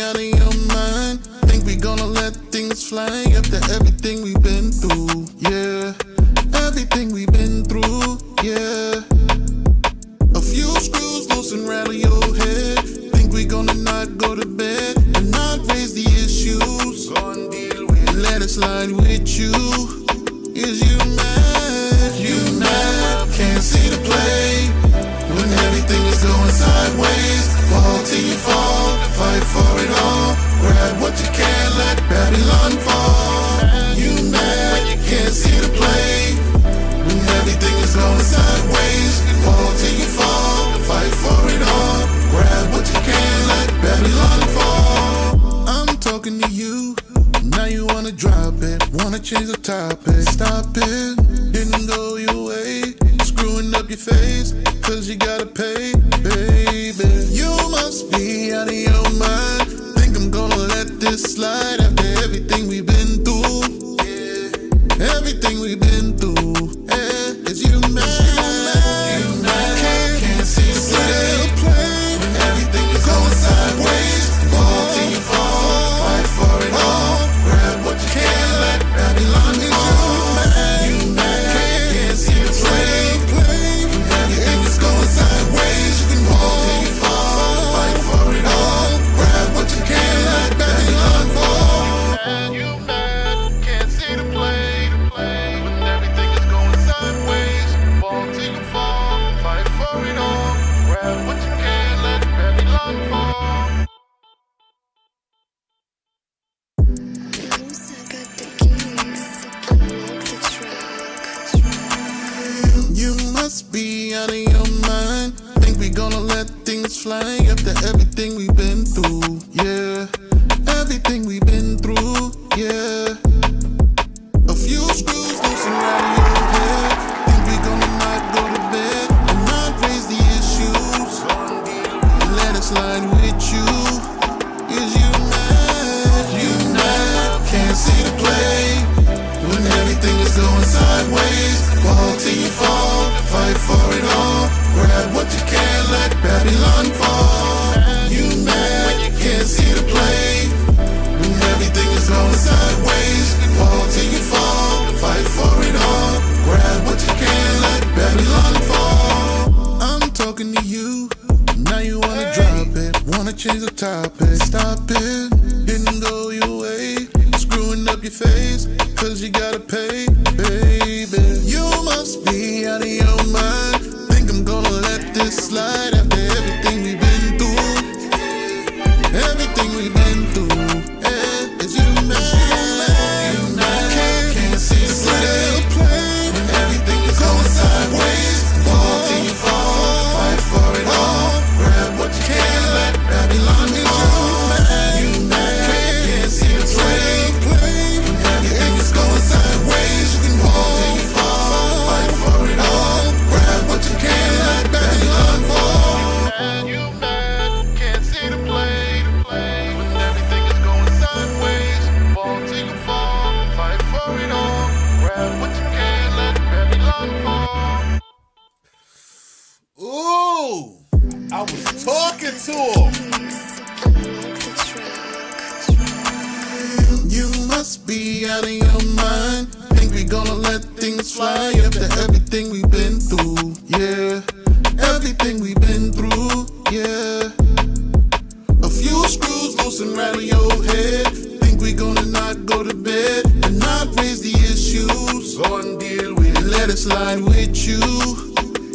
out of your mind. Think we gonna let things fly after everything we've been through, yeah. Everything we've been through, yeah. A few screws loose and rattle your head. Think we gonna not go to bed and not raise the issues. Go and deal with it. Let it slide with you. Is you mad? You mad? Can't see the play when everything is going sideways. Fall till you fall, fight for it all. Grab what you can, let Babylon fall. You mad? You can't see the play when everything is going sideways. Fall till you fall, fight for it all. Grab what you can, let Babylon fall. I'm talking to you, now you wanna drop it. Wanna change the topic, stop it. Didn't go your way, screwing up your face, cause you gotta pay, baby. You must be out of your mind. Think I'm gonna let this slide after everything we've been through, yeah. Everything we've been through, yeah. Is you mad? You mad? Can't see the play when everything is going sideways. Fall till you fall, fight for it all. Grab what you can, let Babylon fall. You mad? Can't see the play when everything is going sideways. You can fall till you fall, fight for it all. Grab what you can, let Babylon fall. You mad? Can't see the play when everything is going sideways. Fall till you fall, fight for it all. Grab what you can, let Babylon fall. Musa got the keys, unlock the track. You must be out of your mind. Think we gonna let things fly after everything we've been through, yeah. Everything we've been through, yeah. A few screws loose and out of your head. Think we gonna not go to bed and not raise the issues. Let it slide with you. Is you mad? You mad? Can't see the play when everything is going sideways. Fall till you fall, fight for it all. Grab what you can, let Babylon fall. You mad? You can't see the play when everything is going sideways. Fall till you fall, fight for it all. Grab what you can, let Babylon fall. I'm talking to you, now you wanna drop it. Wanna change the topic, stop it. Didn't go your way, screwing up your face, cause you gotta pay, baby. You must be out of your mind. Think I'm gonna let this slide after everything we've been through. Everything we've been through, yeah. Is you mad? You mad? Can't see the play when everything is going sideways. Fall till you fall, fight for it all. Grab what you can, let Babylon fall. You mad? Can't see the play when everything is going sideways. You can fall till you fall, fight for it all. Grab what you can, let Babylon fall. You mad? Can't see the play when everything is going sideways. Fall till you fall, fight for it all. Grab what you can, let Babylon fall. Ooh, I was talking to him. Unlock the track. You must be out of your mind. Think we gonna let things fly after everything we've been through, yeah. Everything we've been through, yeah. A few screws loose and rattle your head. Think we gonna not go to bed and not raise the issues. Go and deal with it. Let it slide with you.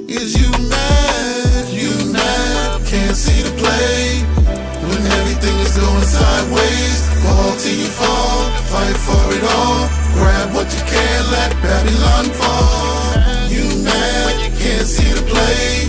Is you mad? You mad? Can't see the play when everything is going sideways. Fall till you fall, fight for it all. Grab what you can, let Babylon fall. You mad? You can't see the play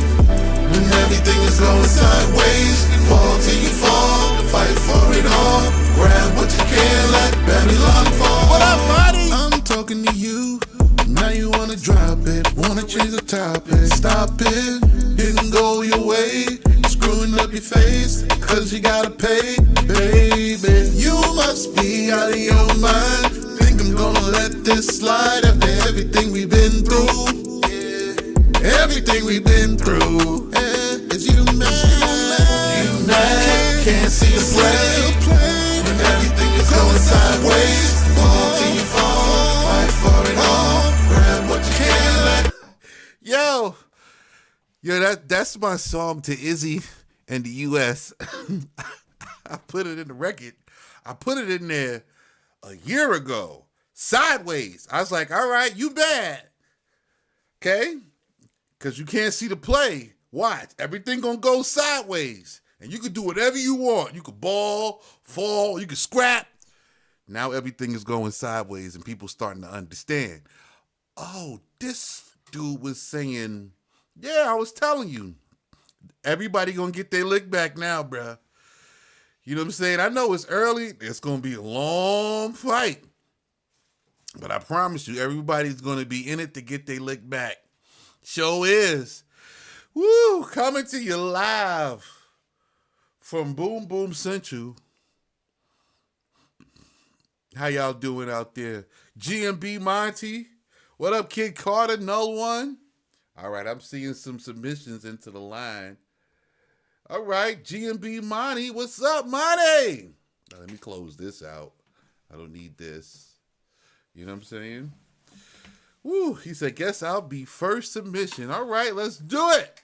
when everything is going sideways. Fall till you fall, fight for it all. Grab what you can, let Babylon fall. What up, buddy? I'm talking to you, now you wanna drop it. Wanna change the topic, stop it. Didn't go your way, screwing up your face, cause you gotta pay, baby. You must be out of your mind. Think I'm gonna let this slide after everything we've been through, yeah. Everything we've been through, yeah. Is you mad? You mad? Can't see the play Yeah, that's my song to Izzy and the U.S. I put it in the record. I put it in there a year ago. Sideways. I was like, all right, you bad. Okay? Because you can't see the play. Watch. Everything gonna go sideways. And you can do whatever you want. You could ball, fall, you could scrap. Now everything is going sideways and people starting to understand. Oh, this dude was saying, yeah, I was telling you. Everybody gonna get their lick back now, bruh. You know what I'm saying? I know it's early. It's gonna be a long fight. But I promise you, everybody's gonna be in it to get their lick back. Show is. Woo! Coming to you live from Boom Boom Central. How y'all doing out there? GMB Monty. What up, Kid Carter? No one. All right, I'm seeing some submissions into the line. All right, GMB Monty. What's up, Monty? Now, let me close this out. I don't need this. You know what I'm saying? Woo, he said, guess I'll be first submission. All right, let's do it.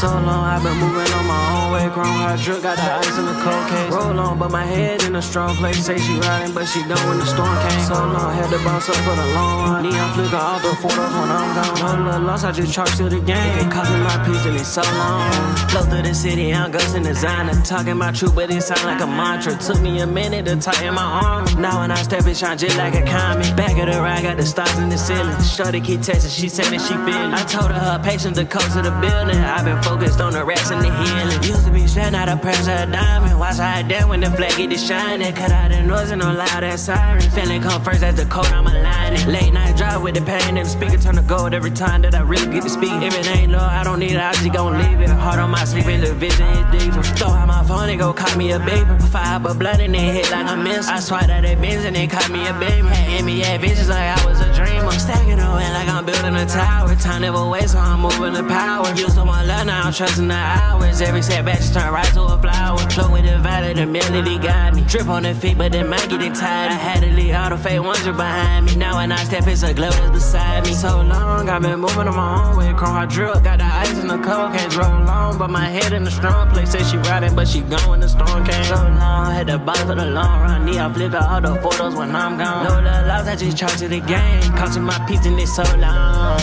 So long, I've been moving on my own way. Grown hard drip, got the ice in the cold case. Roll on, but my head in a strong place. Say she riding, but she done when the storm came. So long, had to bounce up for the long run. Neon flicker all the photos when I'm gone. No little loss, I just charged to the game. It cost me my piece and it's so long. Flow through the city, I'm ghosting designer. Talking my truth, but it sound like a mantra. Took me a minute to tighten my arm. Now when I step it, shine just like a comet. Back of the ride, got the stars in the ceiling. Shorty keep texting, she said that she feelin'. I told her patient the code to the building. I've been focused on the rest and the healing. Used to be straight out of pressure, a diamond. Watch how I dance when the flag get to shining. Cut out the noise and no loud ass siren. Feeling come first as the code I'm aligning. Late night drive with the pain and the speaker turn to gold every time that I really get to speak. If it ain't low, I don't need it, I just gon' leave it. Heart on my sleep and the vision is deeper. Throw out my phone and go call me a baby. Fire but blood in their head like a miss. I swiped out that Benz and they caught me a baby. Had me at visions like I was a dreamer. Stacking away like I'm building a tower. Time never waits, so I'm moving the power. Used to one love, now I'm trusting the hours. Every setback just turn right to a flower. Flow with the valley, the melody got me. Drip on the feet, but it might get it tired. I had to leave all the fake ones behind me. Now when I step, it's a glow that's beside me. So long, I've been moving on my own way. Chrome hard drip, got the ice in the cold case. Roll on, but my head in a strong place. Say she riding, but she gone when the storm came. So long, had to buy for the long run. Need I flip out all the photos when I'm gone. No love lost, I just charge to the game. Costing my peace and it's so long.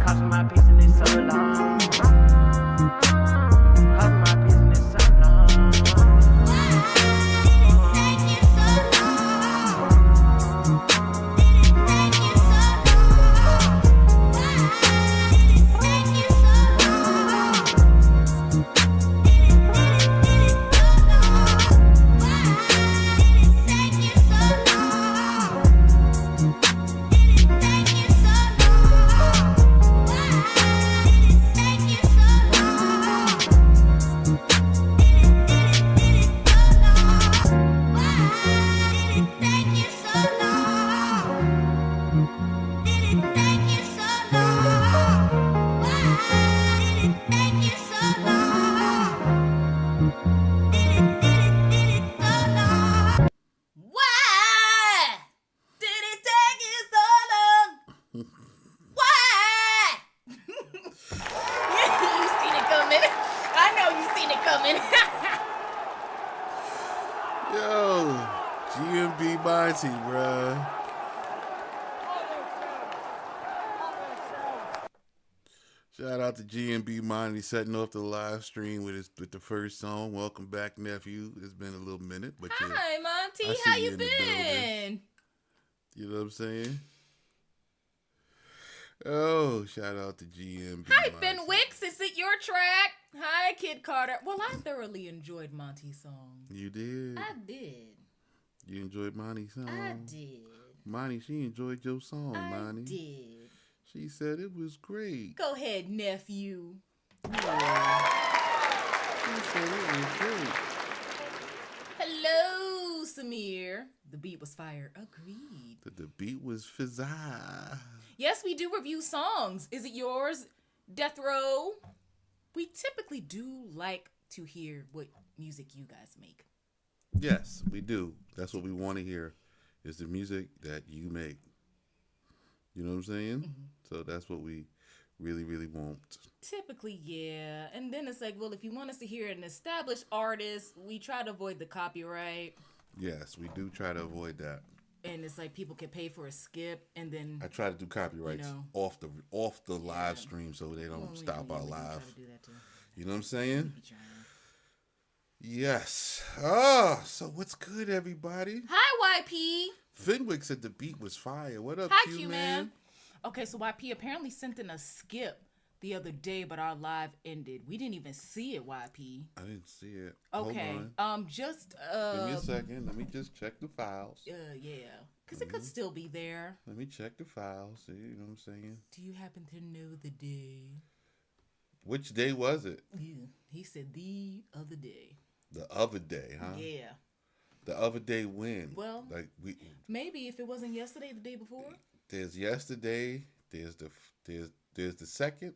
Costing my peace and it's so long. Yo, GMB Monty, bruh. Shout out to GMB Monty setting off the live stream with the first song. Welcome back, nephew. It's been a little minute, but hi, Monty. I see How you you in the been? You know what I'm saying? Oh, shout out to GMB. Hi, Monty. Ben Wicks. Is it your track? Hi, Kid Carter. Well, I thoroughly enjoyed Monty's song. You did? I did. You enjoyed Monty's song? I did. Monty, she enjoyed your song, I Monty. did. She said it was great. Go ahead, nephew. She said it was great. Hello, Samir. The beat was fire. Agreed. The beat was fizzy. Yes, we do review songs. Is it yours, Death Row? We typically do like to hear what music you guys make. Yes, we do. That's what we want to hear, is the music that you make. You know what I'm saying? Mm-hmm. So that's what we really, really want. Typically, yeah. And then it's like, well, if you want us to hear an established artist, we try to avoid the copyright. Yes, we do try to avoid that. And it's like people can pay for a skip, and then I try to do copyrights off the live stream so they don't stop our we live. try to do that too. You know what I'm saying? We trying. Yes. Oh, so what's good, everybody? Hi, YP. Fenwick said the beat was fire. What up, Hi, Q, Q man. Okay, so YP apparently sent in a skip the other day, but our live ended. We didn't even see it, YP. I didn't see it. Okay. Hold on. Just Give me a second. Let me just check the files. yeah. Because it could still be there. Let me check the files. See, you know what I'm saying? Do you happen to know the day? Which day was it? Yeah. He said the other day. The other day, huh? Yeah. The other day when? Well, like maybe if it wasn't yesterday, the day before. There's yesterday. There's the second.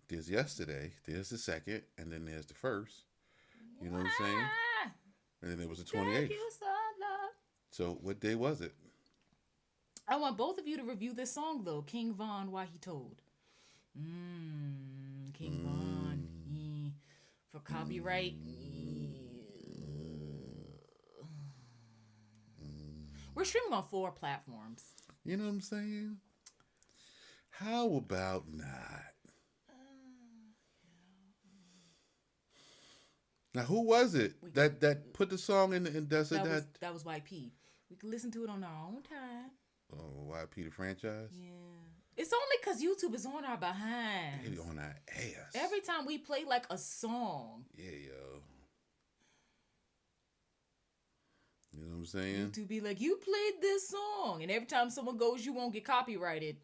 There's yesterday. There's the second, and then there's the first. You know what I'm saying? Ah, And then there was the thank 28th. you, son, love. So what day was it? I want both of you to review this song though. King Von, Why He Told. King Von. For copyright. We're streaming on 4 platforms. You know what I'm saying? How about not? Now, who was it that put the song in and does it? That was YP. We can listen to it on our own time. Oh, YP the franchise? Yeah. It's only because YouTube is on our behind. They on our ass. Every time we play like a song. Yeah, yo. You know what I'm saying? YouTube be like, you played this song. And every time someone goes, you won't get copyrighted.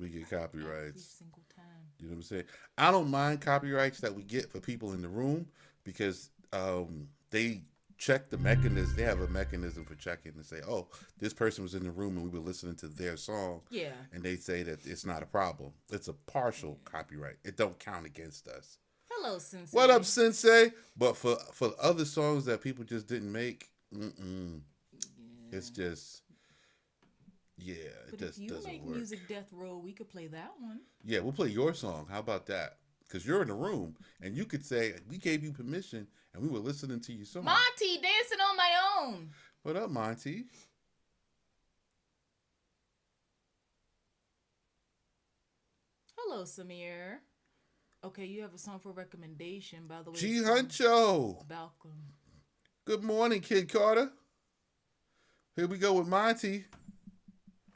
We get copyrights. Every single time. You know what I'm saying? I don't mind copyrights that we get for people in the room because they check the mechanism. They have a mechanism for checking and say, oh, this person was in the room and we were listening to their song. Yeah. And they say that it's not a problem. It's a partial copyright. It don't count against us. Hello, Sensei. What up, Sensei? But for other songs that people just didn't make, it's just, it But just if you doesn't make work. music Death Row, we could play that one. Yeah, we'll play your song. How about that? Because you're in the room and you could say, we gave you permission and we were listening to your song. Monty, dancing on my own. What up, Monty? Hello, Samir. Okay, you have a song for recommendation, by the way. G it's from Huncho. Balcom. Good morning, Kid Carter. Here we go with Monty.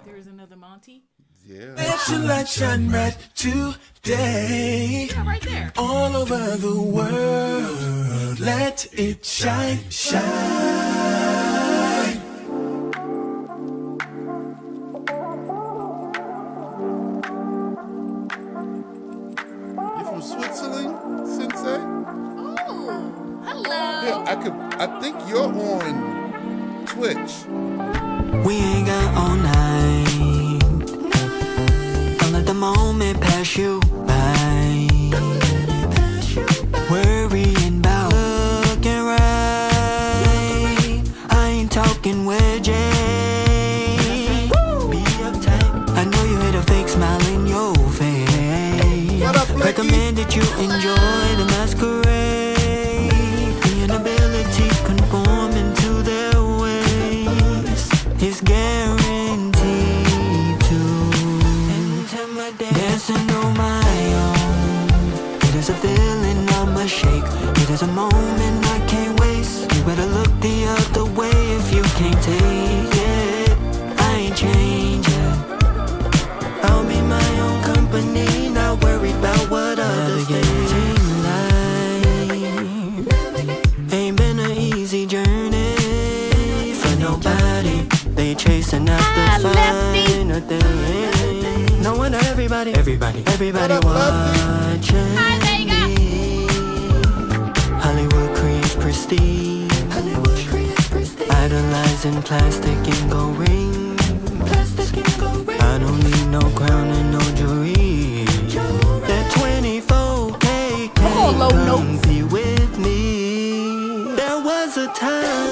There is another Monty. Yeah. Let your light shine bright today. Yeah, right there. All over the world. Let it shine, shine. You from Switzerland, Sensei? Oh, hello. Yeah, I think you're on Twitch. We ain't got all night. Don't let the moment pass you by. Worrying about looking right. I ain't talking wedges. Be uptight. I know you hit a fake smile in your face. What up, Blakey? Recommend that you enjoy the masquerade. The inability conforming to their ways is guaranteed to intimidate. Dancing on my own. It is a feeling I must shake. It is a moment I can't waste. You better look the other way if you can't take it. I ain't changing. I'll be my own company, not worried about what others think. Ain't been an easy journey for nobody. They chasing after finer things. No wonder everybody watching me. Hollywood creates prestige. I in plastic and gold ring. I don't need no crown and no jewelry. That 24K on, low can't notes. compete with me. There was a time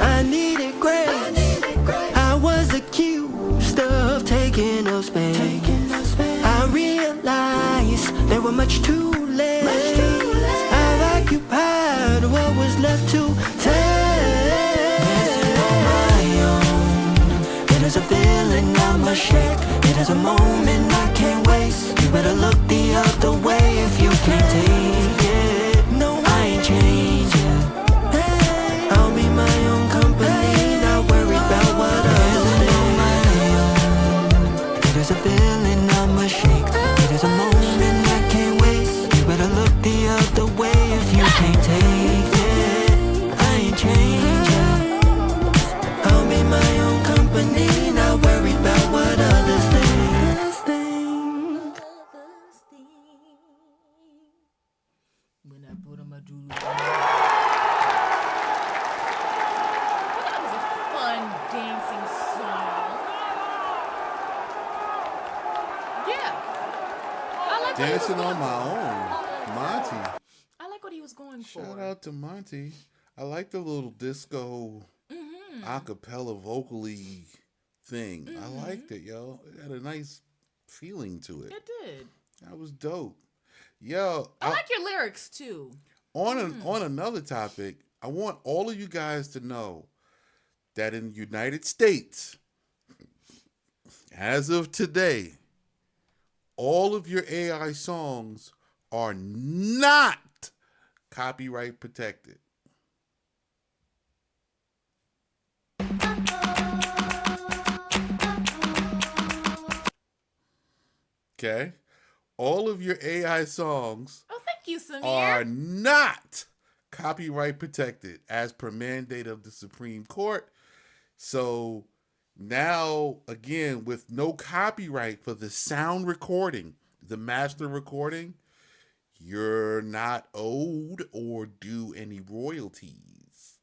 I needed grace. I was accused of taking up space. I realized there were much too late. I've occupied what was left to take. Dancing on my own. It is a feeling I must shake. It is a moment I can't waste. You better look the other way if you can't take it. No, I ain't changing. Hey, I'll be my own company, not worried about what others think. It is a feeling I must shake. It is a moment I can't waste. You better look the other way if you can't take it. I ain't changing. I'll be my own company, not worried about what others think. When I put on my jewelry. That was a fun dancing song. Yeah. I like what he was Dancing on going my for. own. Monty. I like what he was going for. Shout out to Monty. I like the little disco acapella vocally thing. I liked it, yo. It had a nice feeling to it. It did. That was dope. Yo, I like your lyrics too. on another topic, I want all of you guys to know that in the United States, as of today, all of your AI songs are not copyright protected. Okay? All of your AI songs Oh, thank you, Samir. are not copyright protected as per mandate of the Supreme Court. So now, again, with no copyright for the sound recording, the master recording, you're not owed or due any royalties.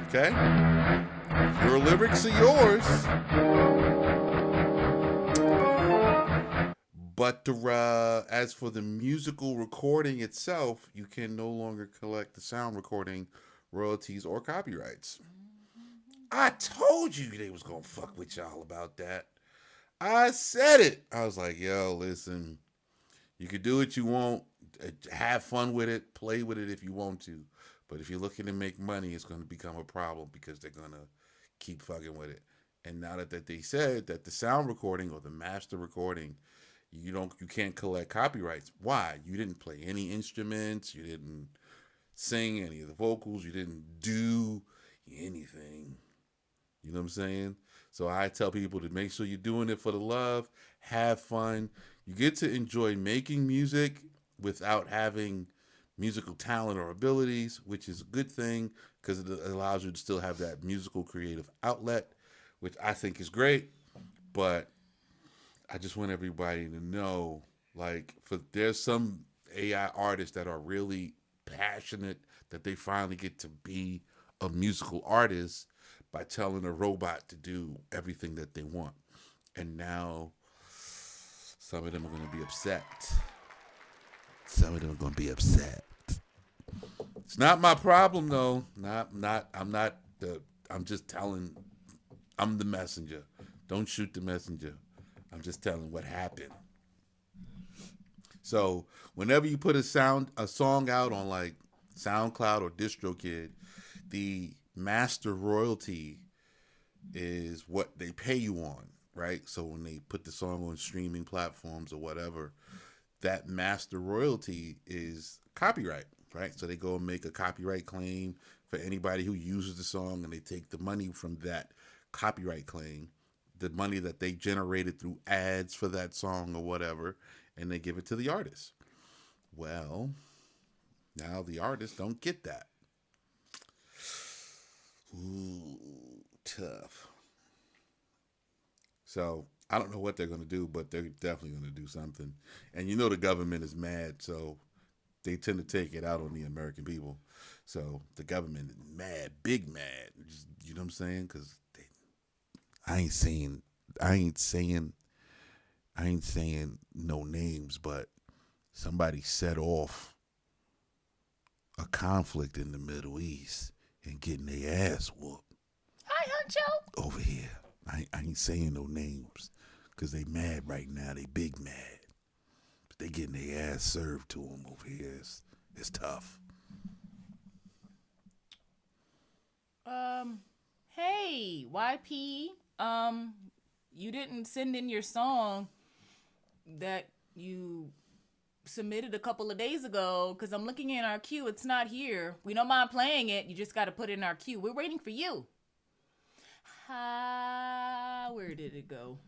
Okay? Your lyrics are yours. But as for the musical recording itself, you can no longer collect the sound recording royalties or copyrights. I told you they was gonna fuck with y'all about that. I said it. I was like, yo, listen, you can do what you want, have fun with it, play with it if you want to. But if you're looking to make money, it's gonna become a problem because they're gonna keep fucking with it. And now that they said that the sound recording or the master recording, you can't collect copyrights. Why? You didn't play any instruments, you didn't sing any of the vocals, you didn't do anything. You know what I'm saying? So I tell people to make sure you're doing it for the love, have fun. You get to enjoy making music without having musical talent or abilities, which is a good thing because it allows you to still have that musical creative outlet, which I think is great. But I just want everybody to know, like, there's some AI artists that are really passionate that they finally get to be a musical artist by telling a robot to do everything that they want. And now some of them are going to be upset. Some of them are going to be upset. It's not my problem though. I'm just telling, I'm the messenger. Don't shoot the messenger. I'm just telling what happened. So whenever you put a song out on like SoundCloud or DistroKid, the master royalty is what they pay you on, right? So when they put the song on streaming platforms or whatever, that master royalty is copyright, right? So they go and make a copyright claim for anybody who uses the song, and they take the money from that copyright claim, the money that they generated through ads for that song or whatever, and they give it to the artist. Well, now the artists don't get that. Ooh, tough. So I don't know what they're going to do, but they're definitely going to do something. And you know the government is mad, so they tend to take it out on the American people. So the government is mad, big mad. Just, you know what I'm saying? Because I ain't saying no names, but somebody set off a conflict in the Middle East and getting their ass whooped. Hi, Huncho. Over here. I ain't saying no names because they mad right now. They big mad. But they getting their ass served to them over here. It's tough. Hey, YP. You didn't send in your song that you submitted a couple of days ago because I'm looking in our queue. It's not here. We don't mind playing it. You just got to put it in our queue. We're waiting for you. Where did it go?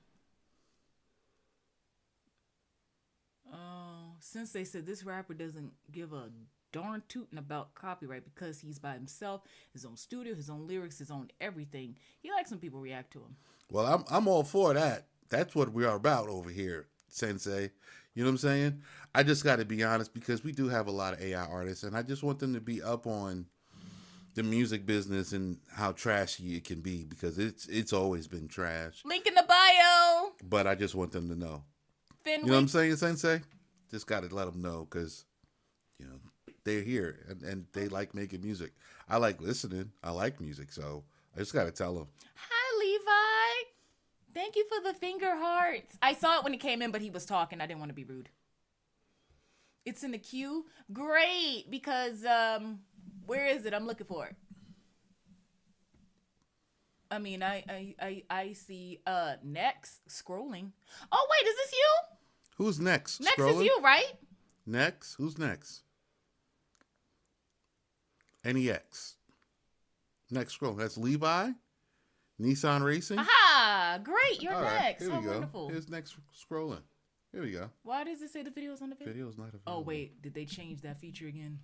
Oh, since they said this rapper doesn't give a darn tootin' about copyright because he's by himself, his own studio, his own lyrics, his own everything. He likes when people react to him. Well, I'm all for that. That's what we are about over here, Sensei. You know what I'm saying? I just got to be honest because we do have a lot of AI artists, and I just want them to be up on the music business and how trashy it can be because it's always been trash. Link in the bio. But I just want them to know. Fenwick. You know what I'm saying, Sensei? Just got to let them know because, you know, they're here and they like making music. I like listening. I like music, so I just got to tell them. Hi, Levi. Thank you for the finger hearts. I saw it when he came in, but he was talking. I didn't want to be rude. It's in the queue. Great, because where is it? I'm looking for it. I mean, I see next scrolling. Oh wait, is this you? Who's next? Next Scrolling? is you, right? Next? Who's next? NEX. Next scroll. That's Levi. Nissan Racing. Aha! Great, you're All right, next. here How we go. wonderful. Here's next scrolling. Here we go. Why does it say the video's on the video? Video's not available. Oh wait, did they change that feature again?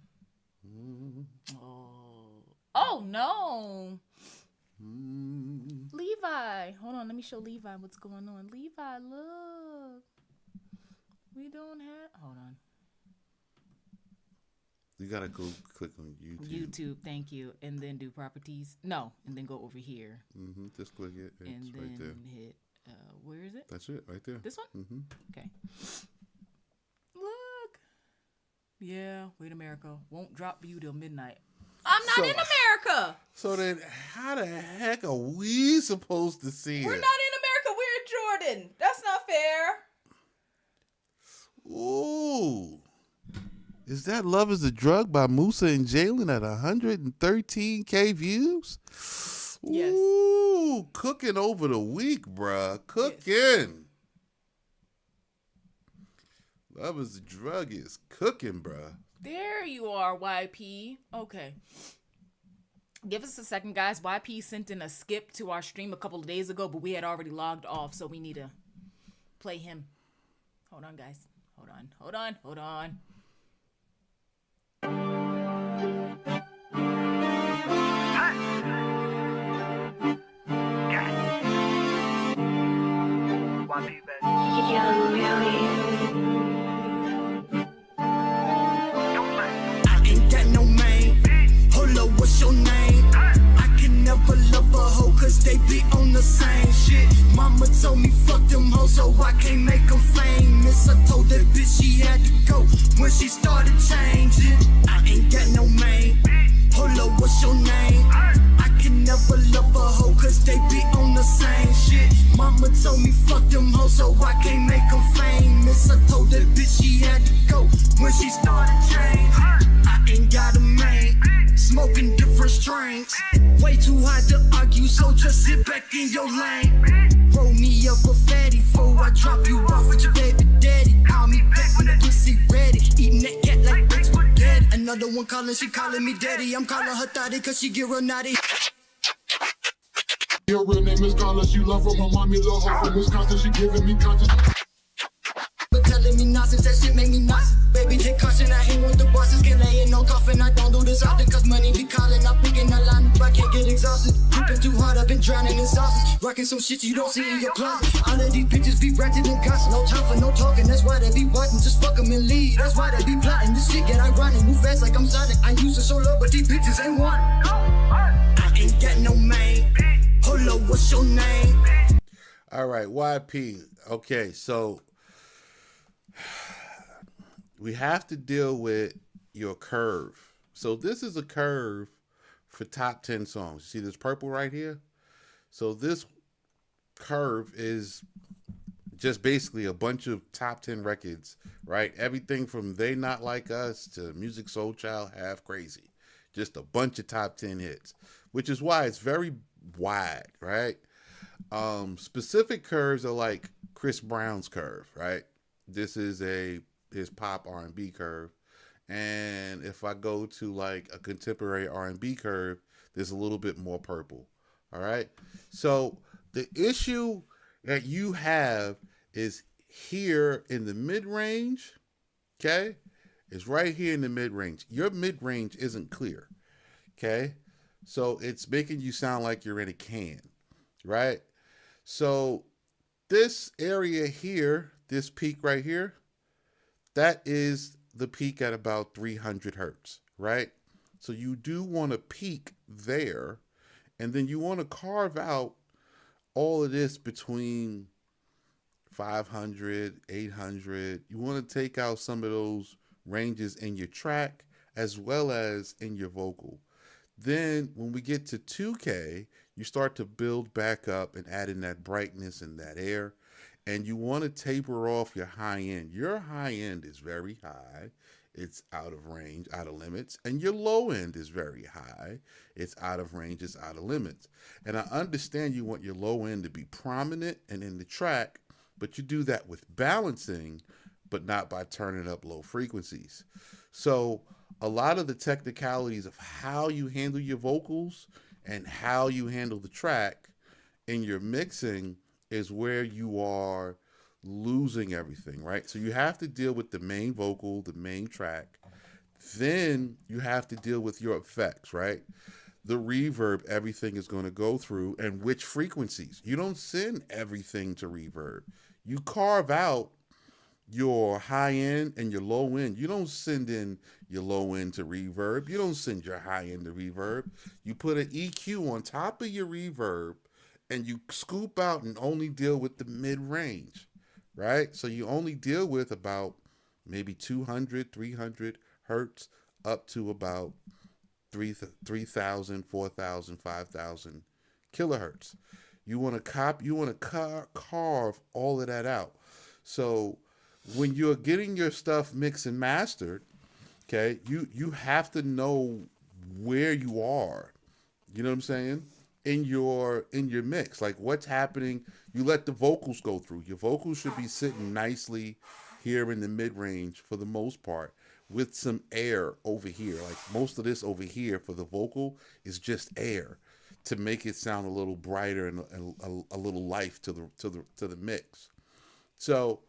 Oh no. Levi, hold on, let me show Levi what's going on. Levi, look. We don't have, hold on. You gotta go click on YouTube. YouTube, thank you. And then do properties. No, and then go over here. Just click it. And It's then right there. hit, where is it? That's it, right there. This one? Okay. Look. Yeah, wait, America. Won't drop you till midnight. I'm not So- in America. So then, how the heck are we supposed to see We're it? not in America. We're in Jordan. That's not fair. Ooh. Is that Love is a Drug by Musa and Jalen at 113K views? Yes. Ooh, cooking over the week, bruh. Cooking. Love is a Drug is cooking, bruh. There you are, YP. Okay. Give us a second, guys. YP sent in a skip to our stream a couple of days ago, but we had already logged off, so we need to play him. Hold on, guys. Hold on. Young Billy. I ain't got no man. Hold up, what's your name? I can never love a hoe cause they be on the same shit. Mama told me fuck them hoes so I can't make them famous. I told that bitch she had to go when she started changing. I ain't got no man. Hold up, what's your name? I can never love a hoe cause they be on the same shit. Mama told me fuck them hoes so I can't make them famous. I told that bitch she had to go when she started changing. I ain't got a man, smoking different strains. Way too hard to argue, so just sit back in your lane. Roll me up a fatty before I drop you off with your baby daddy. Call me back when the pussy ready. Eating that cat like baked spaghetti. Another one calling, she calling me daddy. I'm calling her thotty cause she get real naughty. Your real name is Carla, she love from her mommy, love her from Wisconsin, she giving me content. But telling me not nonsense, that shit make me nuts. Baby, take caution, I hang with the bosses. Can't lay in no coffin, I don't do this often. Cause money be calling, I'm picking a line, but I can't get exhausted. Dripping too hard, I've been drowning in sauces. Rocking some shit you don't see in your closet. All of these bitches be ratchet and gossip. No time for no talking, that's why they be watching. Just fuck 'em and leave, that's why they be plotting. This shit get ironic, move fast like I'm Sonic. I used to so low, but these bitches ain't one. I ain't got no man. Hold up, what's your name? All right, YP. Okay, so we have to deal with your curve. So this is a curve for top 10 songs. See this purple right here? So this curve is just basically a bunch of top 10 records, right? Everything from They Not Like Us to Music Soul Child, Half Crazy. Just a bunch of top 10 hits, which is why it's very wide, right? Specific curves are like Chris Brown's curve, right? This is his pop R&B curve. And if I go to like a contemporary R&B curve, there's a little bit more purple. All right. So the issue that you have is here in the mid-range. Okay. Is right here in the mid-range. Your mid-range isn't clear. Okay. So it's making you sound like you're in a can. Right. So this area here, this peak right here, that is the peak at about 300 hertz, right? So you do want to peak there, and then you want to carve out all of this between 500, 800. You want to take out some of those ranges in your track as well as in your vocal. Then when we get to 2K, you start to build back up and add in that brightness and that air. And you want to taper off your high end. Your high end is very high. It's out of range, out of limits. And your low end is very high. It's out of range, it's out of limits. And I understand you want your low end to be prominent and in the track, but you do that with balancing, but not by turning up low frequencies. So a lot of the technicalities of how you handle your vocals and how you handle the track in your mixing is where you are losing everything, right? So you have to deal with the main vocal, the main track. Then you have to deal with your effects, right? The reverb, everything is going to go through, and which frequencies. You don't send everything to reverb. You carve out your high end and your low end. You don't send in your low end to reverb. You don't send your high end to reverb. You put an EQ on top of your reverb and you scoop out and only deal with the mid-range, right? So you only deal with about maybe 200, 300 hertz up to about 3,000, 4,000, 5,000 kilohertz. You want to carve all of that out. So when you're getting your stuff mixed and mastered, okay, you have to know where you are. You know what I'm saying? In your mix, like what's happening. You let the vocals go through. Your vocals should be sitting nicely here in the mid-range for the most part, with some air over here. Like most of this over here for the vocal is just air to make it sound a little brighter and a little life to the mix. So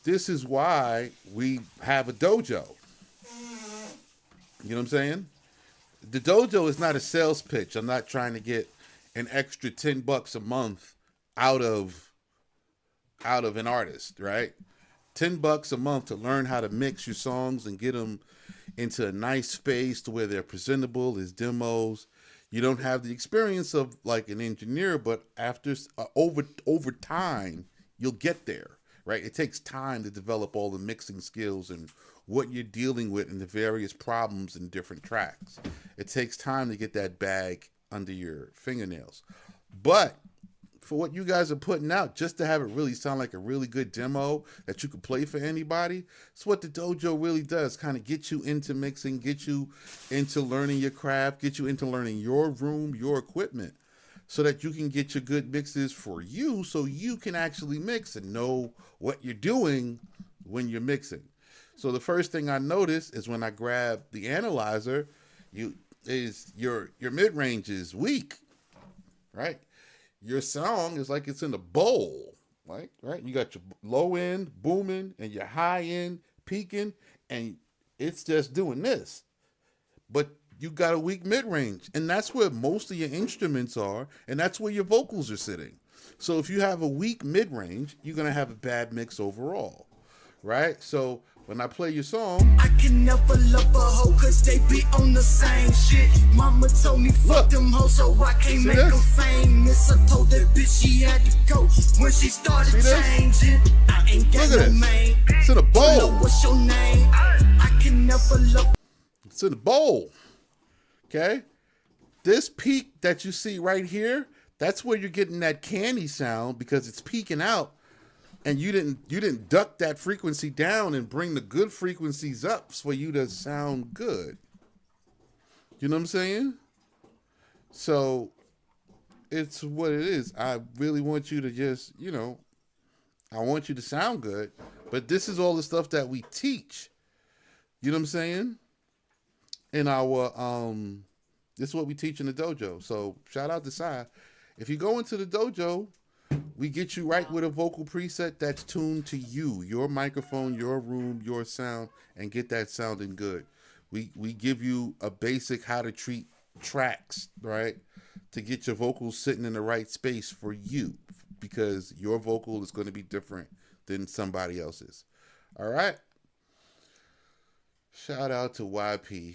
this is why we have a dojo. You know what I'm saying? The dojo is not a sales pitch. I'm not trying to get an extra $10 a month out of an artist, right? $10 a month to learn how to mix your songs and get them into a nice space to where they're presentable as demos. You don't have the experience of like an engineer, but after over time, you'll get there, right? It takes time to develop all the mixing skills and what you're dealing with and the various problems in different tracks. It takes time to get that bag under your fingernails. But for what you guys are putting out, just to have it really sound like a really good demo that you could play for anybody, it's what the dojo really does, kind of get you into mixing, get you into learning your craft, get you into learning your room, your equipment, so that you can get your good mixes for you, so you can actually mix and know what you're doing when you're mixing. So the first thing I noticed is when I grabbed the analyzer, your mid-range is weak, right? Your song is like it's in a bowl. right? You got your low end booming and your high end peaking, and it's just doing this. But you got a weak mid range, and that's where most of your instruments are, and that's where your vocals are sitting. So if you have a weak mid range, you're gonna have a bad mix overall, right? So when I play your song, I can never love a hoe cause they be on the same shit. Mama told me fuck them hoes so I can't See make this? them famous. I told that bitch she had to go when she started See this? changing. I ain't got Look at no this. man. It's in a Hello, bowl. what's your name? I can never love. It's in a bowl. Okay? This peak that you see right here, that's where you're getting that candy sound because it's peaking out. And you didn't duck that frequency down and bring the good frequencies up for you to sound good. You know what I'm saying? So it's what it is. I really want you to just, I want you to sound good. But this is all the stuff that we teach. You know what I'm saying? In our this is what we teach in the dojo. So shout out to Sai. If you go into the dojo, we get you right with a vocal preset that's tuned to you, your microphone, your room, your sound, and get that sounding good. We give you a basic how to treat tracks, right? To get your vocals sitting in the right space for you, because your vocal is going to be different than somebody else's. All right? Shout out to YP.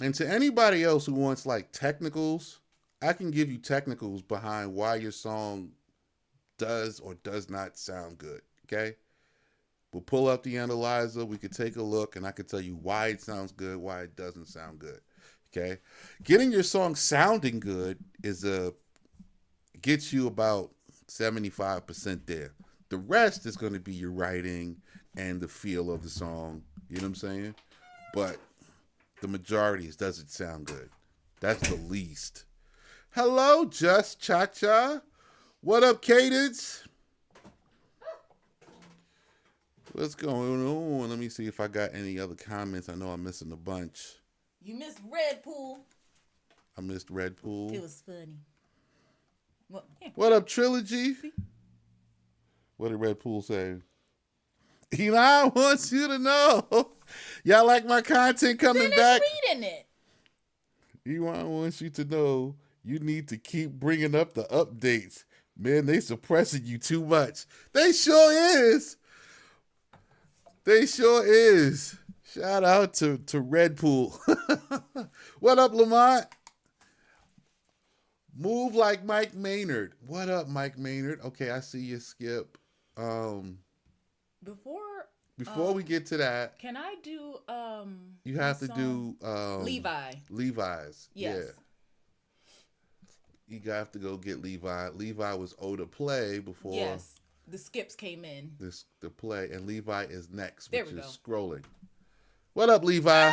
And to anybody else who wants like technicals, I can give you technicals behind why your song does or does not sound good, okay? We'll pull up the analyzer, we could take a look, and I can tell you why it sounds good, why it doesn't sound good, okay? Getting your song sounding good gets you about 75% there. The rest is going to be your writing and the feel of the song, you know what I'm saying? But the majority is, does it sound good? That's the least. Hello, Just Cha-Cha. What up, Cadence? What's going on? Let me see if I got any other comments. I know I'm missing a bunch. You missed Red Pool. I missed Red Pool. It was funny. Well, yeah. What up, Trilogy? What did Red Pool say? Elon wants you to know. Y'all like my content coming Finish back? reading it. Elon wants you to know you need to keep bringing up the updates. Man, they suppressing you too much. They sure is. They sure is. Shout out to Red Pool. What up, Lamont? Move like Mike Maynard. What up, Mike Maynard? Okay, I see you, Skip. Before we get to that, can I do you have to song? do Levi's. Yes. Yeah. You have to go get Levi. Levi was owed to play before. Yes. The skips came in. The play, and Levi is next, There which we is go. scrolling. What up, Levi?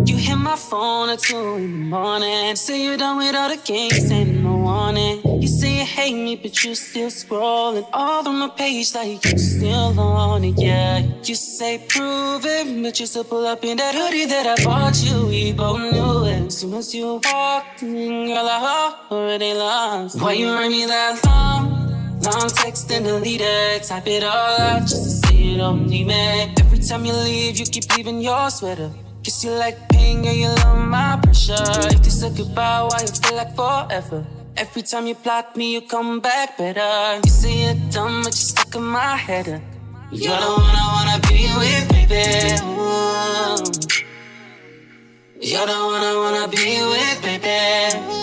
You hit my phone at 2 in the morning. Say you're done with all the games, ain't no warning. You say you hate me, but you still scrolling all on my page like you still on it, yeah. You say prove it, but you still pull up in that hoodie that I bought you. We both knew it. As soon as you walked in, girl, I already lost. Why you write me that long text and delete it? Type it all out just to say you don't need me. Every time you leave, you keep leaving your sweater. Guess you like pain, girl, you love my pressure. If this a goodbye, why you feel like forever? Every time you block me, you come back better. You say you're dumb, but you're stuck in my head. You're the one I wanna be with, baby. Ooh. You're the one I wanna be with, baby.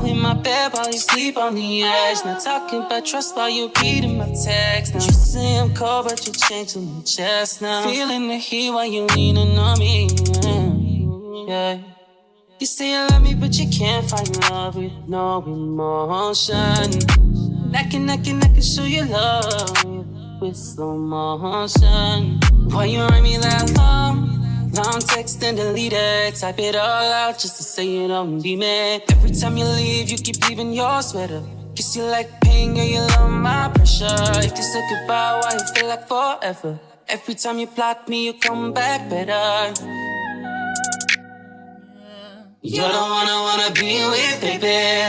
In my bed while you sleep on the edge. Not talking about trust while you're reading my text. Now you say I'm cold, but you change to my chest now. Feeling the heat while you leaning on me. Yeah. You say you love me, but you can't find love with no emotion. I can show you love with slow motion. Why you write me that long Long text and delete it. Type it all out just to say you don't be mad. Every time you leave, you keep leaving your sweater. Kiss you like pain, girl, you love my pressure. If you said goodbye, why you feel like forever? Every time you block me, you come back better. You're the one I wanna be with, baby.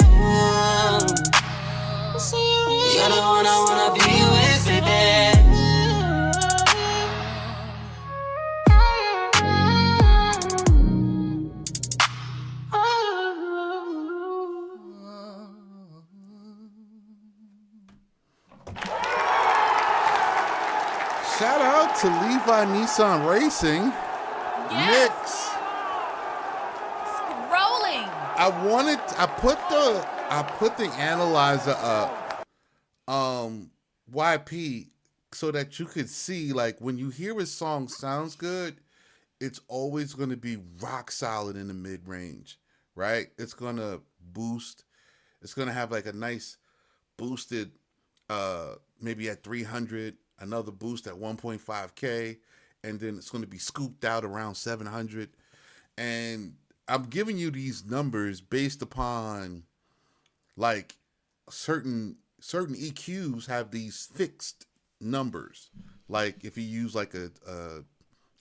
You're the one I wanna be with, baby. Shout out to Levi Nissan Racing. Yes. Mix. It's rolling. I put the analyzer up, YP, so that you could see, like, when you hear his song sounds good, it's always going to be rock solid in the mid range, right? It's going to boost. It's going to have like a nice boosted, maybe at 300, another boost at 1.5K, and then it's going to be scooped out around 700. And I'm giving you these numbers based upon, like, certain EQs have these fixed numbers. Like if you use like a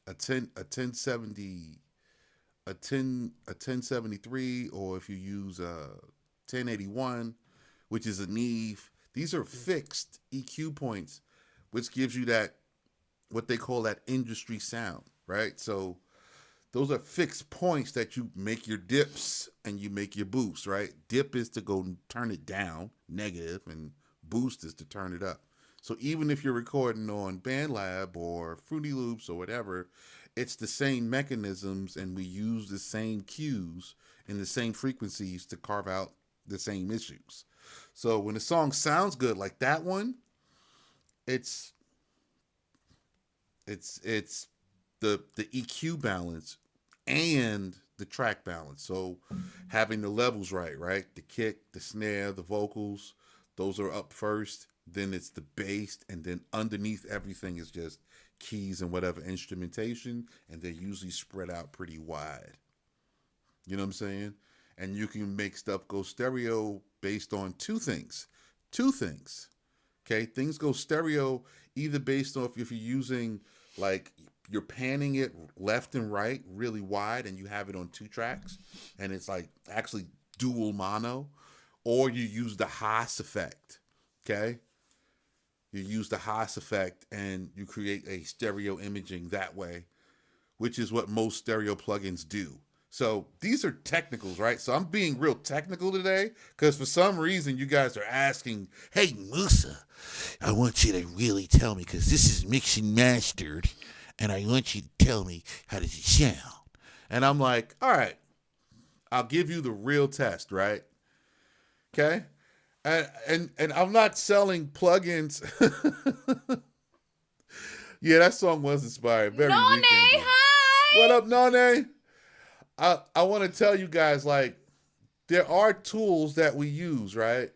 1073, or if you use a 1081, which is a Neve, these are fixed EQ points, which gives you that, what they call that industry sound, right? So those are fixed points that you make your dips and you make your boosts, right? Dip is to go turn it down, negative, and boost is to turn it up. So even if you're recording on BandLab or Fruity Loops or whatever, it's the same mechanisms, and we use the same cues and the same frequencies to carve out the same issues. So when a song sounds good like that one, it's the EQ balance and the track balance. So having the levels right? The kick, the snare, the vocals, those are up first. Then it's the bass, and then underneath everything is just keys and whatever instrumentation, and they're usually spread out pretty wide. You know what I'm saying? And you can make stuff go stereo based on two things. Okay, things go stereo either based on if you're using, like, you're panning it left and right really wide and you have it on 2 tracks and it's like actually dual mono, or you use the Haas effect. Okay, you use the Haas effect and you create a stereo imaging that way, which is what most stereo plugins do. So these are technicals, right? So I'm being real technical today because for some reason you guys are asking, hey, Musa, I want you to really tell me, because this is mixed and mastered, and I want you to tell me how does it sound. And I'm like, all right, I'll give you the real test, right? Okay? And I'm not selling plugins. Yeah, that song was inspired. Very None, Weeknd. hi. What up, Nane? I want to tell you guys, like, there are tools that we use, right?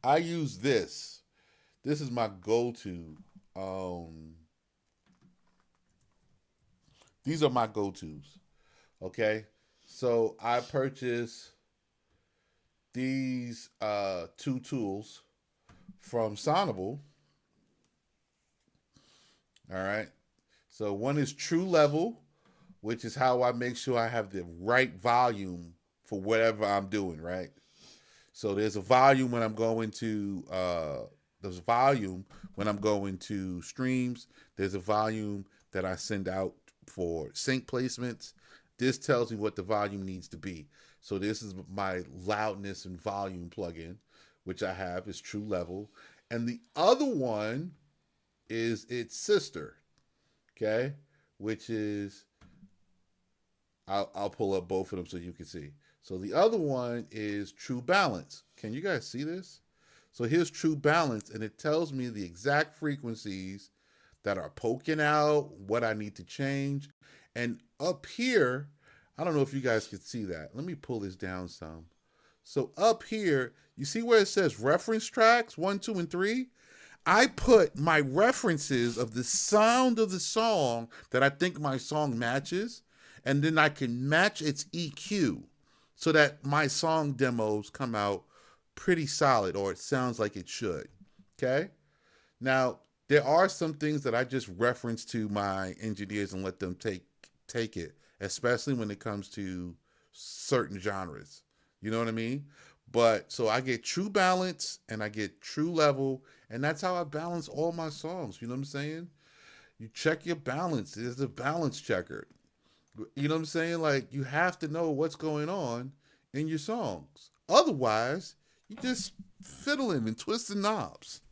I use this. This is my go-to. These are my go-tos. Okay? So I purchased these 2 tools from Sonable. All right. So one is True Level, which is how I make sure I have the right volume for whatever I'm doing, right? So there's a volume when I'm going to streams. There's a volume that I send out for sync placements. This tells me what the volume needs to be. So this is my loudness and volume plugin, which I have is True Level. And the other one is its sister, okay, which is, I'll pull up both of them so you can see. So the other one is True Balance. Can you guys see this? So here's True Balance, and it tells me the exact frequencies that are poking out, what I need to change. And up here, I don't know if you guys can see that. Let me pull this down some. So up here, you see where it says reference tracks 1, 2, and 3? I put my references of the sound of the song that I think my song matches, and then I can match its EQ so that my song demos come out pretty solid, or it sounds like it should. Okay? Now, there are some things that I just reference to my engineers and let them take it, especially when it comes to certain genres. You know what I mean? But so I get true balance and I get true level, and that's how I balance all my songs. You know what I'm saying? You check your balance. There's a balance checker. You know what I'm saying? Like, you have to know what's going on in your songs. Otherwise, you just fiddling and twisting knobs.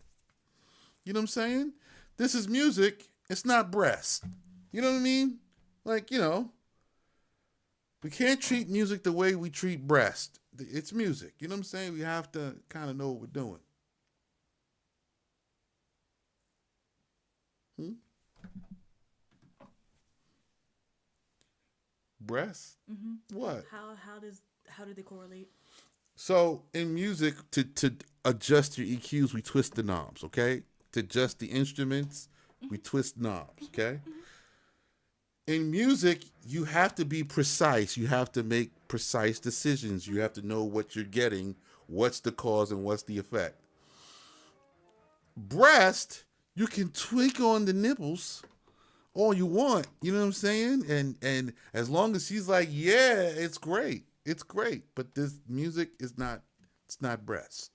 You know what I'm saying? This is music. It's not breast. You know what I mean? Like, we can't treat music the way we treat breast. It's music. You know what I'm saying? We have to kind of know what we're doing. Breast? Mm-hmm. What? How do they correlate? So in music, to adjust your EQs, we twist the knobs, okay? To adjust the instruments, we twist knobs, okay? In music, you have to be precise. You have to make precise decisions. You have to know what you're getting, what's the cause and what's the effect. Breast, you can tweak on the nipples all you want. You know what I'm saying? And as long as she's like, yeah, it's great. It's great. But this music is not, it's not breast.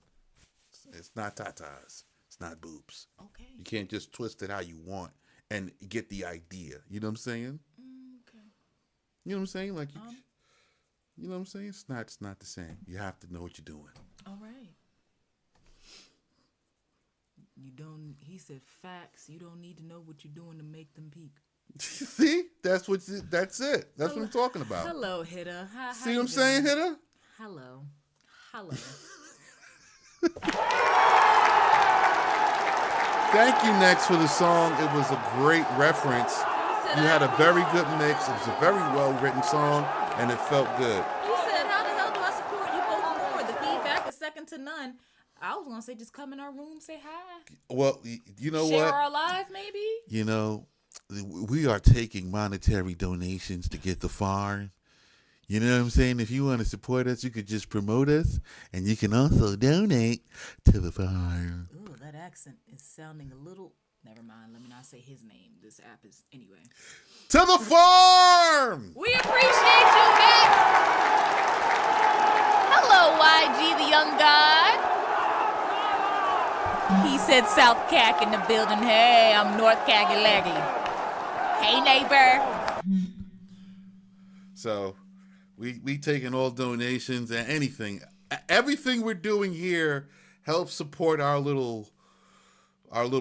It's not tatas. It's not boobs. Okay. You can't just twist it how you want and get the idea. You know what I'm saying? Okay. You know what I'm saying? Like, you know what I'm saying? It's not the same. You have to know what you're doing. All right. He said facts. You don't need to know what you're doing to make them peak. See? That's it. That's what I'm talking about. Hello, Hitta. See what I'm saying, Hitta? Hello. Thank you, Next, for the song. It was a great reference. You had a very good mix. It was a very well-written song, and it felt good. He said, how the hell do I support you both more? The feedback is second to none. I was going to say, just come in our room, say hi. Well, you know Share what? our live, maybe? You know, we are taking monetary donations to get the farm. You know what I'm saying? If you want to support us, you could just promote us, and you can also donate to the farm. Ooh, that accent is sounding a little... Never mind. Let me not say his name. This app is... Anyway. To the farm! We appreciate you, Max! Hello, YG, the young god. He said South Cack in the building. Hey, I'm North Cagalaggy. Hey, neighbor. So, we taking all donations and anything. Everything we're doing here helps support our little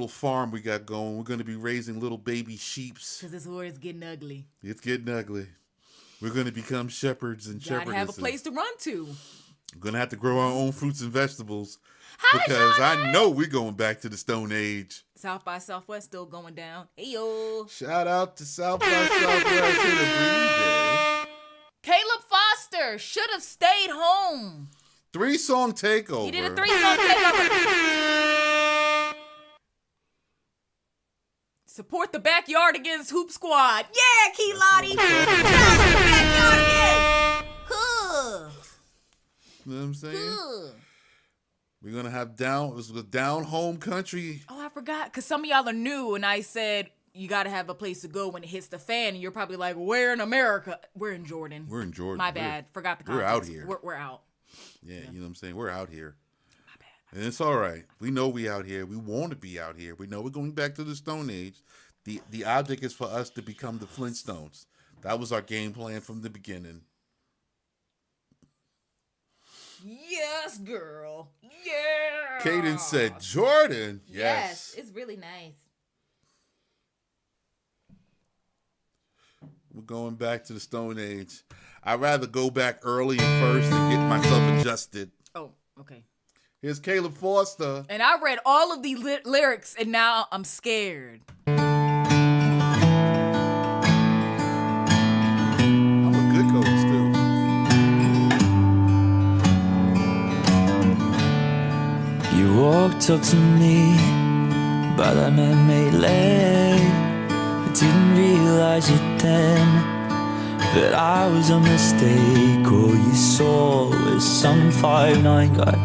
farm we got going. We're going to be raising little baby sheeps. Because this war is getting ugly. It's getting ugly. We're going to become shepherds and shepherdesses. Gotta have a place to run to. We're going to have to grow our own fruits and vegetables. Hi, because Shawnee. I know we're going back to the Stone Age. South by Southwest still going down. Hey, yo. Shout out to South by Southwest in the breeze. Caleb Foster should have stayed home. 3-song takeover. He did a 3-song takeover. Support the Backyard Against Hoop Squad. Yeah, Key Lottie. Backyard Against. Huh. You know what I'm saying? Huh. We're going to have down home country. Oh, I forgot. Because some of y'all are new, and I said you got to have a place to go when it hits the fan, and you're probably like, where in America? We're in Jordan. We're in Jordan. My bad. Forgot the context. We're out here. We're out. Yeah, you know what I'm saying? We're out here. My bad. And it's all right. We know we out here. We want to be out here. We know we're going back to the Stone Age. The object is for us to become the Flintstones. That was our game plan from the beginning. Yes, girl. Yeah. Kaden said, Jordan. Yes. It's really nice. We're going back to the Stone Age. I'd rather go back early and first and get myself adjusted. Oh, okay. Here's Caleb Foster. And I read all of the lyrics, and now I'm scared. I'm a good coach, too. You walked up to me by that man-made lake. I didn't realize it then that I was a mistake. All you saw was some 5'9" guy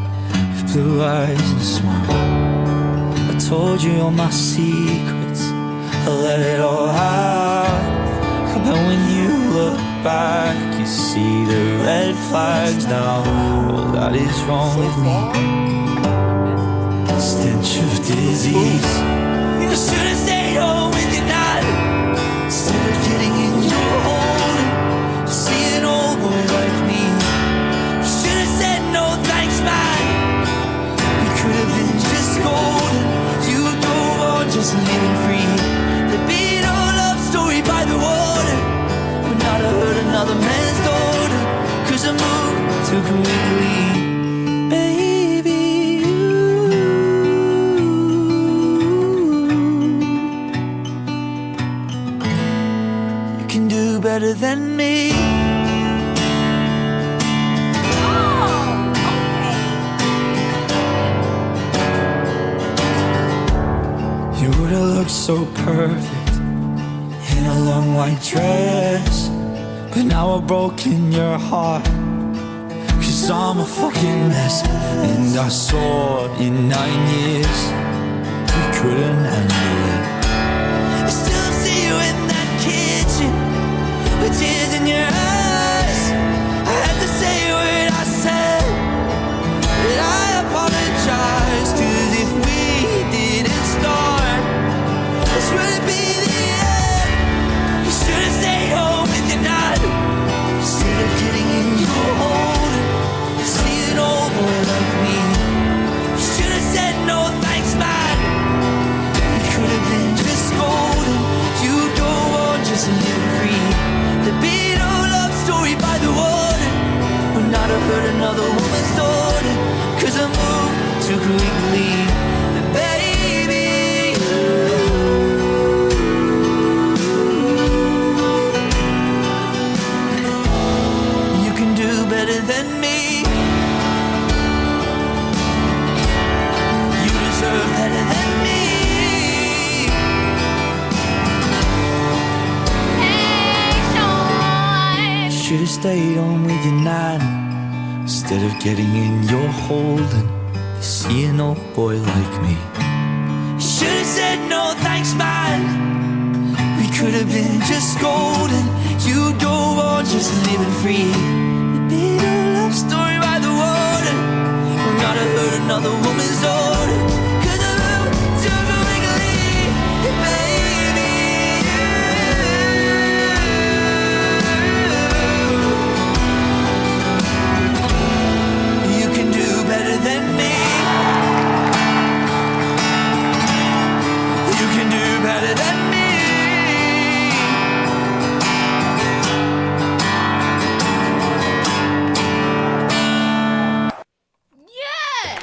with blue eyes and a smile. I told you all my secrets, I let it all out. But when you look back, you see the red flags now. All that is wrong with me, the stench of disease. You should've stayed home with your dad instead of getting in your hole and see an old boy like me. You should've said no thanks, man. We could have been just golden. You drove on just living free. There'd be no love story by the water. But not I heard another man's daughter, 'cause I moved too quickly. Baby, you can do better than me. You would've looked so perfect in a long white dress, but now I've broken your heart, 'cause I'm a fucking mess. And I saw in 9 years we couldn't handle it. I still see you in that kitchen with tears in your eyes. I had to say what I said, but I apologize, 'cause if we didn't start, this would be the end. You should've stayed home with your dad instead of getting in your hole and see an old boy like me. You should've said no thanks, man. We could have been just golden. You don't want just living free. There'd be no love story by the water. Would not have hurt another woman's daughter, 'cause I moved too quickly. And baby, you can do better than me. You deserve better than me. Should've stayed home with your nan instead of getting in your holding. You see an old boy like me. Should've said no thanks, man. We could have been just golden. You don't want just living free. It'd be no love story by the water. Or not have heard another woman's order, 'cause I love too quickly. Baby, you can do better than me. You can do better than me. Yeah.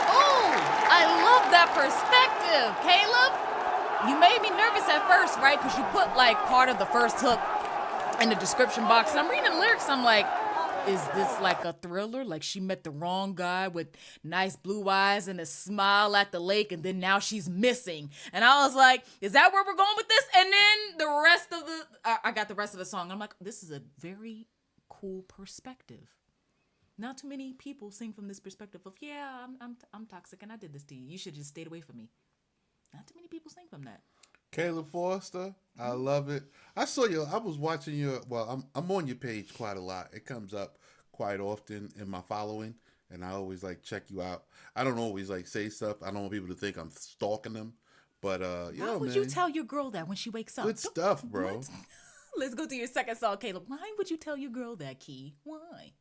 Oh, I love that perspective, Caleb. You made me nervous at first, right? Because you put like part of the first hook in the description box. And I'm reading the lyrics. I'm like, is this like a thriller? Like she met the wrong guy with nice blue eyes and a smile at the lake, and then now she's missing. And I was like, is that where we're going with this? And then the rest of the, I got the rest of the song. I'm like, this is a very cool perspective. Not too many people sing from this perspective of, yeah, I'm toxic and I did this to you. You should just stayed away from me. Not too many people sing from that. Caleb Forster, I love it. I saw you. I was watching your. Well, I'm on your page quite a lot. It comes up quite often in my following, and I always like check you out. I don't always like say stuff. I don't want people to think I'm stalking them, but yeah, Why would man. you tell your girl that when she wakes up? Good stuff, bro. What? Let's go to your second song, Caleb. Why would you tell your girl that, Key? Why?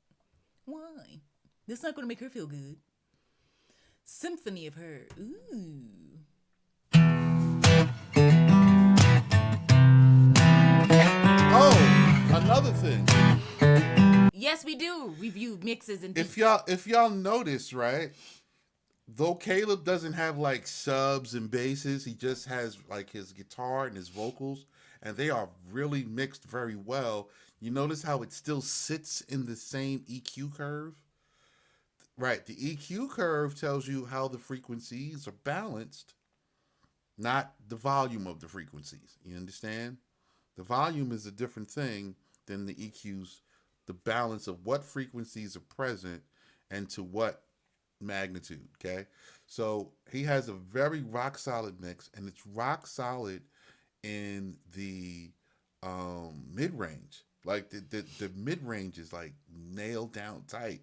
This not gonna make her feel good. Symphony of Her. Ooh. Oh, another thing. Yes, we do review mixes and If y'all notice, right? Though Caleb doesn't have like subs and basses, he just has like his guitar and his vocals, and they are really mixed very well. You notice how it still sits in the same EQ curve? Right. The EQ curve tells you how the frequencies are balanced, not the volume of the frequencies. You understand? The volume is a different thing than the EQ's, the balance of what frequencies are present and to what magnitude. Okay. So he has a very rock solid mix, and it's rock solid in the mid range. Like the mid range is like nailed down tight.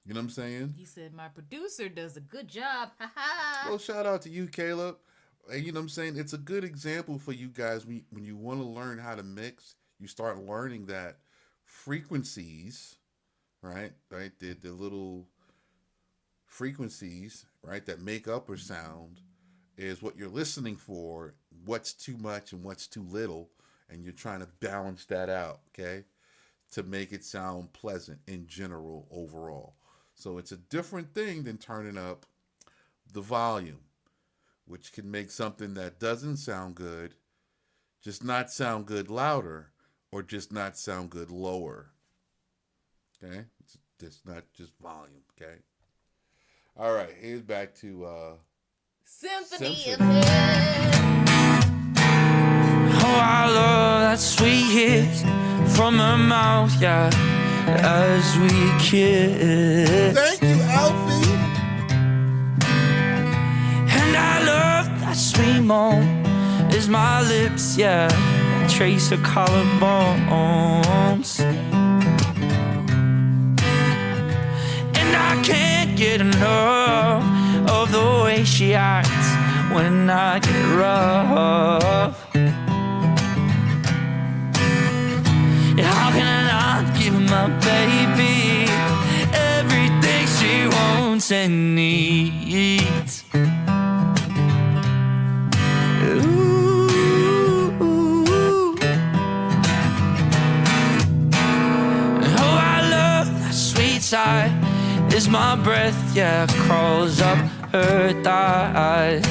You know what I'm saying? He said, my producer does a good job. Ha ha. Well, shout out to you, Caleb. And you know what I'm saying? It's a good example for you guys when you want to learn how to mix, you start learning that frequencies, right? Right? The little frequencies, right, that make up a sound is what you're listening for, what's too much and what's too little, and you're trying to balance that out, okay? To make it sound pleasant in general overall. So it's a different thing than turning up the volume, which can make something that doesn't sound good just not sound good louder or just not sound good lower. Okay? It's not just volume, okay? All right, here's back to Symphony of Symphony. Oh, I love that sweet hit from her mouth, yeah, as we kiss. Thank you, Alfie. And I love that sweet moan as my lips, yeah, trace her collarbones. And I can't get enough of the way she acts when I get rough. And how can I not give my baby everything she wants and needs? Ooh. Oh, I love that sweet sigh as my breath, yeah, crawls up her thighs.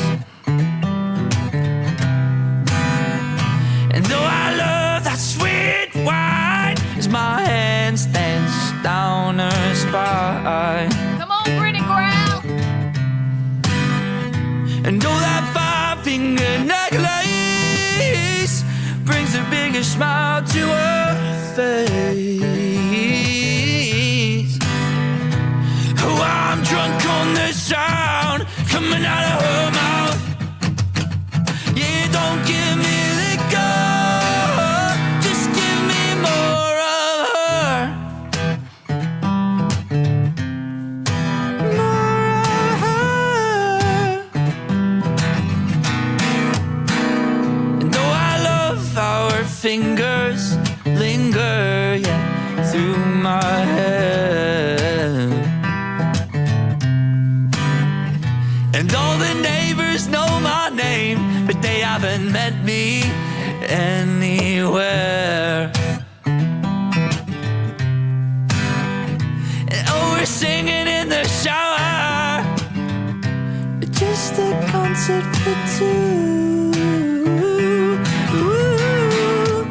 And though I love that sweet wine as my hand stands down her spine. Come on, Brittany Growl. And oh, that five-finger necklace brings a bigger smile to her face. Oh, I'm drunk on the sound coming out of her mouth. Yeah, don't give me liquor, just give me more of her. More of her. And though I love how her fingers linger, yeah, through my hair. And all the neighbors know my name, but they haven't met me anywhere. And oh, we're singing in the shower, just a concert for two. Ooh.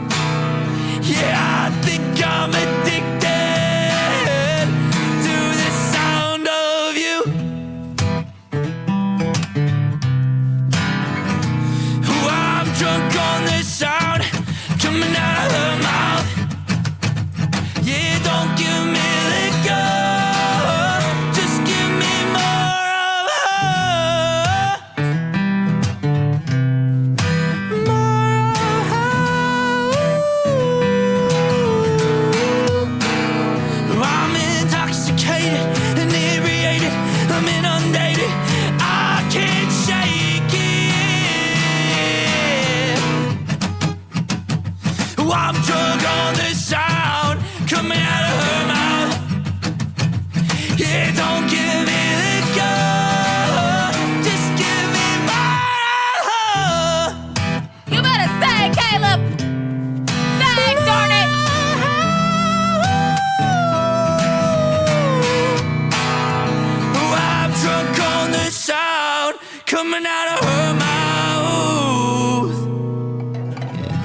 Yeah, I think I'm addicted to the sound of you. Oh, I'm drunk on the sound coming out of her mouth. Yeah, don't give me liquor, just give me more of her. More of her. I'm intoxicated, inebriated, I'm inundated, I can't shake it. Oh, I'm drunk on the sound coming out of her mouth. Yeah, don't give me liquor, just give me more of her. You better sing, Caleb. Sing, darn it. Oh, I'm drunk on the sound coming out of her mouth.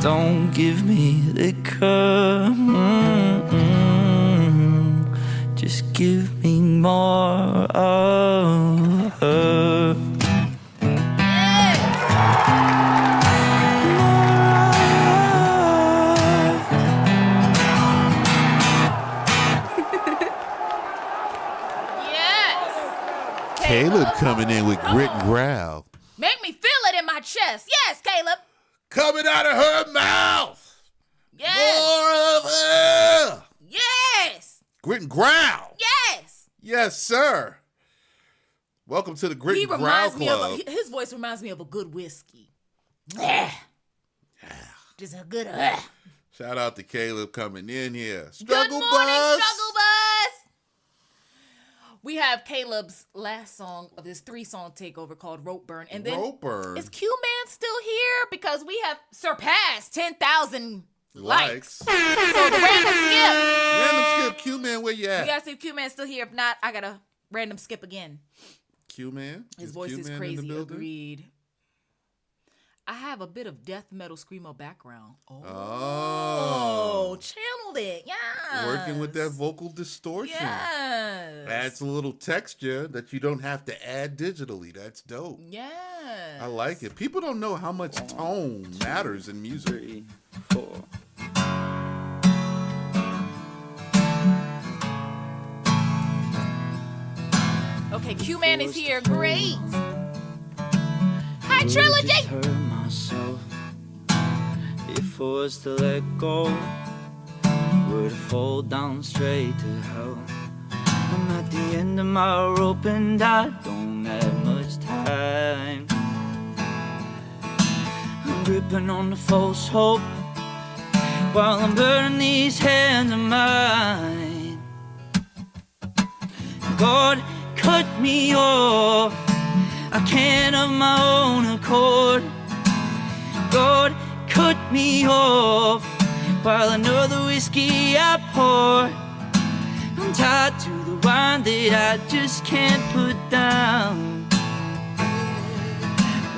Don't give me liquor, Just give me more of her. Yes. Caleb coming in with grit and growl. Make me feel it in my chest. Yes, Caleb. Coming out of her mouth. Yes. More of her. Yes. Grit and growl. Yes. Yes, sir. Welcome to the Grit He and Growl reminds me Club. of his voice reminds me of a good whiskey. Just a good. Shout out to Caleb coming in here. Good Struggle morning, Bus. Struggle Bus. We have Caleb's last song of his 3-song takeover called Rope Burn. And then Rope Burn. is Q-Man still here? Because we have surpassed 10,000 likes. So the random skip. Random skip. Q-Man, where you at? We gotta see if Q-Man's still here. If not, I gotta random skip again. Q-Man? His voice Q-Man is in the crazy. building? Agreed. I have a bit of death metal screamo background. Oh. Channeled it. Yeah. Working with that vocal distortion. Yes. Adds a little texture that you don't have to add digitally. That's dope. Yes. I like it. People don't know how much tone matters in music. 3, 4. Okay, Q-Man is here. Great. Hi, Just Trilogy. hurt myself. If I was to let go, would I fall down straight to hell? I'm at the end of my rope and I don't have much time. I'm gripping on the false hope while I'm burning these hands of mine. God, cut me off. I can't of my own accord. God, cut me off while another whiskey I pour. I'm tied to the wine that I just can't put down.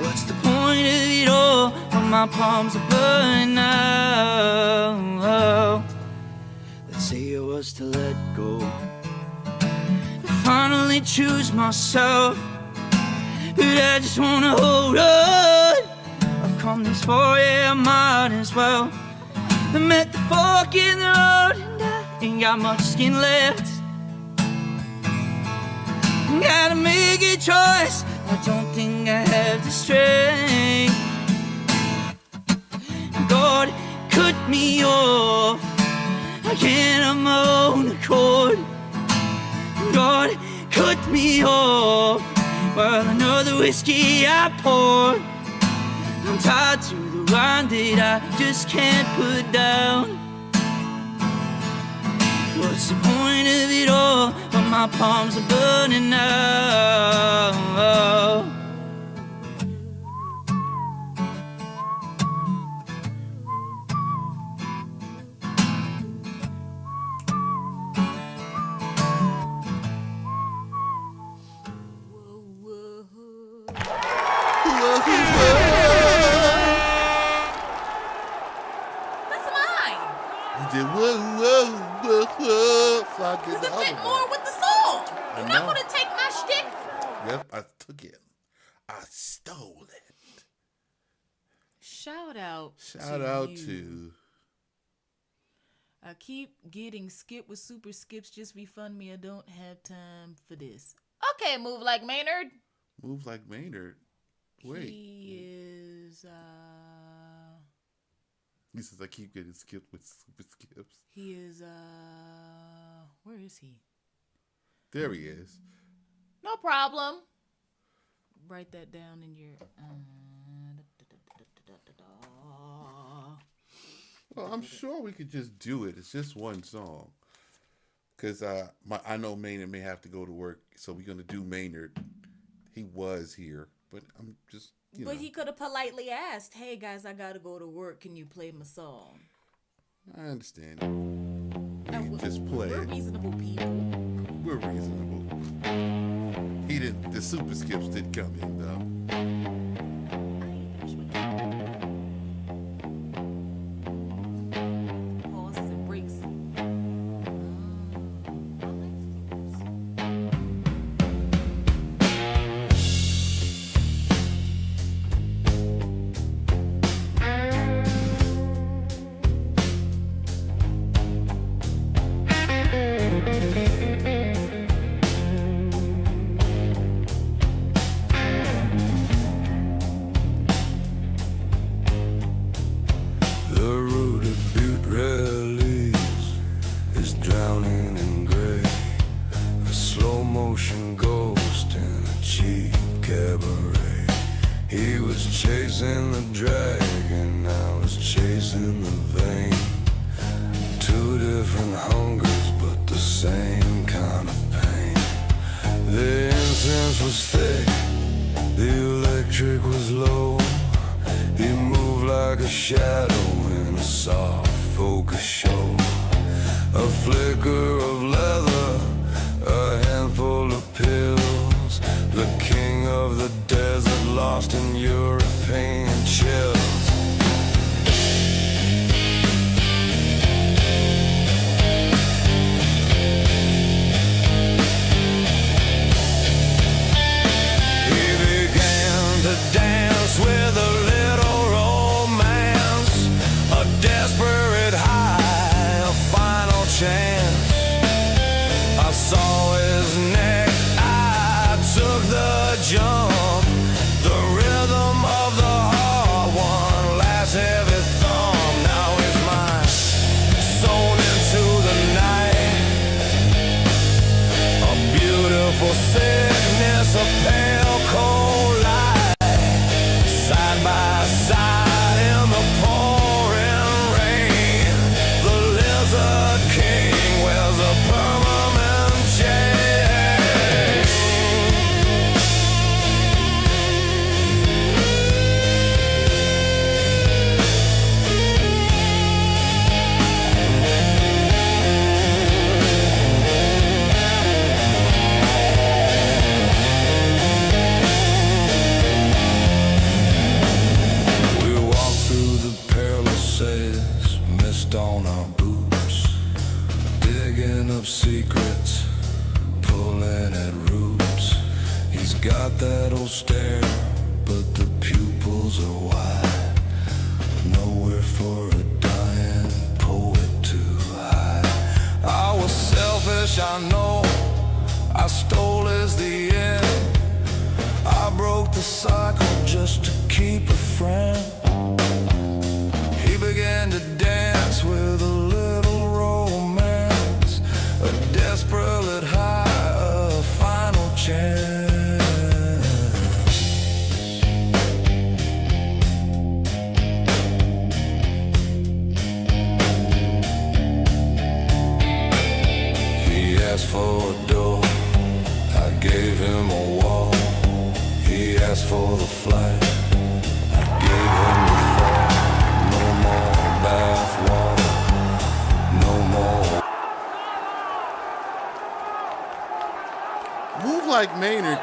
What's the point of it all when my palms are burning out? Let's say I was to let go, finally choose myself, but I just wanna hold on. I've come this far, yeah, I might as well. I'm at the fork in the road and I ain't got much skin left. Gotta make a choice, I don't think I have the strength. God, cut me off, I can't of my own accord. God, cut me off while another whiskey I pour. I'm tied to the wine that I just can't put down. What's the point of it all when my palms are burning out? That's mine. You did whoa, whoa, whoa, whoa. So I did Does the it other fit one. more with the song? You're not know. gonna take my shtick. Yep, I took it. I stole it. Shout out. Shout to out you. to I keep getting skipped with super skips. Just refund me. I don't have time for this. Okay, move like Maynard. Move Like Maynard. Wait. He is. He says I keep getting skipped with super skips. He is. Where is he? There he is. No problem. Write that down in your. Well, I'm sure we could just do it. It's just one song. Because I know Maynard may have to go to work, so we're going to do Maynard. He was here, but I'm just, you But know. he could have politely asked, "Hey guys, I gotta go to work. Can you play my song?" I understand. We just play We're it. reasonable people. We're reasonable. He didn't. The super skips did come in though. Pauses and breaks. chasing the dragon, I was chasing the vein. Two different hungers, but the same kind of pain. The incense was thick, the electric was low. He moved like a shadow in a soft focus show. A flicker of leather, a handful of pills. The king of the desert lost in European chills. Dance with a little romance, a desperate high, a final chance. I saw his neck, I took the jump. The rhythm of the heart, one last heavy thump. Now it's mine, sewn into the night. A beautiful sickness, a pale cold light. Side by side in the pouring rain, the Lizard King wears a permanent chain. We walk through the palisades, mist on our boots, digging up secrets, pulling at roots. He's got that old stare, but the pupils are wide. Nowhere for a dying poet to hide. I was selfish, I know. I stole as the end. I broke the cycle just to keep a friend. He began to dance with a little romance, a desperate high, a final chance. He asked for a door, I gave him a wall. He asked for the flight, I gave him the fall. No more bath water, no more. Move Like Maynard.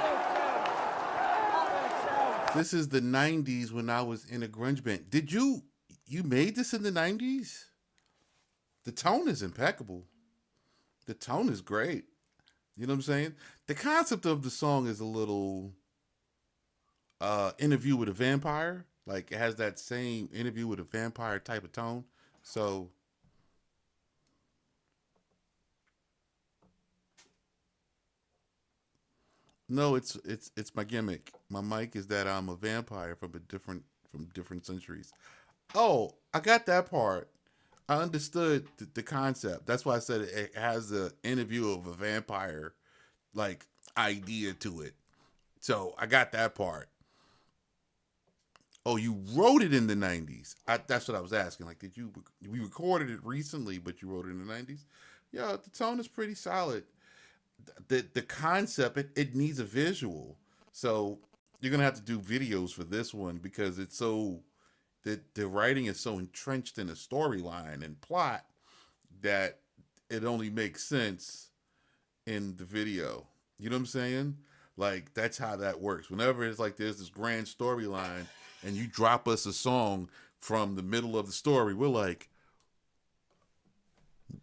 This is the 90s when I was in a grunge band. Did you made this in the 90s? The tone is impeccable. The tone is great. You know what I'm saying? The concept of the song is a little Interview with a Vampire. Like it has that same Interview with a Vampire type of tone. So no, it's my gimmick. My mic is that I'm a vampire from different centuries. Oh, I got that part. I understood the concept. That's why I said it has the Interview of a Vampire like idea to it. So I got that part. Oh, you wrote it in the 90s. That's what I was asking. Like, we recorded it recently, but you wrote it in the 90s? Yeah, the tone is pretty solid. The concept, it needs a visual. So you're going to have to do videos for this one because it's so, the writing is so entrenched in a storyline and plot that it only makes sense in the video. You know what I'm saying? Like, that's how that works. Whenever it's like there's this grand storyline and you drop us a song from the middle of the story, we're like,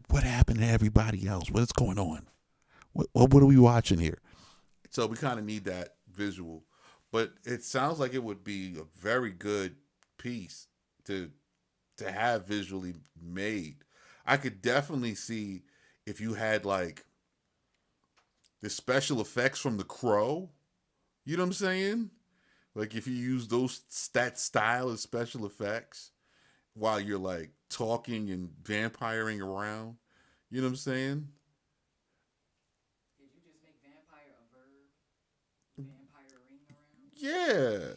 what happened to everybody else? What's going on? What are we watching here? So we kind of need that visual. But it sounds like it would be a very good piece to have visually made. I could definitely see if you had like the special effects from The Crow. You know what I'm saying? Like if you use that style of special effects while you're like talking and vampiring around. You know what I'm saying? Did you just make vampire a verb? Vampiring around? Yeah.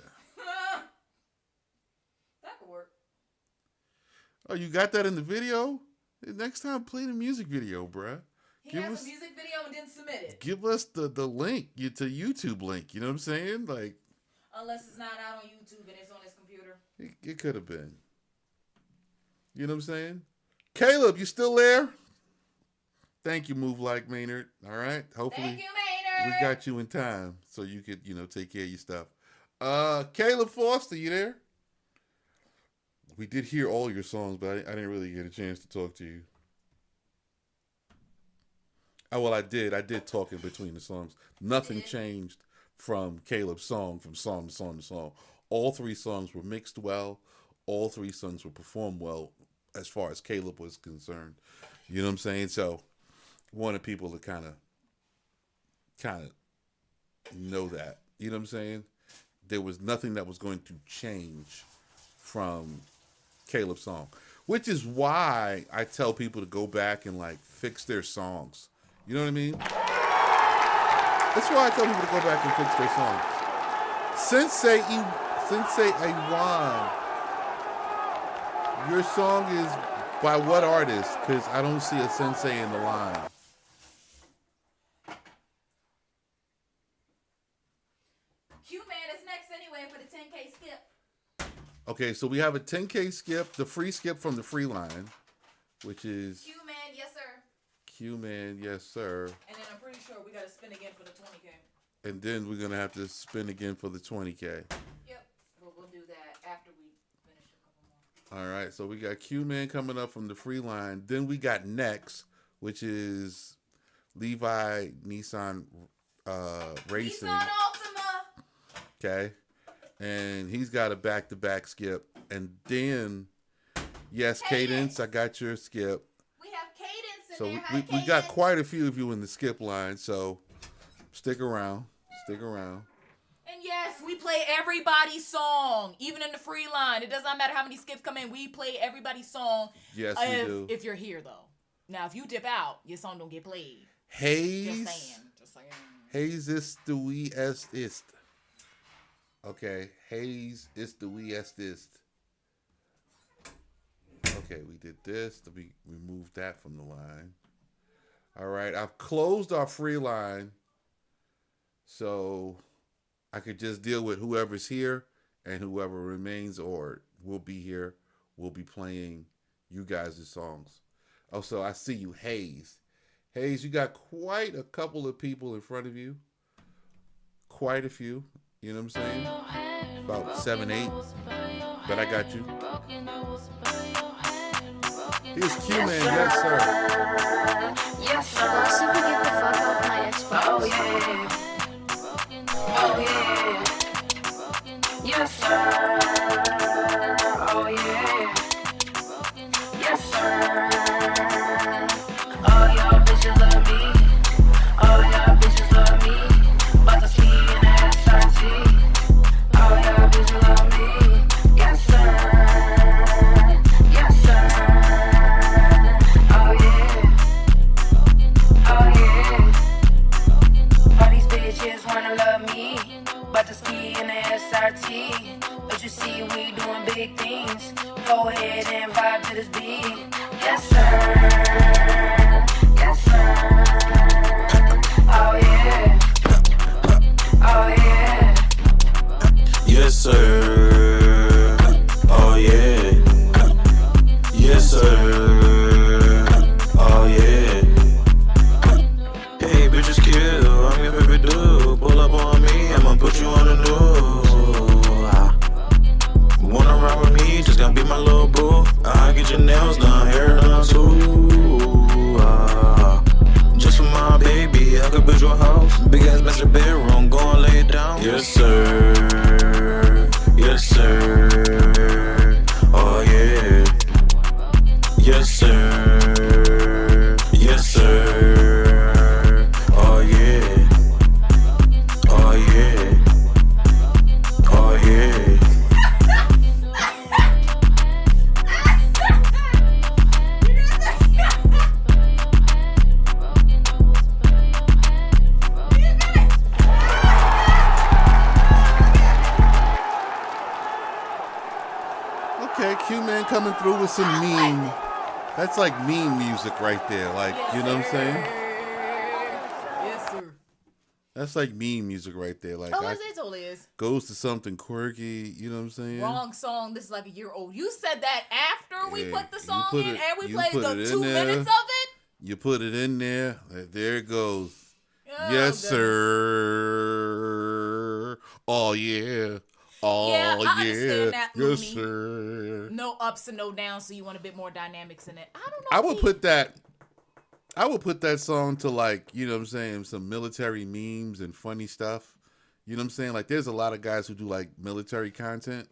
Oh, you got that in the video? Next time, play the music video, bruh. He has a music video and didn't submit it. Give us the link, to YouTube link. You know what I'm saying? Like, unless it's not out on YouTube and it's on his computer. It could have been. You know what I'm saying? Caleb, you still there? Thank you, Move Like Maynard. All right. Hopefully, Thank you, Maynard. we got you in time so you could, take care of your stuff. Caleb Foster, you there? We did hear all your songs, but I didn't really get a chance to talk to you. Oh, well, I did. I did talk in between the songs. Nothing changed from Caleb's song, from song to song to song. All 3 songs were mixed well. All 3 songs were performed well as far as Caleb was concerned. You know what I'm saying? So, wanted people to kind of know that. You know what I'm saying? There was nothing that was going to change from Caleb's song, which is why I tell people to go back and fix their songs. You know what I mean? That's why I tell people to go back and fix their songs. Sensei Iwan, your song is by what artist? Because I don't see a sensei in the line. Q-Man is next anyway for the 10K skip. Okay, so we have a 10K skip, the free skip from the free line, which is Q-Man, yes sir. Q-Man, yes sir. And then I'm pretty sure we got to spin again for the 20K. And then we're going to have to spin again for the 20K. Yep. Well, we'll do that after we finish a couple more. All right, so we got Q-Man coming up from the free line. Then we got Next, which is Levi Nissan Racing. Nissan Altima. Okay. And he's got a back-to-back skip. And then, yes, Cadence, I got your skip. We have Cadence in So there. we got quite a few of you in the skip line, so stick around. Stick around. And yes, we play everybody's song, even in the free line. It does not matter how many skips come in. We play everybody's song. Yes, we do. If you're here, though. Now, if you dip out, your song don't get played. Hayes. Just saying. Hayes ist du wie es ist. Okay. Hayes ist du wie es ist. Okay, we did this. We removed that from the line. All right. I've closed our free line so I could just deal with whoever's here and whoever remains or will be here. Will be playing you guys' songs. Also, I see you, Hayes. Hayes, you got quite a couple of people in front of you. Quite a few. You know what I'm saying? About 7, 8. But I got you. Here's Q-Man, yes, sir. Yes, sir. Super get the fuck off my Xbox. Oh yeah. Oh yeah. Yes, sir. Oh yeah. Yes, sir. All y'all bitches love me. All y'all bitches love me. But the C in the SRT. All y'all bitches love me. Yes, sir. Yes, sir. Oh yeah. Oh yeah. All these bitches wanna love me. But the ski in the SRT. But you see we doing big things. Go ahead and vibe to this beat. Yes, sir. Yes, sir. Oh yeah. Oh yeah. Yes, sir. Oh, yeah. Yes, sir. Oh, yeah. Hey, bitches kill. I'm your favorite dude. Pull up on me, I'ma put you on the news. Wanna ride with me? Just gotta be my little boo. I get your nails done, hair done too. Just for my baby, I could build you a house. Big ass master bedroom, go and lay it down. Yes, sir. Yes, sir. Oh, yeah. Yes, sir. Yes, sir. Oh, yeah. Oh, yeah. Oh, yeah. coming through with some meme. That's like meme music right there. Like, Yes, you know what I'm saying? Yes, sir. That's like meme music right there. Like, Oh, it totally is. goes to something quirky. You know what I'm saying? Wrong song. This is like a year old. You said that after we Yeah, put the you song put in it- and we you played put the it in 2 there. minutes of it? You put it in there. There it goes. Oh, Yes, goodness. sir. Oh, yeah. Oh, Yeah, I yeah. understand that, Yes, Looney. sir. No ups and no downs, so you want a bit more dynamics in it. I don't know. I if would he- put that song to, like, you know what I'm saying, some military memes and funny stuff. You know what I'm saying? Like, there's a lot of guys who do like military content.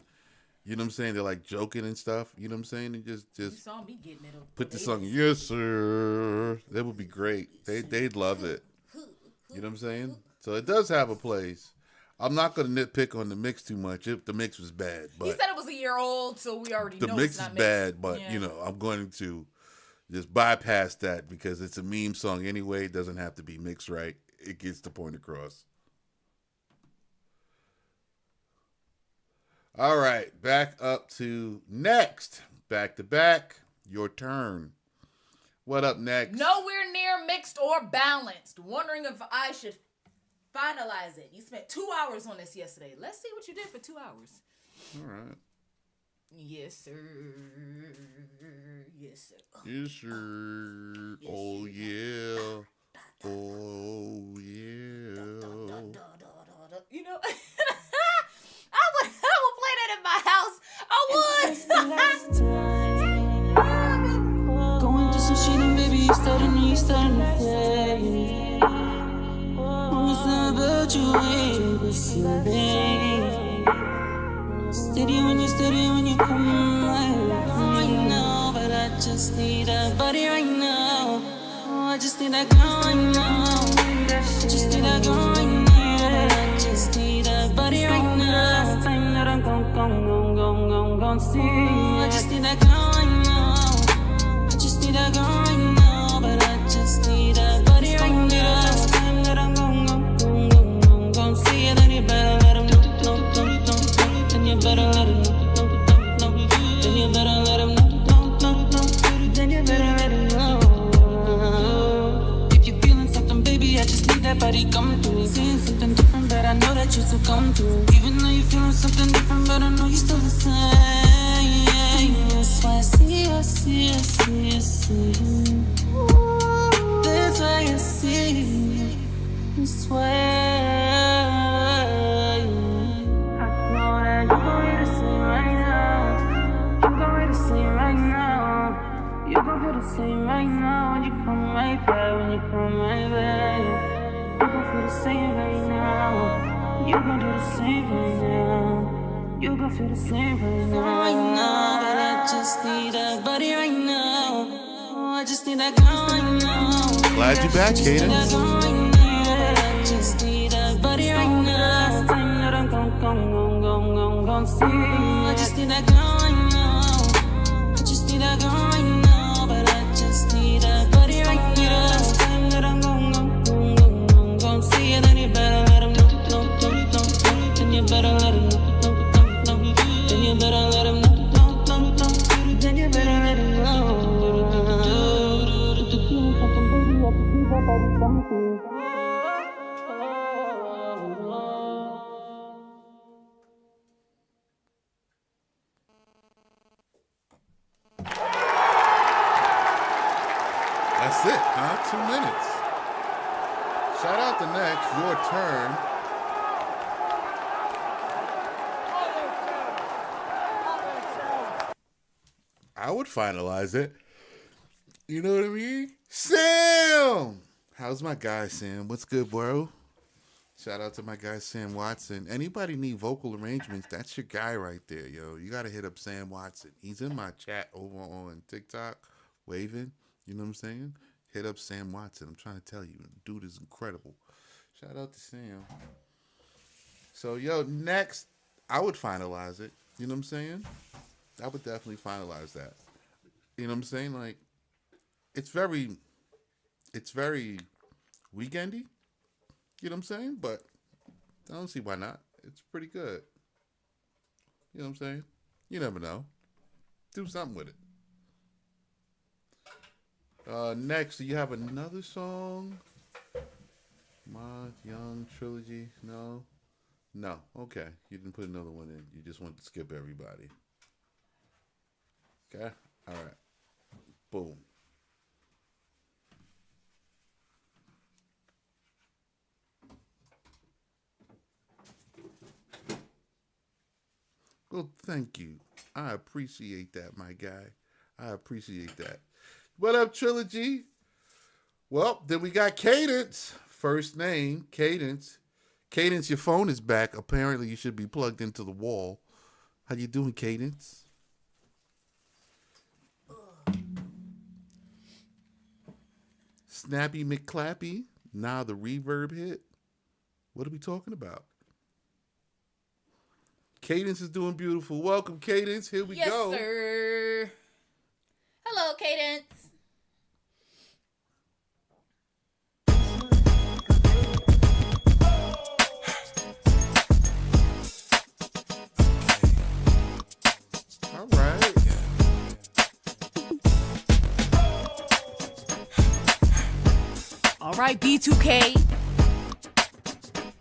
You know what I'm saying? They're like joking and stuff. You know what I'm saying? And You just saw me getting it. put the song, yes, sir. That would be great. They'd love it. You know what I'm saying? So it does have a place. I'm not going to nitpick on the mix too much if the mix was bad. But He said it was a year old, so we already the know mix it's is not bad, but, Yeah. you know, I'm going to just bypass that because it's a meme song anyway. It doesn't have to be mixed right. It gets the point across. All right, back up to next. Back to back. Your turn. What up next? Nowhere near mixed or balanced. Wondering if I should finalize it. You spent 2 hours on this yesterday. Let's see what you did for 2 hours. All right. Yes, sir. Yes, sir. Yes, sir. Oh, yeah. Oh, yeah. You know, I would play that in my house. I would. Going through some shit and baby, you starting to fade. It's not about you, it's steady when you come right now. But I just need a body right now. Oh, I just need that girl right now. I just need that girl right now. But I just need a body right now. Last time that I'm gon' see. Oh, I just need that girl right now. I just need that girl right now. But I just need a body right now. Last time that I'm gon' see. And then you better let him know. Then you better let him know. Then you better let him know. Then you better let him know. If you're feeling something, baby, I just need that body coming through. Seeing something different, but I know that you still come through. Even though you're feeling something different, but I know you're still the same. That's why I see. That's why I see. I swear. I know that you gon' hear the same right now. You gon' hear the same right now. You gon' feel the same right now when you come right back. When you come right back, you gon' feel the same right now. You gon' do the same right now. You gon' feel the same right now. But I just need a body right now. Oh, I just need that girl right now. Glad you back, Kaden. I just need a body right now. Last time that I'm gon' see. I just need that girl right now. I just need that girl right now. But I just need a body right now. Last time that I'm gon' see. And then you better let him know. Then you better let him know. Then you better let him know. Then you better let him know. That's it, huh? 2 minutes. Shout out to next. Your turn. I would finalize it. You know what I mean? Sam! How's my guy, Sam? What's good, bro? Shout out to my guy, Sam Watson. Anybody need vocal arrangements? That's your guy right there, yo. You got to hit up Sam Watson. He's in my chat over on TikTok, waving. You know what I'm saying? Hit up Sam Watson. I'm trying to tell you. Dude is incredible. Shout out to Sam. So, yo, next, I would finalize it. You know what I'm saying? I would definitely finalize that. You know what I'm saying? Like, it's very weekendy. You know what I'm saying? But I don't see why not. It's pretty good. You know what I'm saying? You never know. do something with it. Next, do you have another song? Mod Young Trilogy? No? No. Okay. You didn't put another one in. You just want to skip everybody. Okay? All right. Boom. Well, thank you. I appreciate that, my guy. I appreciate that. What up, Trilogy? Well, then we got Cadence. First name, Cadence. Cadence, your phone is back. Apparently, you should be plugged into the wall. How you doing, Cadence? Snappy McClappy. Now the reverb hit. What are we talking about? Cadence is doing beautiful. Welcome, Cadence. Here we go. Yes, sir. Hello, Cadence. All right. All right, B2K.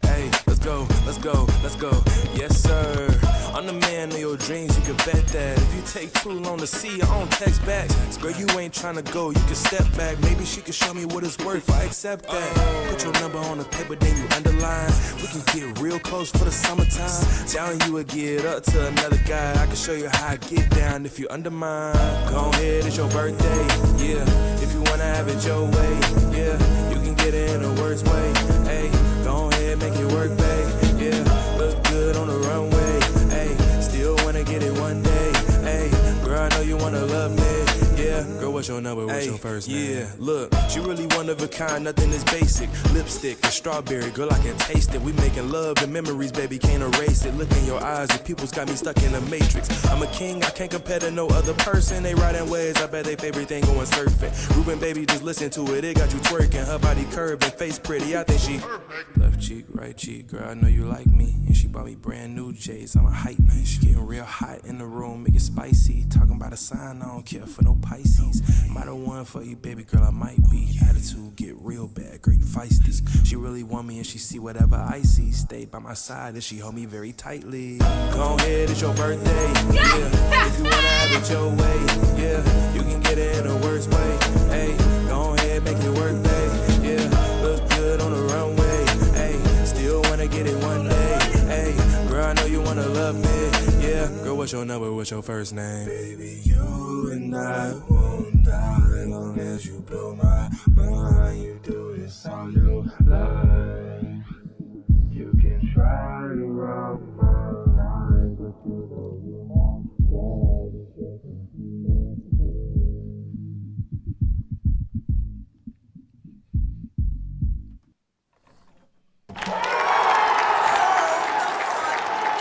Hey, let's go, let's go, let's go. Yes, sir. I'm the man of your dreams, you can bet that. If you take too long to see, I don't text back. Girl, you ain't tryna go, you can step back. Maybe she can show me what it's worth, I accept that. Put your number on the paper, then you underline. We can get real close for the summertime. Down you would get up to another guy. I can show you how I get down if you undermine. Go ahead, it's your birthday, yeah. If you wanna have it your way, yeah. You can get it in the worst way, hey. Go ahead, make it work, babe, yeah. Look good on the runway, hey. Still wanna get it one day, hey. Girl, I know you wanna love me, yeah. Girl, what's your number, what's your first name? Yeah, look, she really one of a kind, nothing is basic. Lipstick and strawberry, girl, I can taste it. We making love and memories, baby, can't erase it. Look in your eyes, the people's got me stuck in the matrix. I'm a king, I can't compare to no other person. They riding waves, I bet they favorite thing going surfing. Ruben, baby, just listen to it, it got you twerking. Her body curved and face pretty, I think she left cheek, right cheek, girl, I know you like me. And she bought me brand new J's, I'm a hype man. She getting real hot in the room, make it spicy. Talking about a sign, I don't care for no Pisces. Am I the one for you, baby girl? I might be. Attitude get real bad, girl, you feisty. She really want me and she see whatever I see. Stay by my side and she hold me very tightly. Go ahead, it's your birthday, yeah. If you wanna have it your way, yeah. You can get it in the worst way, hey. Go ahead, make it work, babe, yeah. Look good on the runway, hey. Still wanna get it one day, hey. Girl, I know you wanna love me, yeah. Girl, what's your number, what's your first name? Baby, you and I won't die long as you blow my mind. You do this all your life. You can try to run my life, but you know you're not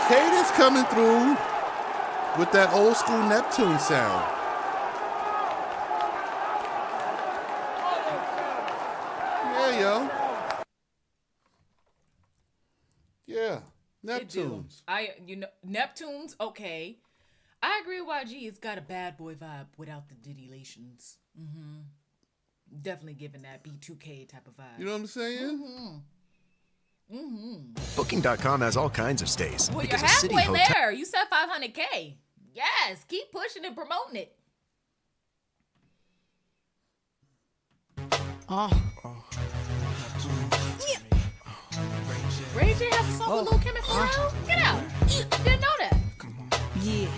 Cadence coming through with that old school Neptune sound. Yeah, yo. Yeah, Neptunes. Neptunes, okay. I agree with YG. It's got a bad boy vibe without the Diddy-lations. Definitely giving that B2K type of vibe. You know what I'm saying? Booking.com has all kinds of stays. Well, you're because a city halfway hotel. there. You said 500K. Yes, keep pushing and promoting it. Ray J has a song with Lil Kim and Pharrell? Get out. Didn't know that. Yeah,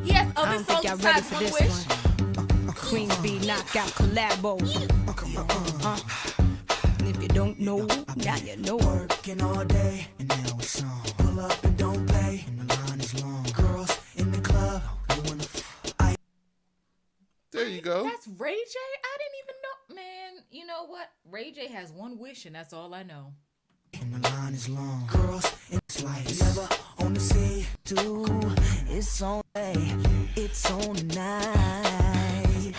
He has I other don't think songs y'all ready besides for One this Wish. one. Queen Bee knockout collabo. And if you don't know, now you know. Working all day, and now it's on. Pull up and don't pay, and the line is long. Girls in the club, they wanna There you go. That's Ray J? I didn't even know. Man, you know what? Ray J has one wish, and that's all I know. and the line is long. Girls in the slice, never on the sea. Dude, it's on it's on tonight.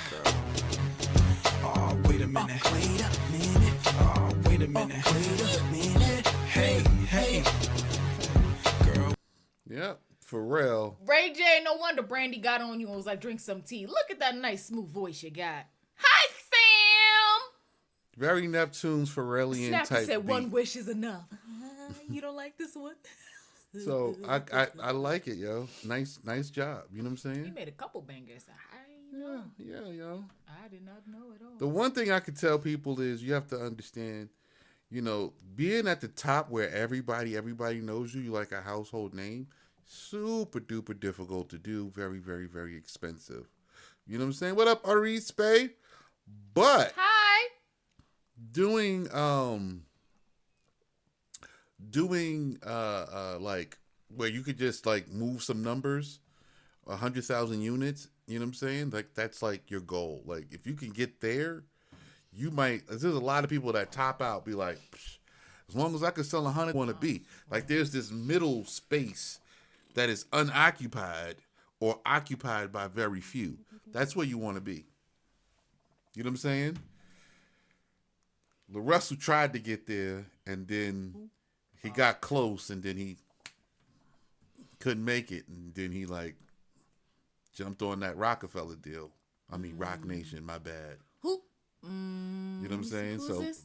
Oh, wait a minute. Wait a minute. Oh, wait a minute. Wait a minute. Hey, hey. Girl. Yep. Pharrell. Ray J, no wonder Brandy got on you and was like, drink some tea. Look at that nice smooth voice you got. Hi, Sam. Very Neptune's Pharrellian Snappy type said beat. one wish is enough. You don't like this one? So I like it, yo. Nice job. You know what I'm You saying? made a couple bangers. Yeah, yo. I did not know at all. The one thing I could tell people is you have to understand, you know, being at the top where everybody knows you, like a household name, super duper difficult to do. Very, very, very expensive. You know what I'm saying? What up, Ari Spay? But Hi. doing like where you could just like move some numbers, 100,000 units, you know what I'm saying? Like that's like your goal. Like if you can get there, you might. There's a lot of people that top out, be like, as long as I can sell 100, want to be like. There's this middle space that is unoccupied or occupied by very few. That's where you want to be. You know what I'm saying? Russell tried to get there, and then he got close, and then he couldn't make it, and then he like jumped on that Rockefeller deal. I mean, Rock Nation. My bad. Who? You know what I'm saying? Who's So this?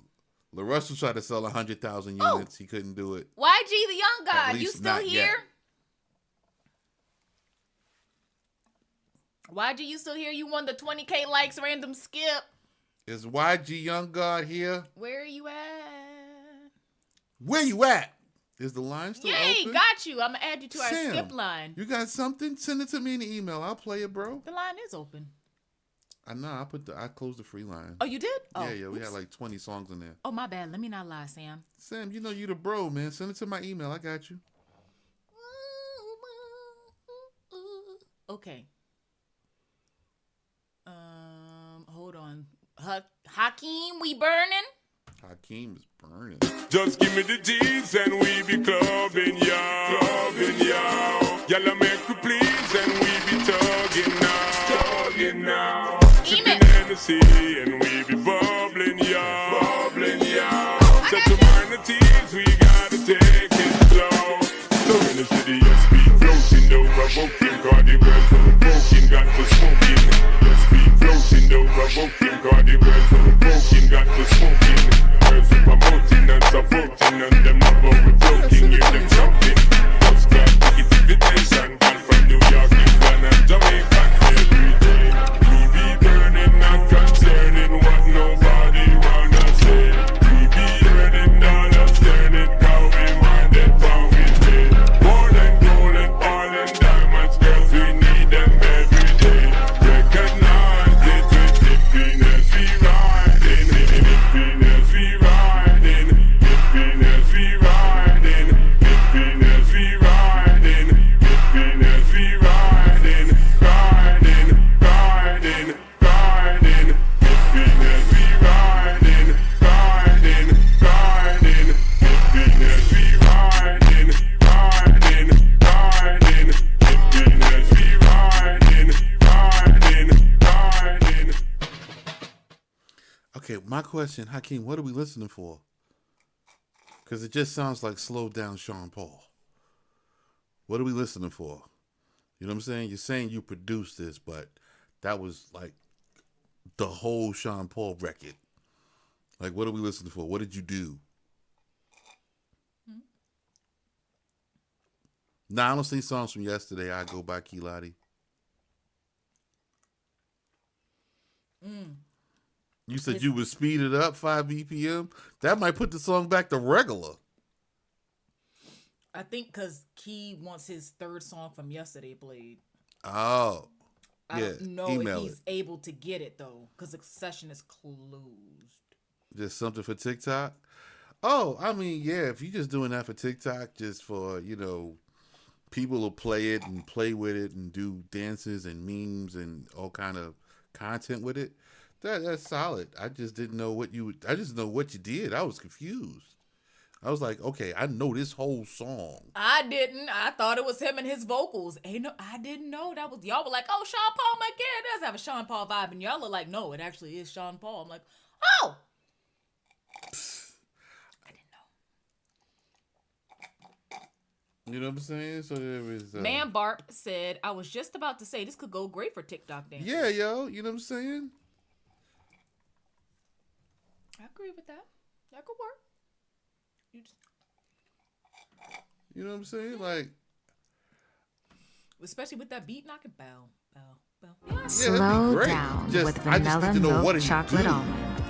Russell tried to sell 100,000 units. He couldn't do it. YG the young guy, At you least still not here? yet. YG, you still here? You won the 20K likes random skip. Is YG Young God here? Where are you at? Where you at? Is the line still Yay, open? got you. I'm going to add you to our Sam, skip line. You got something? Send it to me in the email. I'll play it, bro. The line is open. I know. I closed the free line. Oh, you did? Oh, Yeah. We oops. had like 20 songs in there. Oh, my bad. Let me not lie, Sam. Sam, you know you the bro, man. Send it to my email. I got you. Okay. Hold on. Hakeem, we burning? Hakeem is burning. Just give me the G's and we be clubbing, y'all. Clubbing, y'all. Y'all make me please and we be tugging now. Tugging now. Sipping Hennessy and we be bubbling, y'all. Bubbling, y'all. Set to mind the tears, we gotta take it slow. So in the city, yes, be floating over broken. Cause the girls from broken got to smoking. Yes, be floating over broken. Cause the girls from broken got to smoking. Girls are promoting and supporting and them never with joking. Hear them jumping. First class ticket invitation. Girl from New York, England and Jamaica. Every day we be burning, not concerning what nobody wanna say. We be earning dollars, turning how we want it, how we pay. More than gold and oil and diamonds, girls, we need them every day. Recognize it with happiness we riding, happiness we riding, happiness we riding, happiness we riding, happiness we riding, riding, riding, riding, happiness we riding, riding, riding, happiness we riding, riding, riding, happiness we riding, riding, riding. Okay, my question, Hakeem, what are we listening for? Because it just sounds like slowed down Sean Paul. What are we listening for? You know what I'm saying? You're saying you produced this, but that was like the whole Sean Paul record. Like, what are we listening for? What did you do? Nah, I don't sing songs from yesterday. I go by Keelati. You said you would speed it up 5 BPM. That might put the song back to regular. I think because Key wants his third song from yesterday played. Oh. I Yeah, don't know email if he's it. able to get it, though, because the session is closed. Just something for TikTok? Oh, I mean, yeah, if you're just doing that for TikTok, just for, you know, people will play it and play with it and do dances and memes and all kind of content with it, that's solid. I just didn't know I just know what you did. I was confused. I was like, okay, I know this whole song. I didn't. I thought it was him and his vocals. I didn't know that was y'all were like, oh, Sean Paul. I'm like, yeah, it does have a Sean Paul vibe, and y'all are like, no, it actually is Sean Paul. I'm like, oh, I didn't know. You know what I'm saying? So there was. Man Bark said, I was just about to say this could go great for TikTok dancers. Yeah, yo. You know what I'm saying? I agree with that. That could work. You know what I'm saying? Like. Especially with that beat knocking. Bow, bow, bow. Yeah. Slow down with vanilla milk chocolate almond.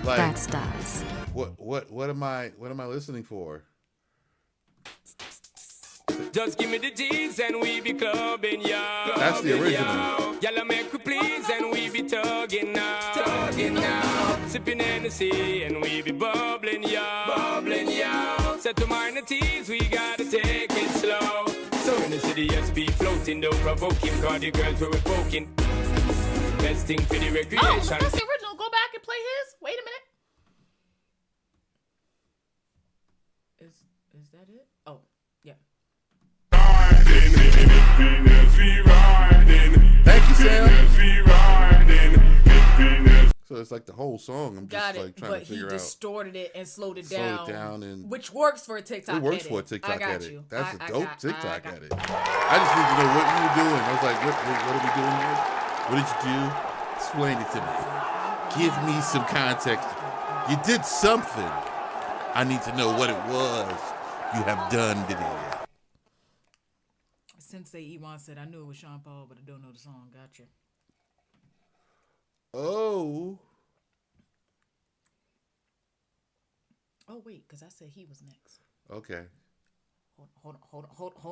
Like, That's does. What am I listening for? Just give me the G's and we be clubbing, yo. That's the original. Y'all make we please and we be tugging now. Tugging now. Sipping Hennessy and we be bubbling, yo. Bubbling, yo. Set to minor T's, we gotta take it slow. So in the city, SP floating, don't provoke him, cause the girls were revoking. Best thing for the recreation. Oh, that's the original. Go back and play his. Wait a minute. Is that it? Oh, yeah. Thank you, Sam. So it's like the whole song. I'm just like trying to figure out. But he distorted it and slowed it down. And which works for a TikTok edit. It works for a TikTok edit. You. That's a dope TikTok edit. I just need to know what you were doing. I was like, what are we doing here? What did you do? Explain it to me. Give me some context. You did something. I need to know what it was you have done today. Sensei Ewan said, I knew it was Sean Paul, but I don't know the song. Gotcha. Oh. Oh, wait, because I said he was next. Okay. Hold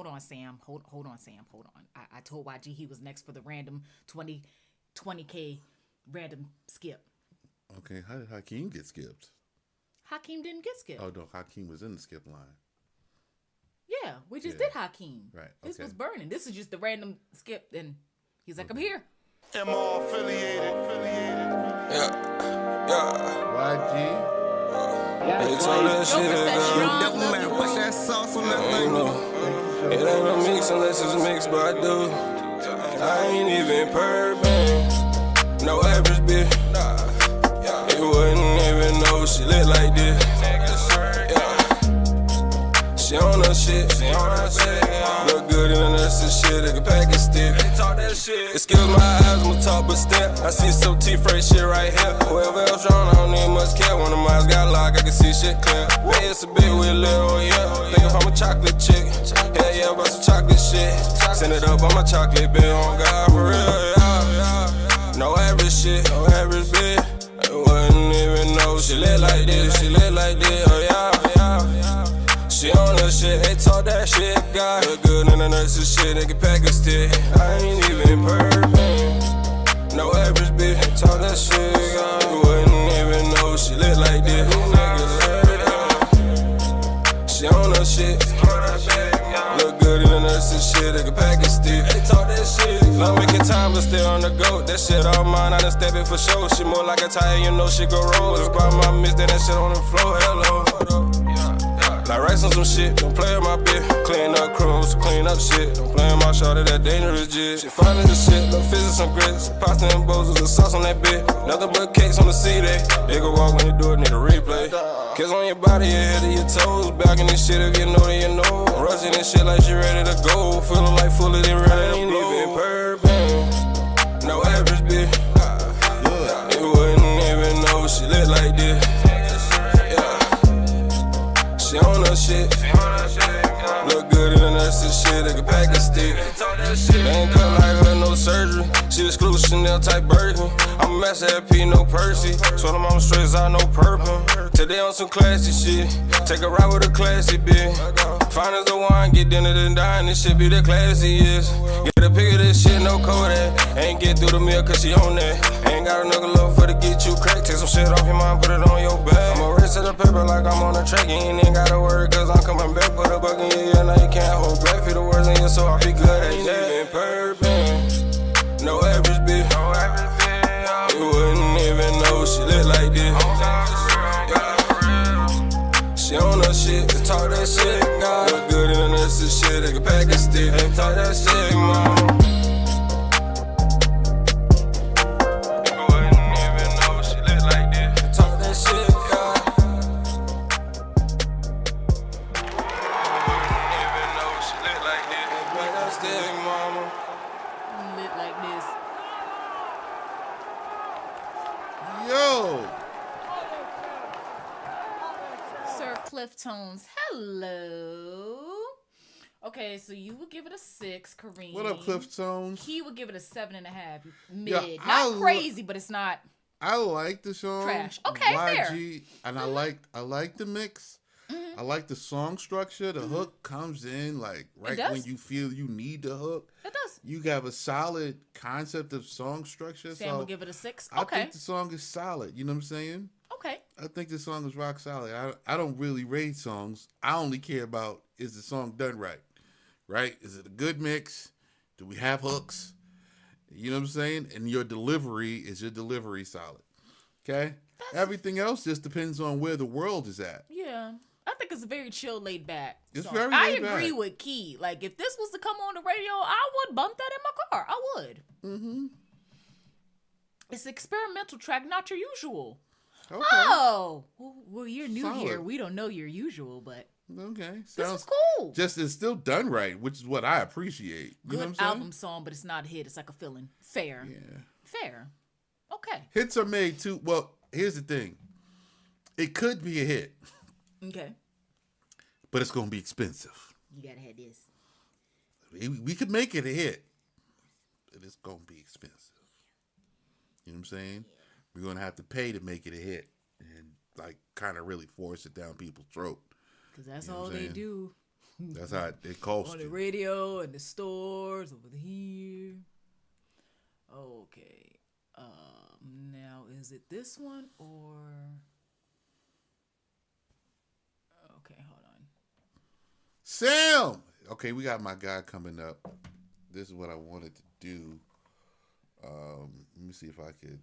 on, Sam. Hold on, Sam. Hold on. I told YG he was next for the random 20K random skip. Okay, how did Hakeem get skipped? Hakeem didn't get skipped. Oh, no, Hakeem was in the skip line. Yeah, we just did Hakeem. Right. This was burning. This is just the random skip, and he's like, I'm here. MO affiliated. Yeah. YG. They told that shit don't matter what that sauce on that thing. It ain't no mix unless it's mixed, but I do. I ain't even purping. No average bitch. You wouldn't even know she lit like this. She on her shit. Look good in the nurse and shit. They can pack a stick. Excuse my eyes, I'ma talk but step. I see some T-Freight shit right here. Whoever else drawn, I don't need much care. One of mine got locked, I can see shit clear. Man, it's a bit with little, yeah. Think if I'm a chocolate chick. Hell yeah, about some chocolate shit. Send it up on my chocolate bill. On God, for real, yeah. No average shit, no average bitch. I wouldn't even know she lit like this, oh yeah. She on her shit, they talk that shit, God. Look good in the nurse's shit, they can pack a stick. I ain't even purping. No average bitch, they talk that shit, God. You wouldn't even know she lit like this. She on her shit. Look good in the nurse's shit, they can pack a stick. They talk that shit. Love making time, but still on the go. That shit all mine, I done step it for sure. She more like a tire, you know she go roll. It's by my miss, then that shit on the floor, hello. Like rice on some shit, don't play with my bitch. Clean up crumbs, clean up shit. Don't play with my shawty, that dangerous jit. She fine as the shit, little fish and some grits. Pasta and bowls with sauce on that bit. Nothing but cakes on the CD. They go walk when you do it, need a replay. Kiss on your body, your head to your toes. Back in this shit if you know that you know. Rushing this shit like she ready to go. Feeling like fully they ready to blow. Ain't even purping. No average bitch. You wouldn't even know she lit like this. She on her shit. Look good in the nurse's shit. They can pack a stick. They ain't cut like her, no surgery. She exclusive Chanel type Birkin. I'm a master at P, no Percy. So them mama straight out, no purple. Today on some classy shit. Take a ride with a classy bitch. Fine as the wine, get dinner then dine. This shit be the classiest. Get a pic of this shit, no Kodak. Ain't get through the meal cause she on that. Ain't got another love for to get you cracked. Take some shit off your mind, put it on your back. I'ma race to the paper like I'm on a track. You ain't gotta worry cause I'm coming back. Put a buck in your ear, now you can't hold back. Feel the words in your soul, I'll be good at that. Ain't even purping. No average bitch. You wouldn't even know she lit like this. She on her shit, just talk that shit, God. Look good in the nurse's shit, they can pack a stick. They talk that shit, mama. You wouldn't even know she lit like this. Talk that shit, God. You wouldn't even know she Cliff Tones. Hello. Okay, so you would give it a 6, Kareem. What up, Cliff Tones? He would give it a 7.5. Mid. Yeah, not crazy, but it's not I like the song. trash. Okay, fair. And I like the mix. I like the song structure. The hook comes in like right when you feel you need the hook. It does. You have a solid concept of song structure. Sam so will give it a 6. I Okay. think the song is solid. You know what I'm saying? Okay. I think the song is rock solid. I don't really rate songs. I only care about, is the song done right? Right? Is it a good mix? Do we have hooks? You know what I'm saying? And your delivery, is your delivery solid? Okay? Everything else just depends on where the world is at. Yeah. I think it's very chill, laid back. It's song. very I laid agree back. with Key. Like, if this was to come on the radio, I would bump that in my car. I would. Mm-hmm. It's an experimental track, not your usual. Okay. Oh! Well, you're new Solid. here. We don't know your usual, but Okay. this is cool. Just it's still done right, which is what I appreciate. You know what I'm Good saying? album song, but it's not a hit. It's like a feeling. Fair. Yeah. Fair. Okay. Hits are made too. Well, here's the thing. It could be a hit, Okay. but it's going to be expensive. You gotta have this. We could make it a hit, but it's going to be expensive. You know what I'm saying? We're going to have to pay to make it a hit and like kind of really force it down people's throat. Because that's You know all what I'm they saying? do. That's how it costs On the you. radio and the stores over here. Okay. Now is it this one or? Okay, hold on. Sam! Okay, we got my guy coming up. This is what I wanted to do. Let me see if I could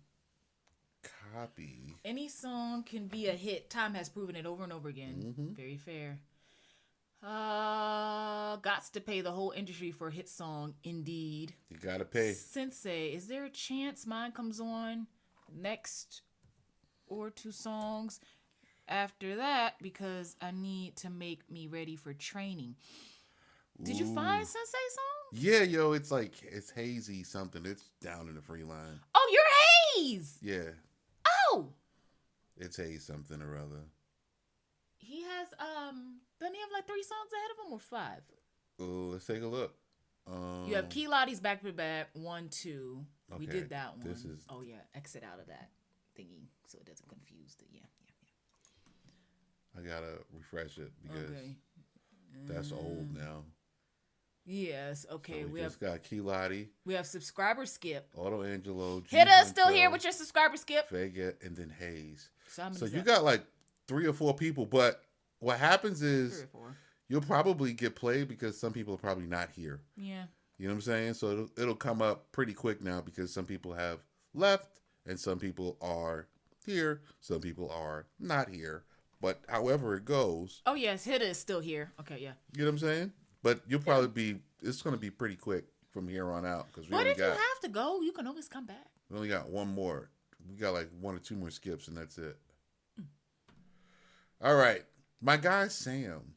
copy. Any song can be a hit. Time has proven it over and over again. Mhm. Very fair. Gots to pay the whole industry for a hit song. Indeed. You gotta pay. Sensei, is there a chance mine comes on next or 2 songs after that because I need to make me ready for training? Did you find Sensei song? Yeah, yo, it's like, it's hazy something. It's down in the free line. Oh, you're Hayes. Yeah, Oh, it's haze something or other. he has doesn't he have like 3 songs ahead of him or 5? Oh, let's take a look. You have Key Lottie's back to back 1, 2. We Okay, did that one. this is- Oh yeah, exit out of that thingy so it doesn't confuse the I gotta refresh it because Okay. that's old now. Yes. Okay. So we we just have got Key Lottie, subscriber skip. Auto Angelo, Hit G us still Huncho, here with your subscriber skip. Vega, and then Hayes. So, how many So is you that? got like 3 or 4 people, but what happens 3 is or 4. you'll probably get played because some people are probably not here. Yeah. You know what I'm saying? So it'll come up pretty quick now because some people have left and some people are here. Some people are not here. But however it goes, Oh yes, Hitta is still here. Okay, yeah. you know what I'm saying? But you'll probably be, it's going to be pretty quick from here on out because we But only if you got, have to go, you can always come back. we only got one more. We got like 1 or 2 more skips and that's it. All right. My guy, Sam.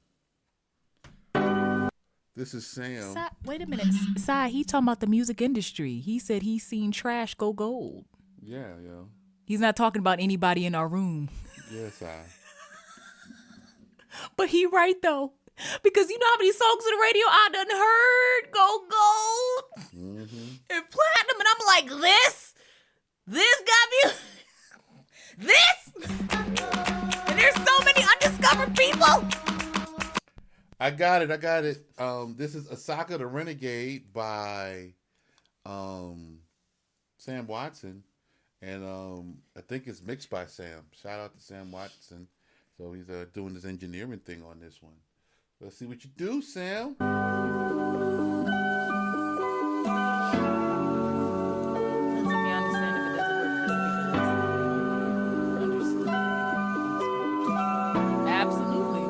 This is Sam. Wait a minute, Sai. He talking about the music industry. He said he's seen trash go gold. Yeah, yo. He's not talking about anybody in our room. Yes, I. But he right though, because you know how many songs on the radio I done heard go gold and platinum, and I'm like, this got me, this, and there's so many undiscovered people. I got it. This is Asaka the Renegade by Sam Watson. And I think it's mixed by Sam. Shout out to Sam Watson. So he's doing this engineering thing on this one. Let's see what you do, Sam. Absolutely.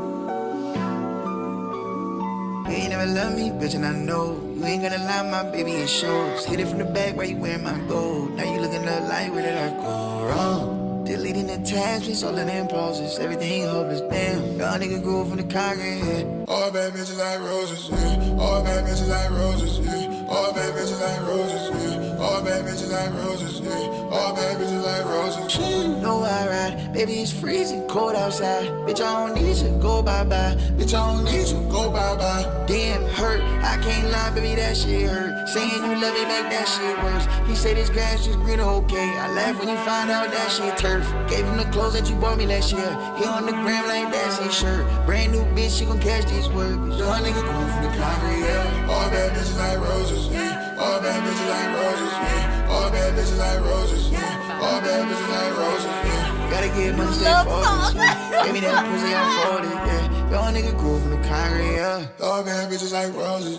You ain't never love me, bitch, and I know. You ain't gonna lie, my baby, it shows. Hit it from the back while you wearing my gold. Now you looking up like, where did I go wrong? Deleting attachments, all of them poses. Everything hopeless, damn. Y'all nigga grew from the concrete, yeah. All bad bitches like roses, yeah. All bad bitches like roses, yeah. All bad bitches like roses, yeah. All bad bitches like roses, yeah. All bad bitches like roses. She know I ride, baby, it's freezing cold outside. Bitch, I don't need you, go bye-bye. Bitch, I don't need you, go bye-bye. Damn, hurt, I can't lie, baby, that shit hurt. Saying you love me make that shit worse. He said this grass is green, okay. I laugh when you find out that shit turf. Gave him the clothes that you bought me last year. He on the gram like that's his shirt. Brand new bitch, she gon' catch these words. Young nigga going from the concrete, yeah. All bad bitches like roses, yeah. All bad bitches like roses, yeah. All bad bitches like roses, yeah. All bad bitches like roses, yeah. Gotta get money, stay focused, yeah. Give me that pussy, I fold it, yeah. Young nigga grew from the concrete, yeah. All bad bitches like roses.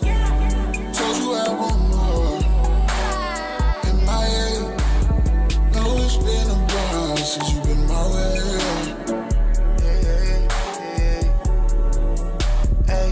Told you I want more. In my head, know it's been a while since you been my way. Hey,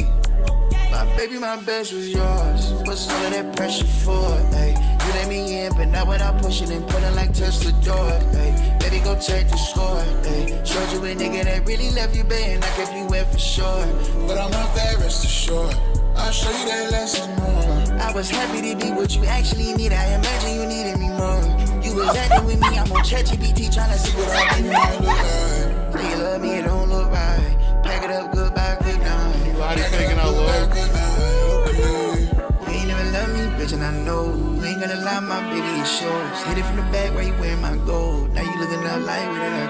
my baby, my best was yours. What's all of that pressure for? Hey, you let me in, but now when I push it and put it like Tesla door. Hey, baby, go check the score. Hey, showed you a nigga that really left you, babe, and I kept you wet for sure. But I'm not there, rest assured. I'll show you that less is more. I was happy to be what you actually need. I imagine you needed me more. You was acting with me, I'm on ChatGPT trying to see what I think might look like. Say you love me, it don't look right. Pack it up, goodbye, good night. Why are you taking out love? You ain't never love me, bitch, and I know. You ain't gonna lie, my baby, it shows. Hit it from the back where you wearing my gold. Now you looking up like where did I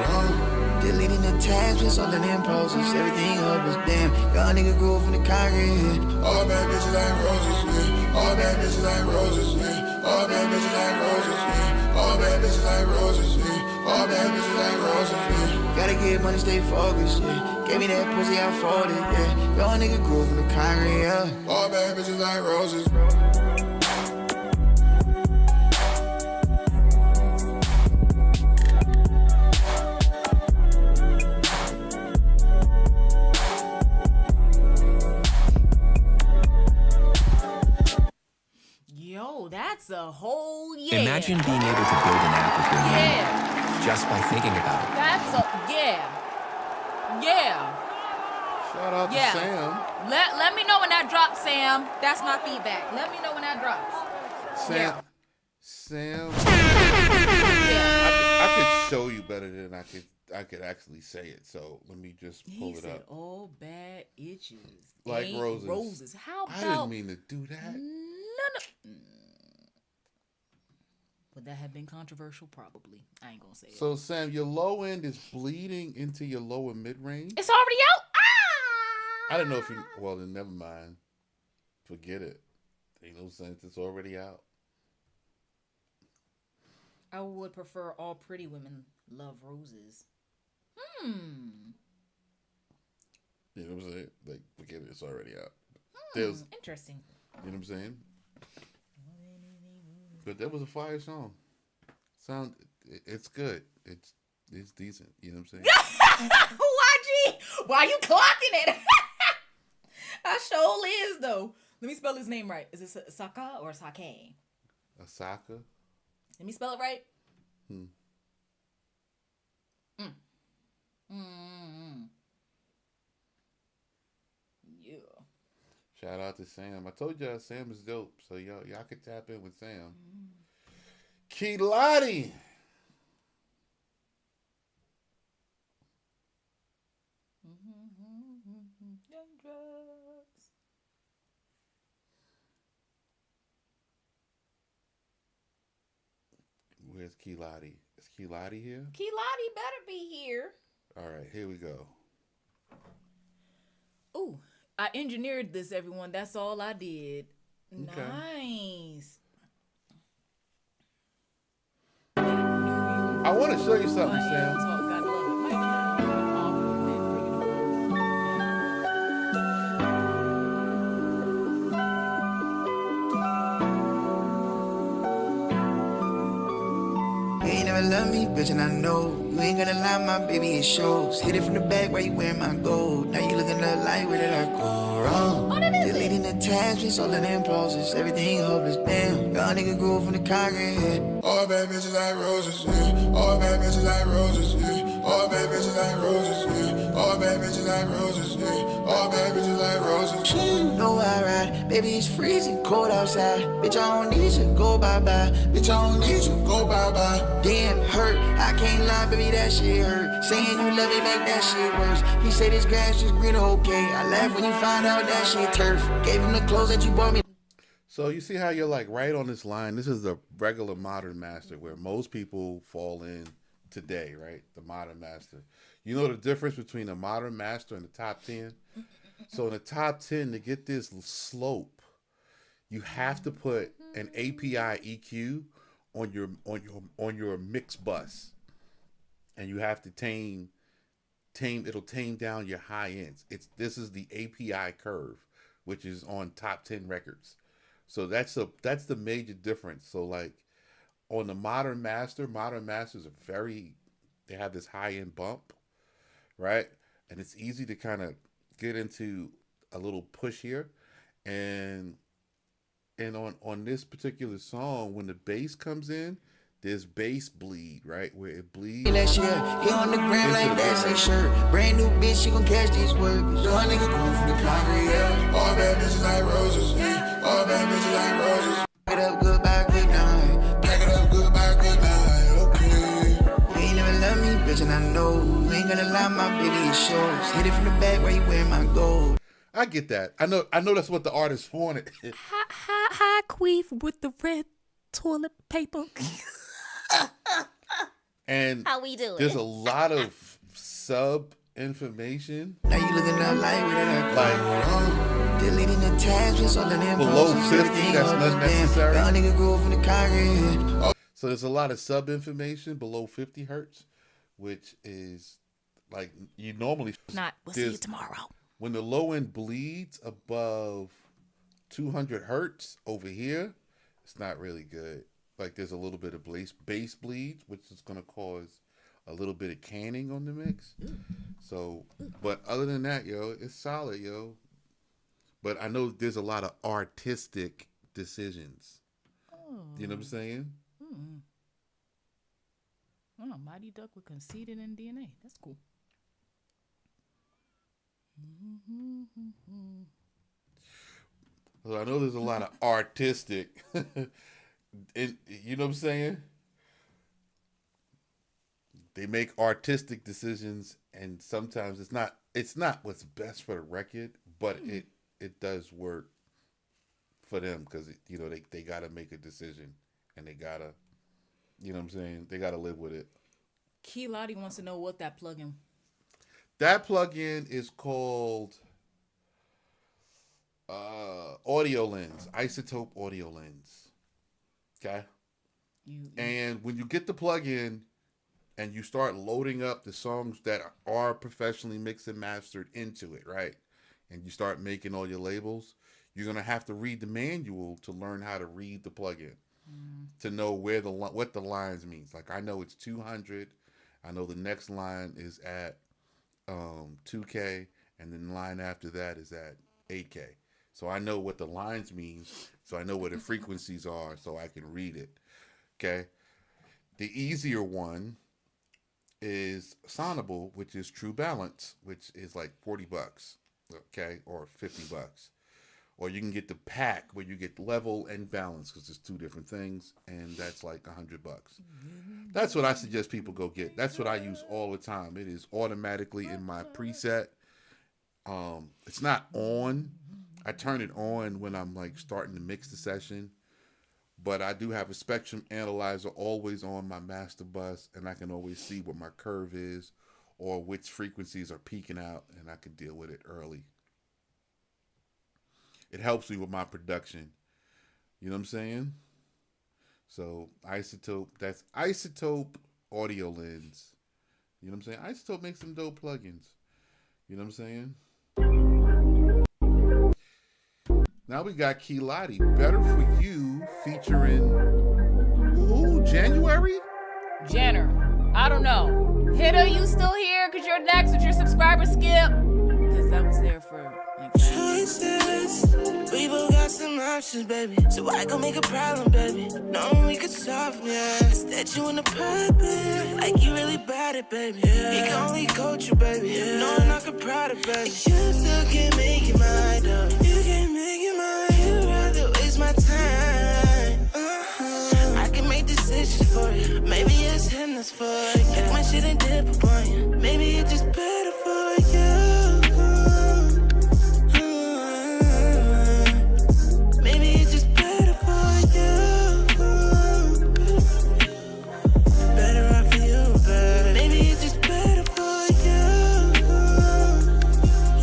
go? Deleting attachments, all the impulses, everything up is damn. Young nigga grew from the concrete. All bad bitches like roses, yeah. All bad bitches like roses, yeah. All bad bitches like roses, yeah. All bad bitches like roses, yeah. All bad bitches like roses, yeah. Gotta get money, stay focused, yeah. Gave me that pussy, I folded, yeah. Young nigga grew from the concrete, yeah. All bad bitches like roses. Yo, that's a whole yeah. Imagine being able to build an app with your name just by thinking about it. That's a yeah. Shout out to Sam. Let me know when that drops, Sam. That's my feedback. Let me know when that drops. Sam. Yeah. I could show you better than I could actually say it. So let me just pull it up. All bad itches. Like ain't roses. How about? I didn't mean to do that. No. Would that have been controversial? Probably. I ain't gonna say it. So Sam, your low end is bleeding into your lower mid range. It's already out. I didn't know if you. Well, then never mind. Forget it. Ain't no sense. It's already out. I would prefer all pretty women love roses. You know what I'm saying? Like, forget it. It's already out. Interesting. You know what I'm saying? But that was a fire song. It's good. It's decent. You know what I'm saying? YG, why you clocking it? I sure is though. Let me spell his name right. Is it Saka or Sake? Asaka. Let me spell it right. Yeah. Shout out to Sam. I told y'all Sam is dope, so y'all can tap in with Sam. Keelati. Where's Keelati? Is Keelati here? Keelati better be here. All right, here we go. Ooh, I engineered this, everyone. That's all I did. Okay. Nice. I want to show you something, Sam. Love me, bitch, and I know you ain't gonna lie, my baby, it shows. Hit it from the back where you wearing my gold. Now you looking up like where did I go wrong? Deleting attachments, all the impulses, everything hopeless, damn. Young nigga grew from the concrete, yeah. All bad bitches like roses, yeah. All bad bitches like roses, yeah. All bad bitches like roses, yeah. All bad bitches like roses, yeah. All bad bitches like roses. She know I ride, baby, it's freezing cold outside. Bitch, I don't need you, go bye-bye. Bitch, I don't need you, go bye-bye. Damn, hurt, I can't lie, baby, that shit hurt. Saying you love me make that shit worse. He said his grass was green, okay. I laugh when you find out that shit turf. Gave him the clothes that you bought me. So you see how you're like right on this line. This is the regular modern master where most people fall in today, right? The modern master. You know the difference between a modern master and the top 10? So in the top 10, to get this slope, you have to put an API EQ on your mix bus. And you have to tame it'll tame down your high ends. This is the API curve, which is on top 10 records. So that's the major difference. So like on the modern masters are they have this high end bump, right? And it's easy to kind of get into a little push here. And on this particular song, when the bass comes in, there's bass bleed, right? Where it bleeds. Last year, he on the ground like that's his shirt. Brand new bitch, she gon' catch these words. Young nigga grew from the concrete, yeah. All bad bitches like roses, yeah. All bad bitches like roses. Pack it up, goodbye, good night. Pack it up, goodbye, good night, okay. You ain't never love me, bitch, and I know. You ain't gonna lie, my baby, it shows. Hit it from the back where you wear my gold. I get that. I know that's what the artist wanted. Hi, queef with the red toilet paper. And how we do there's a lot of sub information. Now you looking up like deleting the tabs, all the below 50. That's not necessary. Young nigga grew from the concrete. So there's a lot of sub information below 50 hertz, which is like you normally not. We'll see you tomorrow. When the low end bleeds above 200 hertz over here, it's not really good. Like there's a little bit of bass bleed, which is going to cause a little bit of canning on the mix. So, but other than that, yo, it's solid, yo. But I know there's a lot of artistic decisions. Oh. You know what I'm saying? Oh, Mighty Duck with Conceited in DNA. That's cool. So I know there's a lot of artistic. You know what I'm saying? They make artistic decisions, and sometimes it's not what's best for the record, but it does work for them because they gotta make a decision, and they gotta, you know what I'm saying? They gotta live with it. Key Lottie wants to know what that plugin. That plugin is called Audio Lens, Isotope Audio Lens. Okay. And when you get the plugin and you start loading up the songs that are professionally mixed and mastered into it, right? And you start making all your labels, you're going to have to read the manual to learn how to read the plugin, to know what the lines means. Like I know it's 200. I know the next line is at 2K, and then the line after that is at 8K. So I know what the lines means, so I know what the frequencies are, so I can read it. Okay. The easier one is Sonable, which is True Balance, which is like $40. Okay, or $50. Or you can get the pack where you get level and balance because it's two different things, and that's like $100. That's what I suggest people go get. That's what I use all the time. It is automatically in my preset. It's not on. I turn it on when I'm like starting to mix the session, but I do have a spectrum analyzer always on my master bus, and I can always see what my curve is or which frequencies are peaking out, and I can deal with it early. It helps me with my production. You know what I'm saying? So Isotope, that's Isotope Audio Lens. You know what I'm saying? Isotope makes some dope plugins. You know what I'm saying? Now we got Key Lottie, Better For You, featuring who? January? Jenner. I don't know. Hitter, you still here? Because you're next with your subscriber skip. Because that was there for like 5 years. We both got some options, baby. So I gon' make a problem, baby. Knowing we could solve it, yeah. Instead, you in the purpose. Like you really bad at, baby. Yeah. He can only coach you, baby. Yeah. Knowing I could proud of, baby. You still can't make your mind up. You can't make your mind. You'd rather waste my time. I can make decisions for you. Maybe it's him that's for you. Pick my shit and dip upon you. Maybe it's just better for you. Maybe it's just better for you. Better off for you, babe. Maybe it's just better for you.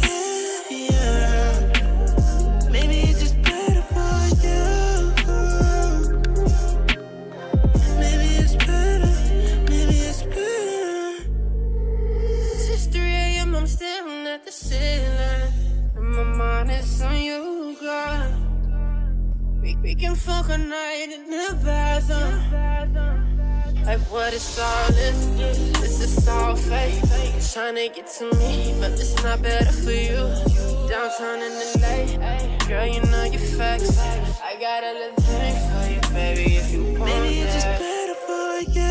Yeah, yeah. Maybe it's just better for you. Maybe it's better. Maybe it's better. It's 3 a.m. I'm staring at the ceiling, and my mind is on you, girl. We can fuck a night in the bathroom. Like what it's all this is all fake. Tryna get to me, but it's not better for you. Downtown in the night, girl, you know your facts. I got a little thing for you, baby, if you want. Maybe it's just better for you.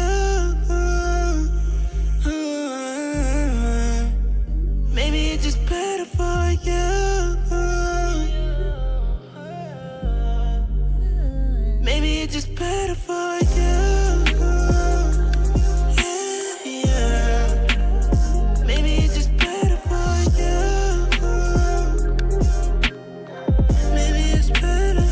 Maybe it's just better for you. Maybe it's just better for you. Yeah, yeah. Maybe it's just better for you. Maybe it's better.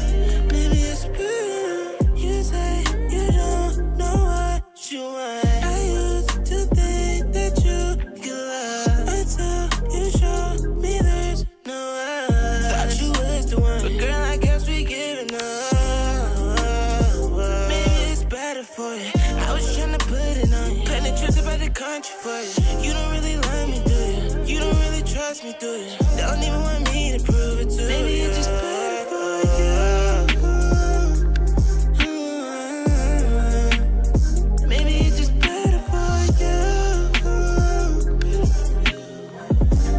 Maybe it's better. You say you don't know what you want. I used to think that you could love until you showed me there's no one. Thought you was the one, but girl, I guess we giving up. For you. I was tryna put it on you. Planning trips about the country for you. You don't really love me, do you? You don't really trust me, do you? Don't even want me to prove it to you. Maybe it's just better for you. Maybe it's just better for you.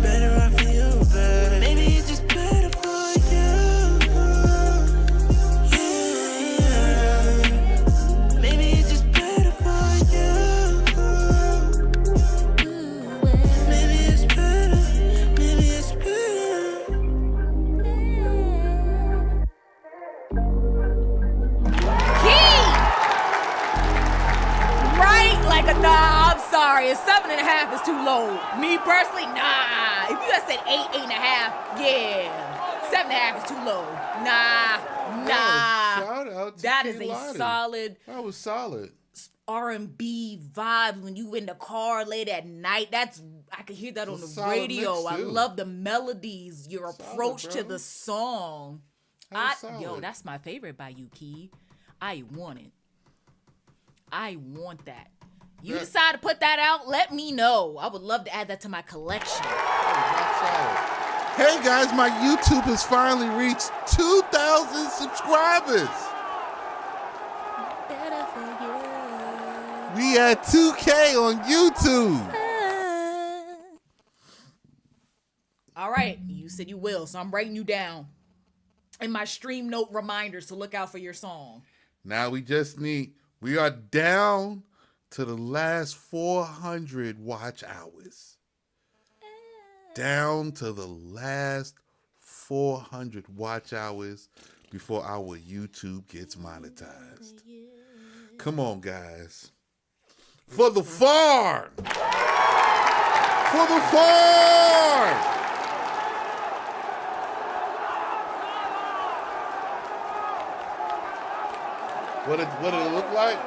Better off for you, babe. Maybe it's just better for you. Nah, I'm sorry. It's 7.5 is too low. Me personally, nah. If you had said 8.5, yeah. 7.5 is too low. Nah. Shout out to That is a Kehlani. solid. That was solid. R&B vibe when you in the car late at night. I could hear that on the radio. I love the melodies, your approach to the song. That's my favorite by you, Key. I want it. I want that. You decide to put that out, let me know. I would love to add that to my collection. Hey guys, my YouTube has finally reached 2,000 subscribers. We at 2K on YouTube. All right, you said you will, so I'm writing you down in my stream note reminders to look out for your song. Now we are down to the last 400 watch hours. Down to the last 400 watch hours before our YouTube gets monetized. Come on, guys. For the farm! For the farm! What did it look like?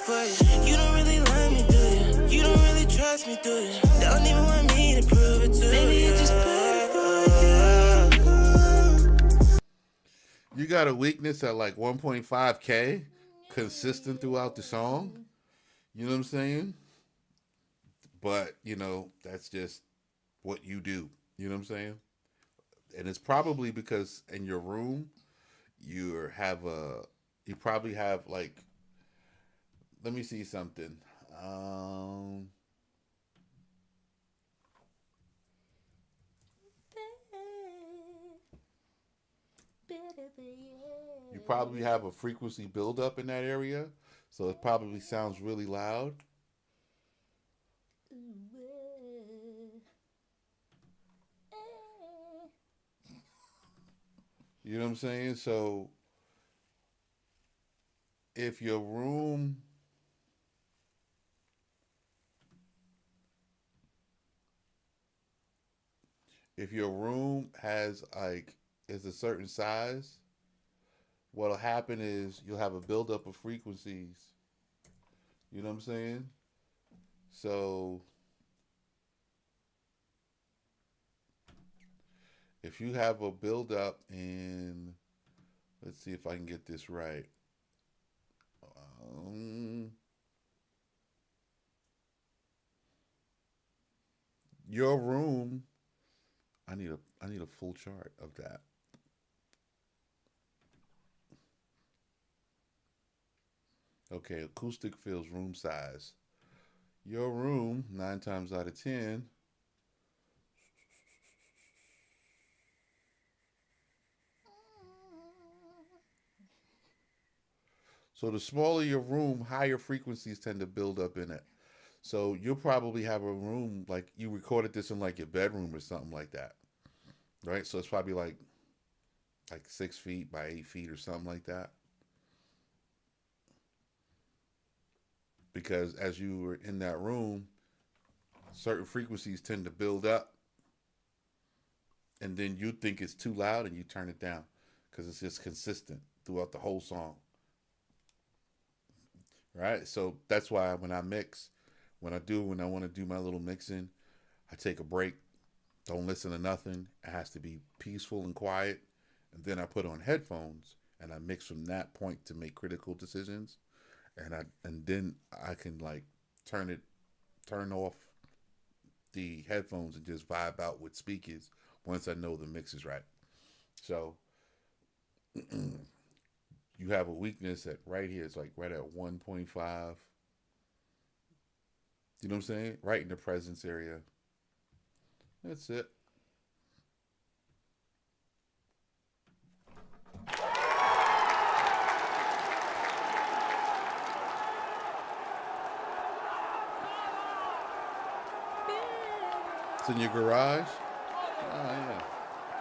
For you. You don't really love me, do you? You don't really trust me, do you? Don't even want me to prove it to you. Maybe it's just better for you. You got a weakness at like 1.5K consistent throughout the song. You know what I'm saying? But, that's just what you do. You know what I'm saying? And it's probably because in your room you probably have like, let me see something. Um you probably have a frequency buildup in that area, so it probably sounds really loud. You know what I'm saying? So if your room if your room has like is a certain size, what'll happen is you'll have a buildup of frequencies. You know what I'm saying? So if you have a buildup in, let's see if I can get this right. Um, your room, I need a full chart of that. Okay, acoustic feels room size. Your room, 9 times out of 10, so the smaller your room, higher frequencies tend to build up in it. So you'll probably have a room like you recorded this in like your bedroom or something like that, right? So it's probably like 6 feet by 8 feet or something like that. Because as you were in that room, certain frequencies tend to build up, and then you think it's too loud and you turn it down because it's just consistent throughout the whole song, right? So that's why when I mix, when I want to do my little mixing, I take a break. Don't listen to nothing. It has to be peaceful and quiet. And then I put on headphones and I mix from that point to make critical decisions. And then I can like turn off the headphones and just vibe out with speakers once I know the mix is right. So you have a weakness at right here. It's like right at 1.5. You know what I'm saying? Right in the presence area. That's it. It's in your garage? Oh, yeah.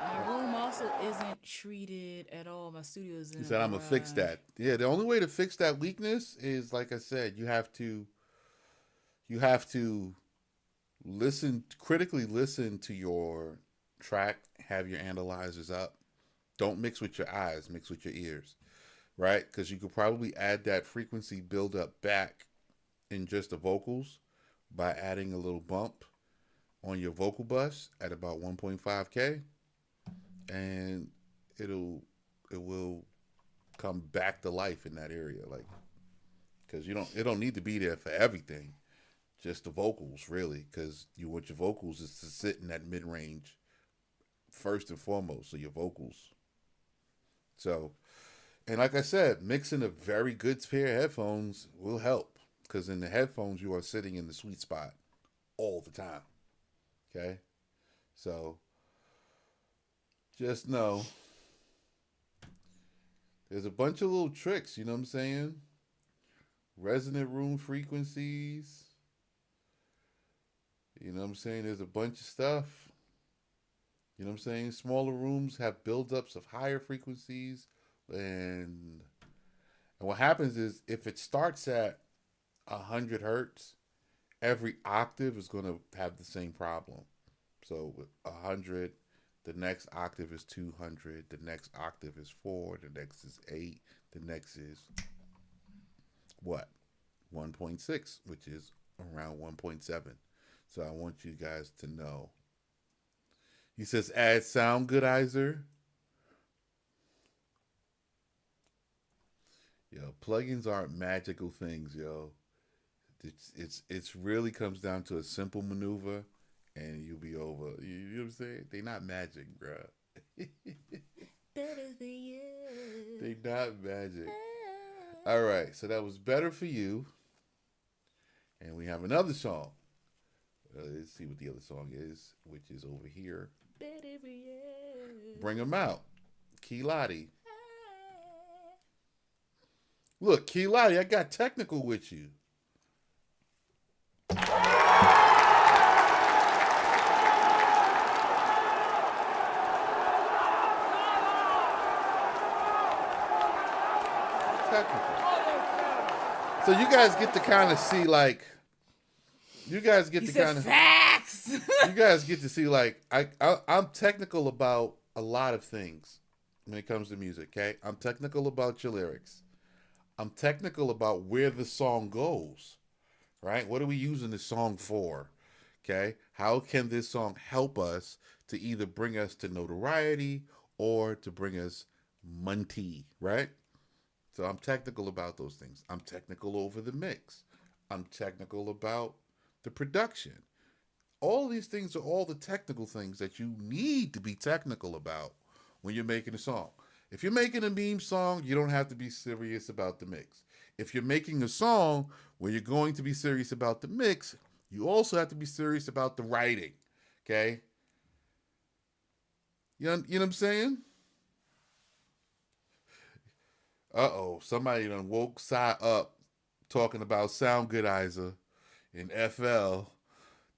My room also isn't treated at all. My studio's in He a said, I'm going to fix garage. that. Yeah, the only way to fix that weakness is, like I said, you have to critically listen to your track, have your analyzers up. Don't mix with your eyes, mix with your ears, right? Because you could probably add that frequency buildup back in just the vocals by adding a little bump on your vocal bus at about 1.5K, and it will come back to life in that area, like, because it don't need to be there for everything, just the vocals really, because you want your vocals is to sit in that mid range first and foremost. So your vocals. So, and like I said, mixing a very good pair of headphones will help, because in the headphones you are sitting in the sweet spot all the time. Okay, so just know there's a bunch of little tricks. You know what I'm saying? Resonant room frequencies. You know what I'm saying? There's a bunch of stuff. You know what I'm saying? Smaller rooms have buildups of higher frequencies, and what happens is if it starts at 100 hertz, every octave is going to have the same problem. So with 100, the next octave is 200, the next octave is 4, the next is 8, the next is what? 1.6, which is around 1.7. So I want you guys to know. He says, add sound goodizer. Yo, plugins aren't magical things, yo. It's really comes down to a simple maneuver, and you'll be over. You know what I'm saying? They not magic, bro. Better for you. They not magic. All right, so that was Better For You, and we have another song. Let's see what the other song is, which is over here. Better for you. Bring them out, Key Lottie. Look, Key Lottie, I got technical with you. Technical. So you guys get to kind of see, like, you guys get He to said kind of facts. you guys get to see, like, I'm technical about a lot of things when it comes to music. Okay, I'm technical about your lyrics. I'm technical about where the song goes. Right? What are we using the song for? Okay, how can this song help us to either bring us to notoriety or to bring us money? Right? So I'm technical about those things. I'm technical over the mix. I'm technical about the production. All these things are all the technical things that you need to be technical about when you're making a song. If you're making a meme song, you don't have to be serious about the mix. If you're making a song where you're going to be serious about the mix, you also have to be serious about the writing. Okay? You know what I'm saying? Somebody done woke Psy up talking about Sound Goodizer in FL.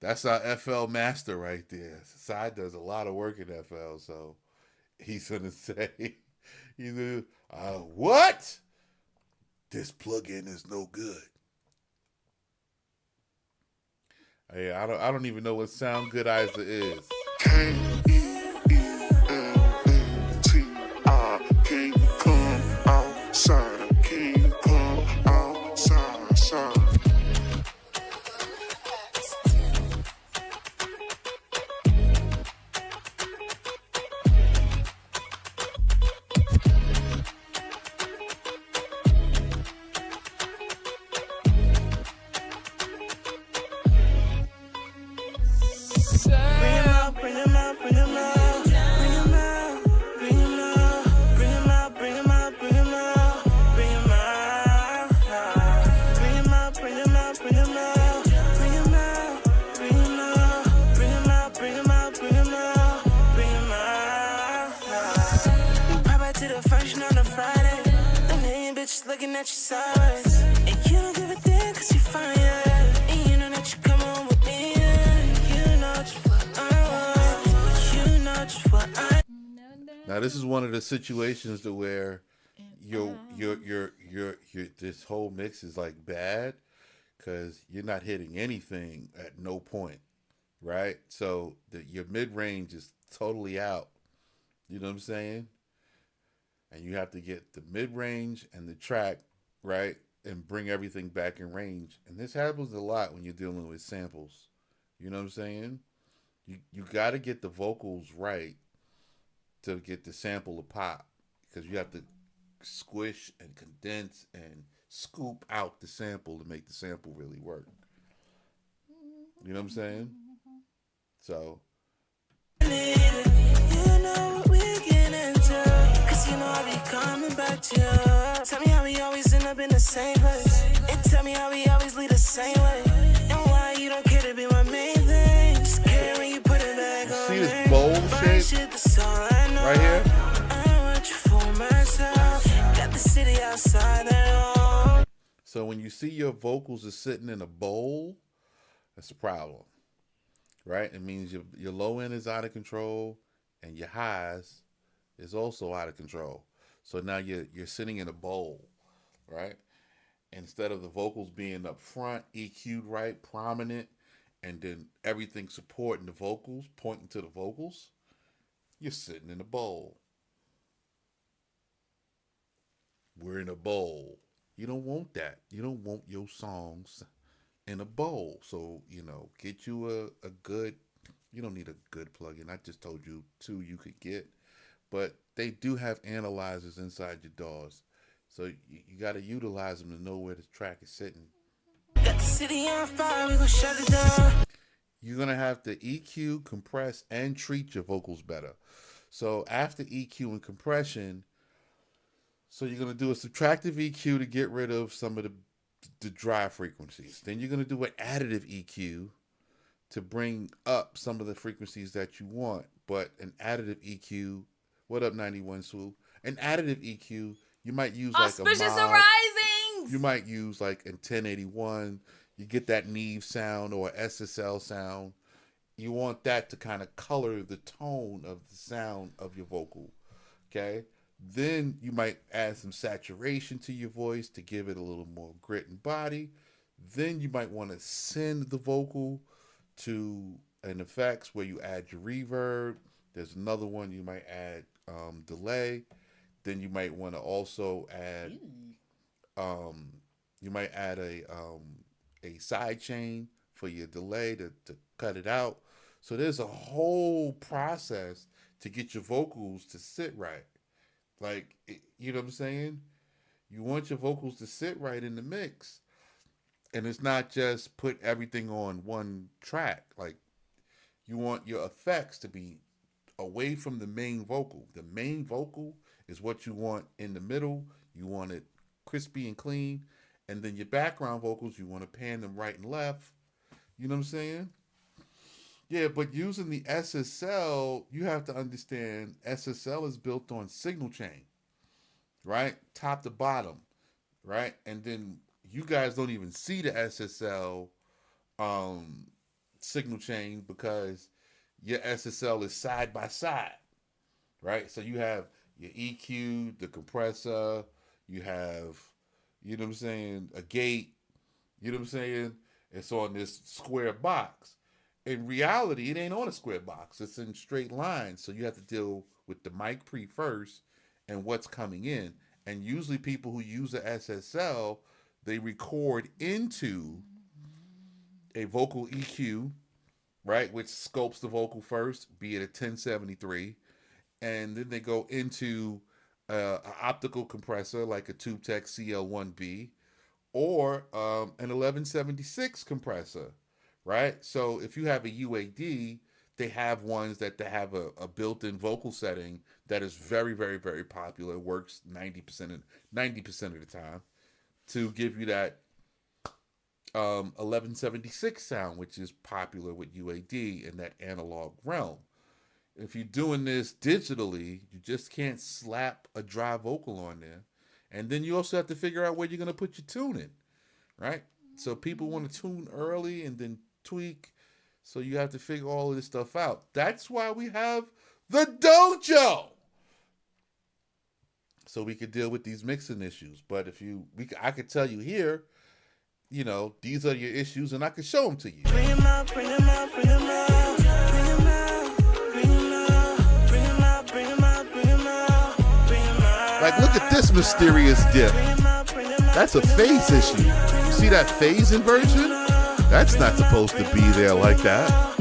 That's our FL master right there. Psy does a lot of work in FL, so he's gonna say, what? This plugin is no good. Hey, I don't even know what Sound Goodizer is. Looking at you sideways, and you don't give a damn 'cause you fine, yeah. And you know that you come on with me, yeah. You know just what I want, you know just what I. Now this is one of the situations to where your this whole mix is like bad because you're not hitting anything at no point, right? So your mid range is totally out. You know what I'm saying? And you have to get the mid-range and the track, right, and bring everything back in range. And this happens a lot when you're dealing with samples. You know what I'm saying? You got to get the vocals right to get the sample to pop, because you have to squish and condense and scoop out the sample to make the sample really work. You know what I'm saying? So. You know I be coming back to you. Tell me how we always end up in the same place, and tell me how we always lead the same way, and why you don't care to be my main thing. Just care when you put it back on. See this bowl shape right here? I want you for myself. Got the city outside that all. So when you see your vocals are sitting in a bowl, that's a problem, right? It means your low end is out of control and your highs is also out of control. So now you're sitting in a bowl, right? Instead of the vocals being up front, EQ'd right, prominent, and then everything supporting the vocals, pointing to the vocals, you're sitting in a bowl. We're in a bowl. You don't want that. You don't want your songs in a bowl. So, get you a good, you don't need a good plugin. I just told you 2 you could get. But they do have analyzers inside your DAWs. So you got to utilize them to know where the track is sitting. Got the city on fire, we gon' shut it down. You're going to have to EQ, compress, and treat your vocals better. So after EQ and compression, so you're going to do a subtractive EQ to get rid of some of the dry frequencies. Then you're going to do an additive EQ to bring up some of the frequencies that you want. But an additive EQ, what up 91 Swoop? An additive EQ, you might use like Auspicious a mod. Arisings! You might use like in 1081, you get that Neve sound or SSL sound. You want that to kind of color the tone of the sound of your vocal. Okay? Then you might add some saturation to your voice to give it a little more grit and body. Then you might want to send the vocal to an effects where you add your reverb. There's another one you might add delay. Then you might want to also add you might add a side chain for your delay to cut it out. So there's a whole process to get your vocals to sit right. Like, you know what I'm saying? You want your vocals to sit right in the mix. And it's not just put everything on one track. Like, you want your effects to be away from the main vocal. The main vocal is what you want in the middle. You want it crispy and clean. And then your background vocals, you want to pan them right and left. You know what I'm saying? Yeah, but using the SSL, you have to understand SSL is built on signal chain, right? Top to bottom, right? And then you guys don't even see the SSL signal chain because your SSL is side by side, right? So you have your EQ, the compressor, you have, you know what I'm saying, a gate, you know what I'm saying? It's on this square box. In reality, it ain't on a square box. It's in straight lines. So you have to deal with the mic pre first and what's coming in. And usually people who use the SSL, they record into a vocal EQ, right, which scopes the vocal first, be it a 1073. And then they go into an optical compressor like a TubeTech CL1B or an 1176 compressor. Right? So if you have a UAD, they have ones that they have a built-in vocal setting that is very, very, very popular. Works 90% of the time to give you that 1176 sound, which is popular with UAD in that analog realm. If you're doing this digitally, you just can't slap a dry vocal on there. And then you also have to figure out where you're going to put your tune in, right? So people want to tune early and then tweak, so you have to figure all of this stuff out. That's why we have the dojo, so we could deal with these mixing issues. But if I could tell you here, you know, these are your issues, and I could show them to you. Bring 'em out, bring 'em out, bring 'em out, bring 'em out, bring 'em out, bring 'em out, bring 'em out, bring 'em out, bring 'em out. Like, look at this mysterious dip. That's a phase issue. You see that phase inversion? That's not supposed to be there like that.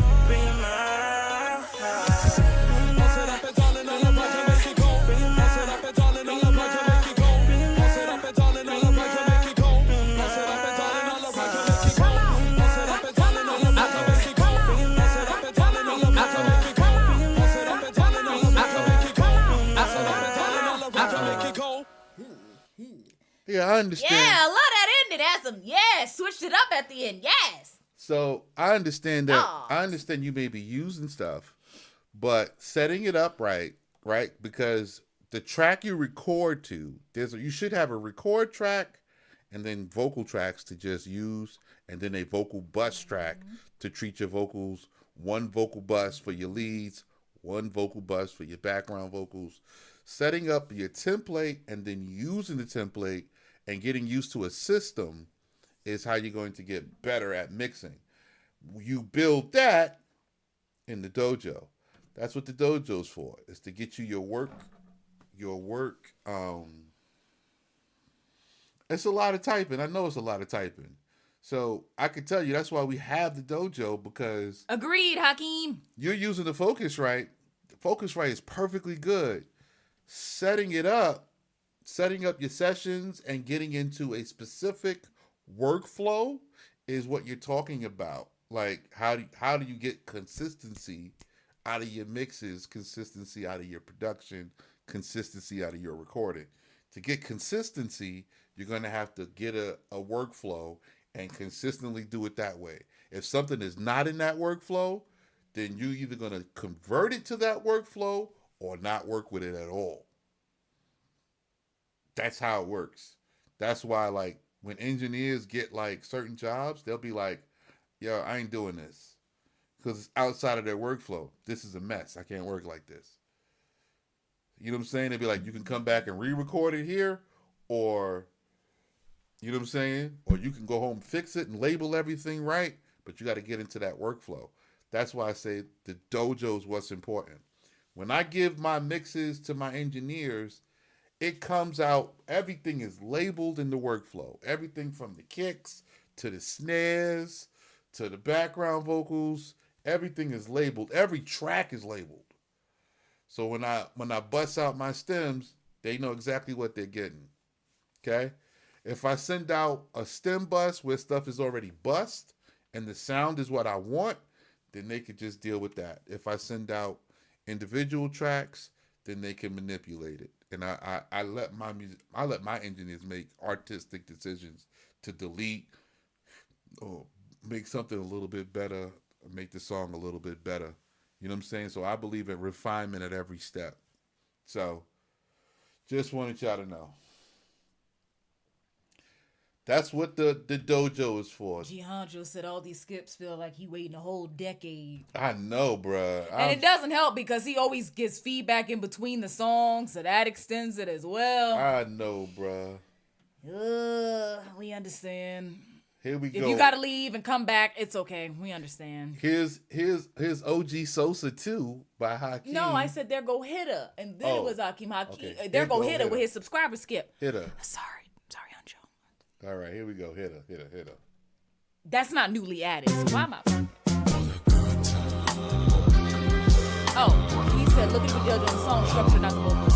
Yeah, I understand. Yeah, I love that ending. It has some, switched it up at the end. Yes. So I understand that. I understand you may be using stuff, but setting it up right, because the track you record to, you should have a record track and then vocal tracks to just use, and then a vocal bus track to treat your vocals. One vocal bus for your leads, one vocal bus for your background vocals. Setting up your template and then using the template and getting used to a system is how you're going to get better at mixing. You build that in the dojo. That's what the dojo's for. Is to get you your work. It's a lot of typing. I know it's a lot of typing. So I can tell you that's why we have the dojo, because agreed, Hakeem. You're using the Focusrite. The Focusrite is perfectly good. Setting it up setting up your sessions and getting into a specific workflow is what you're talking about. Like how do you get consistency out of your mixes, consistency out of your production, consistency out of your recording. To get consistency, you're going to have to get a workflow and consistently do it that way. If something is not in that workflow, then you're either going to convert it to that workflow or not work with it at all. That's how it works. That's why, like, when engineers get, like, certain jobs, they'll be like, yo, I ain't doing this. Because it's outside of their workflow. This is a mess. I can't work like this. You know what I'm saying? They'd be like, you can come back and re-record it here, or, you know what I'm saying? Or you can go home, fix it, and label everything right, but you got to get into that workflow. That's why I say the dojo is what's important. When I give my mixes to my engineers, it comes out, everything is labeled in the workflow. Everything from the kicks to the snares to the background vocals, everything is labeled. Every track is labeled. So when I bust out my stems, they know exactly what they're getting. Okay? If I send out a stem bus where stuff is already bust and the sound is what I want, then they could just deal with that. If I send out individual tracks, then they can manipulate it. And I let my engineers make artistic decisions to delete or make something a little bit better, or make the song a little bit better. You know what I'm saying? So I believe in refinement at every step. So just wanted y'all to know. That's what the dojo is for. Gianjo said all these skips feel like he waiting a whole decade. I know, bruh. And it doesn't help because he always gets feedback in between the songs, so that extends it as well. I know, bruh. We understand. Here we go. If you gotta leave and come back, it's okay. We understand. Here's OG Sosa 2 by Hakeem. No, I said there go Hitter, and then it was Hakeem. Okay. There go Hitter with his subscriber skip. Hitter. Sorry, Anjo. All right, here we go. Hitter. That's not newly added. So why am I? Oh, he said, look at the judge on the song structure, not the vocals.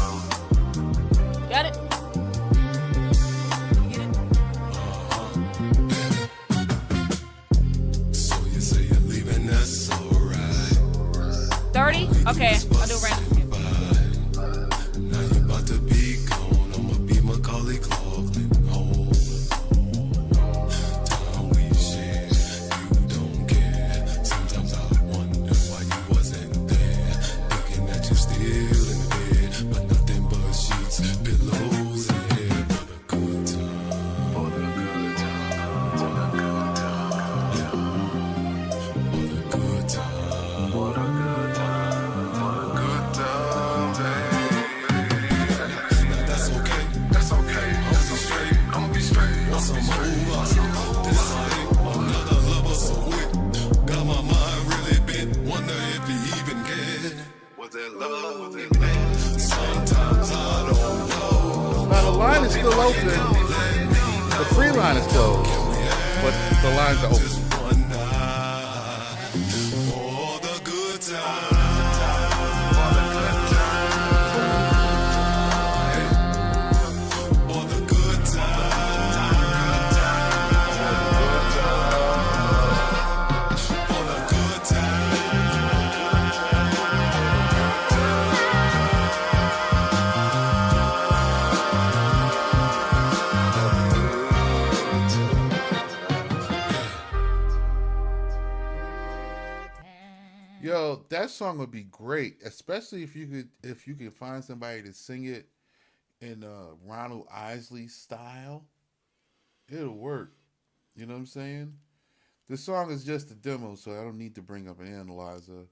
Got it? Get it? So you say you're leaving, that's alright. 30? Okay, I'll do a random skip. Now you about to be gone. I'ma be Macaulay Culkin. Now the line is still open. The free line is closed, but the lines are open. Yo, that song would be great, especially if you could find somebody to sing it in Ronald Isley style. It'll work. You know what I'm saying? This song is just a demo, so I don't need to bring up an analyzer.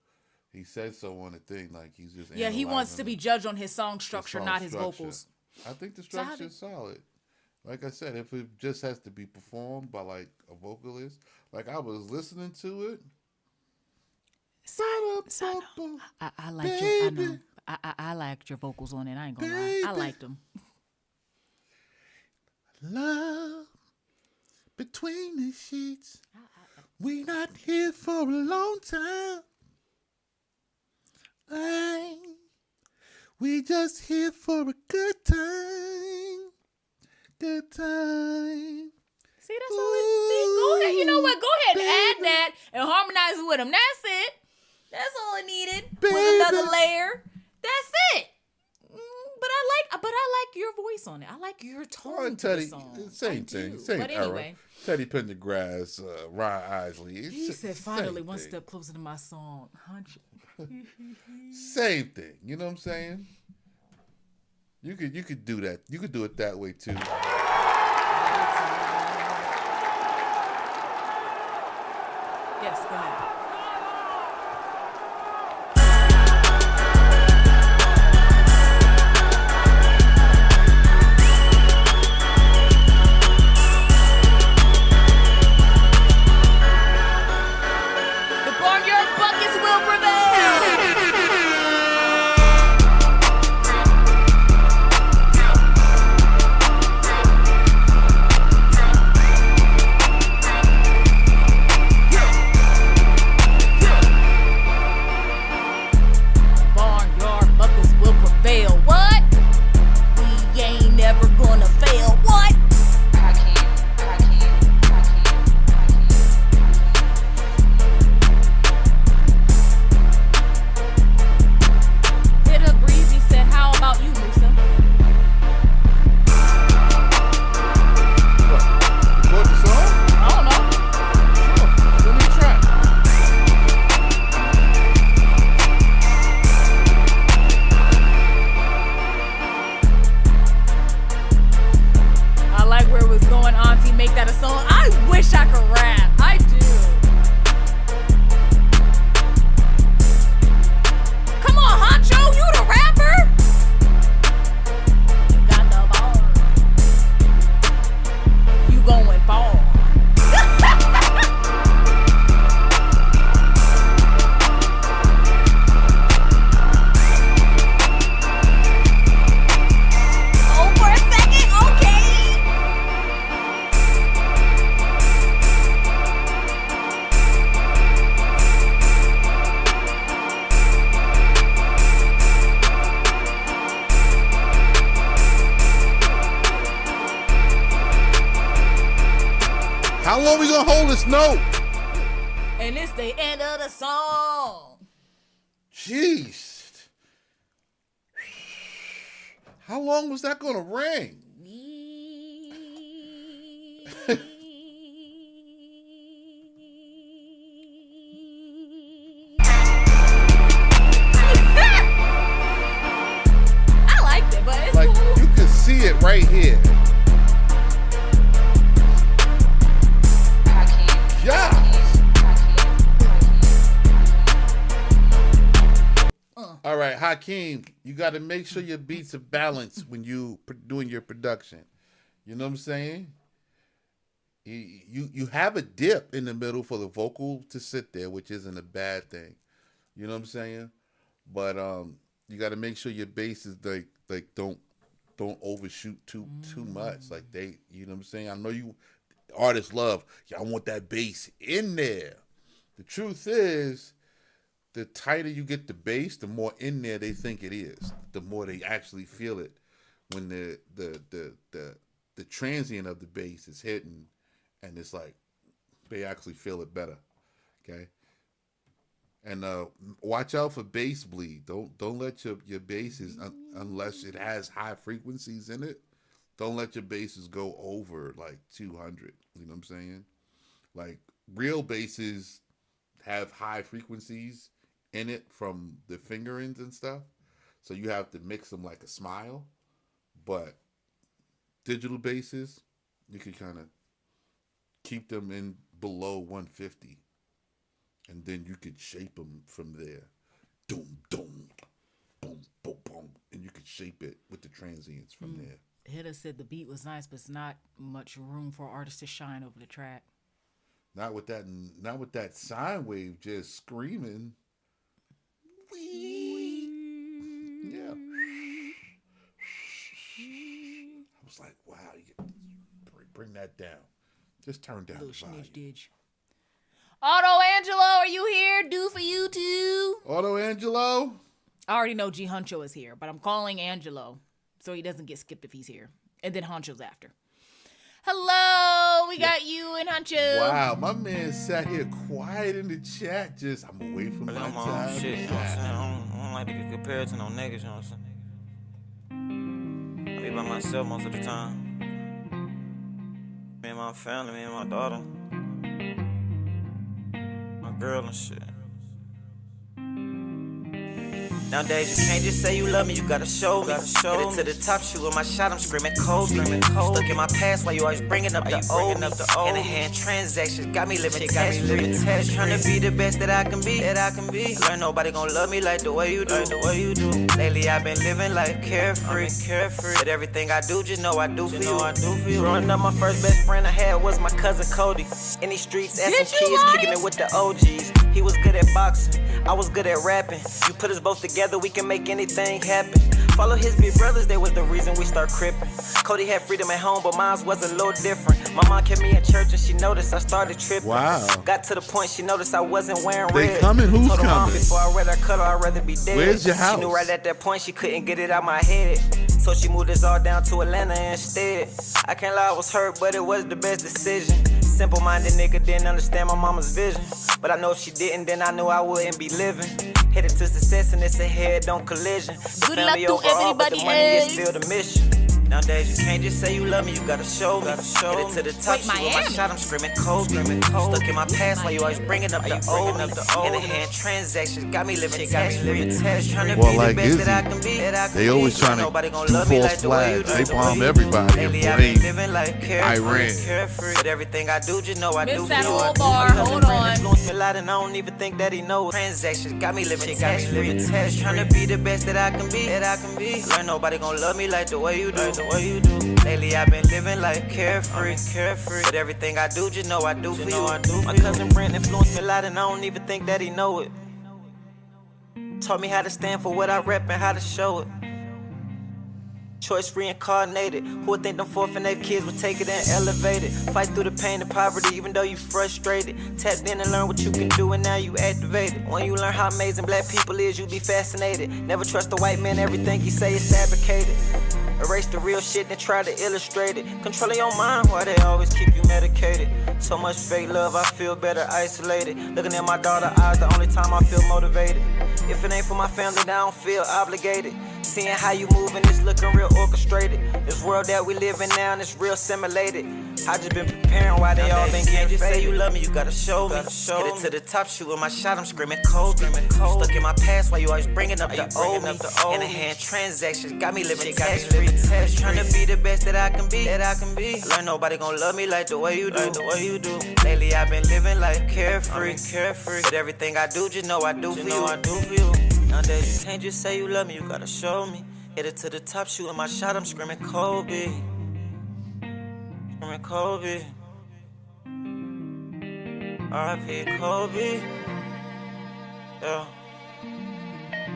He said so on the thing, like he's just he wants to be judged on his song structure, not his vocals. I think the structure is solid. Like I said, if it just has to be performed by like a vocalist, like I was listening to it. I liked your, I know. I liked your vocals on it. I ain't gonna lie. I liked them. Love between the sheets. We not here for a long time. We just here for a good time. Good time. See, that's all it. See, go ahead. You know what? Go ahead and add that and harmonize it with him. That's it. That's all it needed. Was another layer. That's it. But I like your voice on it. I like your tone to the song. Same thing. Same But anyway. era. Teddy Pendergrass, Ryan Isley. He said finally one step closer to my song. Same thing. You know what I'm saying? You could do that. You could do it that way too. Yes, go ahead. How long we gonna hold this note? And it's the end of the song. Jeez. How long was that gonna ring? I liked it, but it's like cool. You can see it right here. Yeah. All right, Hakeem, you got to make sure your beats are balanced when you doing your production. You know what I'm saying? You have a dip in the middle for the vocal to sit there, which isn't a bad thing. You know what I'm saying? But you got to make sure your bass is like don't overshoot too much. Like you know what I'm saying? I know you artists love, I want that bass in there. The truth is, the tighter you get the bass, the more in there they think it is. The more they actually feel it when the transient of the bass is hitting, and it's like they actually feel it better. Okay. And watch out for bass bleed. Don't let your basses, unless it has high frequencies in it, don't let your basses go over like 200. You know what I'm saying? Like real basses have high frequencies in it from the fingerings and stuff. So you have to mix them like a smile. But digital basses, you can kind of keep them in below 150. And then you could shape them from there. Doom, doom, boom, boom, boom. And you could shape it with the transients from there. Hitta said the beat was nice, but it's not much room for artists to shine over the track. Not with that sine wave just screaming. Yeah. I was like, wow, bring that down. Just turn down the volume. Auto Angelo, are you here? Do for you too. Auto Angelo? I already know G Huncho is here, but I'm calling Angelo so he doesn't get skipped if he's here. And then Honcho's after. Hello, we got you and Huncho. Wow, my man sat here quiet in the chat. Just I'm away from my time. Shit, you know what I'm saying? I don't like to get compared to no niggas, you know what I'm saying? I be by myself most of the time. Me and my family, me and my daughter, my girl and shit. Nowadays you can't just say you love me, you gotta show me. Headed to the top, shooting my shot, I'm screaming cold. Stuck in my past, why you always bringing up the old? Hand-to-hand transactions got me living test. Trying to be the best that I can be. Learn nobody gon' love me like the way you do. Lately I've been living life carefree. But everything I do, just know I do for you. Growing up, my first best friend I had was my cousin Cody. In these streets, as some kids kicking it with the OGs. He was good at boxing, I was good at rapping. You put us both together, we can make anything happen. Follow his big brothers, they was the reason we start crippin'. Cody had freedom at home, but mine was a little different. My mom kept me in church and she noticed I started tripping. Wow. Got to the point she noticed I wasn't wearing They red. coming? Who's Told her mom coming? before I read her cut her, I'd rather be dead. Where's your house? She knew right at that point she couldn't get it out my head. So she moved us all down to Atlanta instead. I can't lie, I was hurt, but it was the best decision. Simple-minded nigga didn't understand my mama's vision. But I know if she didn't, then I knew I wouldn't be living. Headed to success and it's a head-on collision. The Good luck family to overall, but the everybody money is else. still the mission. Nowadays you can't just say you love me, you gotta show me. Headed to the top, shoot with my shot, I'm screaming cold. Stuck in my past, why you always bringing up the old? Hand-to-hand transactions got me living test. Trying to Well, be like the best Izzy, that I can be. they always trying to Nobody gon' do love me false like the way you flags. do. They bomb everybody and Lately I've been blame living life carefree. Iran. But everything I do, just know I do Missed that for you. whole bar, My cousin hold Brandon on. influenced me a lot and I don't even think that he knows. Transactions got me living test. Trying to be the best that I can be. Learn nobody gon' love me like the way you do. Lately I've been living life carefree. But everything I do, just know I do for you. My cousin Brandon influenced me a lot and I don't even think that he know it. Taught me how to stand for what I rep and how to show it. Choice reincarnated. Who would think them 4th and 8th kids would take it and elevate it? Fight through the pain and poverty even though you frustrated. Tapped in and learn what you can do and now you activated. When you learn how amazing black people is, you be fascinated. Never trust a white man, everything he say is fabricated. Erase the real shit and try to illustrate it. Controlling your mind, why they always keep you medicated. So much fake love, I feel better isolated. Looking at my daughter's eyes, the only time I feel motivated. If it ain't for my family, then I don't feel obligated. Seeing how you moving, it's looking real orchestrated. This world that we live in now, it's real simulated. I just been preparing while they all been getting just say you love me, you gotta show me. Headed to the top, shooting my shot, I'm screaming cold. Stuck in my past, why you always bringing up the old? Hand-to-hand transactions got me living test. Trying to be the best that I can be. Learn nobody gon' love me like the way you do. Lately I've been living life carefree. But everything I do, just know I do for you. Nowadays you can't just say you love me, you gotta show me. Headed to the top, shooting my shot, I'm screaming Kobe. Screaming Kobe. R.I.P. Kobe. Yeah.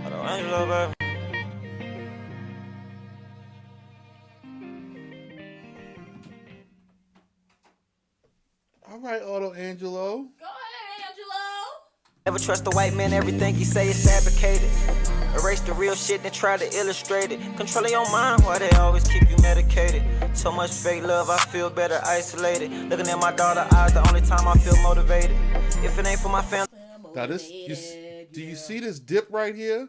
Hello, Angelo, baby. All right, Auto Angelo. Go ahead, Angelo. Never trust a white man, everything he say is fabricated. Erase the real shit and try to illustrate it. Controlling your mind, why they always keep you medicated. So much fake love, I feel better isolated. Looking at my daughter's eyes, the only time I feel motivated. If it ain't for my family. Now do you see this dip right here?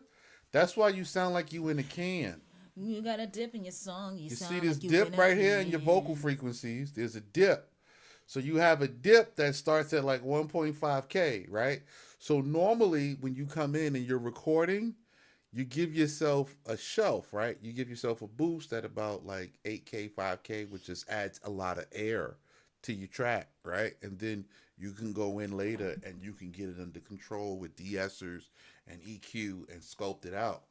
That's why you sound like you in a can. You got a dip in your song. You see sound this like you dip in a right here in can. your vocal frequencies? There's a dip. So you have a dip that starts at like 1.5K, right? So normally when you come in and you're recording, you give yourself a shelf, right? You give yourself a boost at about like 8K, 5K, which just adds a lot of air to your track, right? And then you can go in later and you can get it under control with de-essers and EQ and sculpt it out,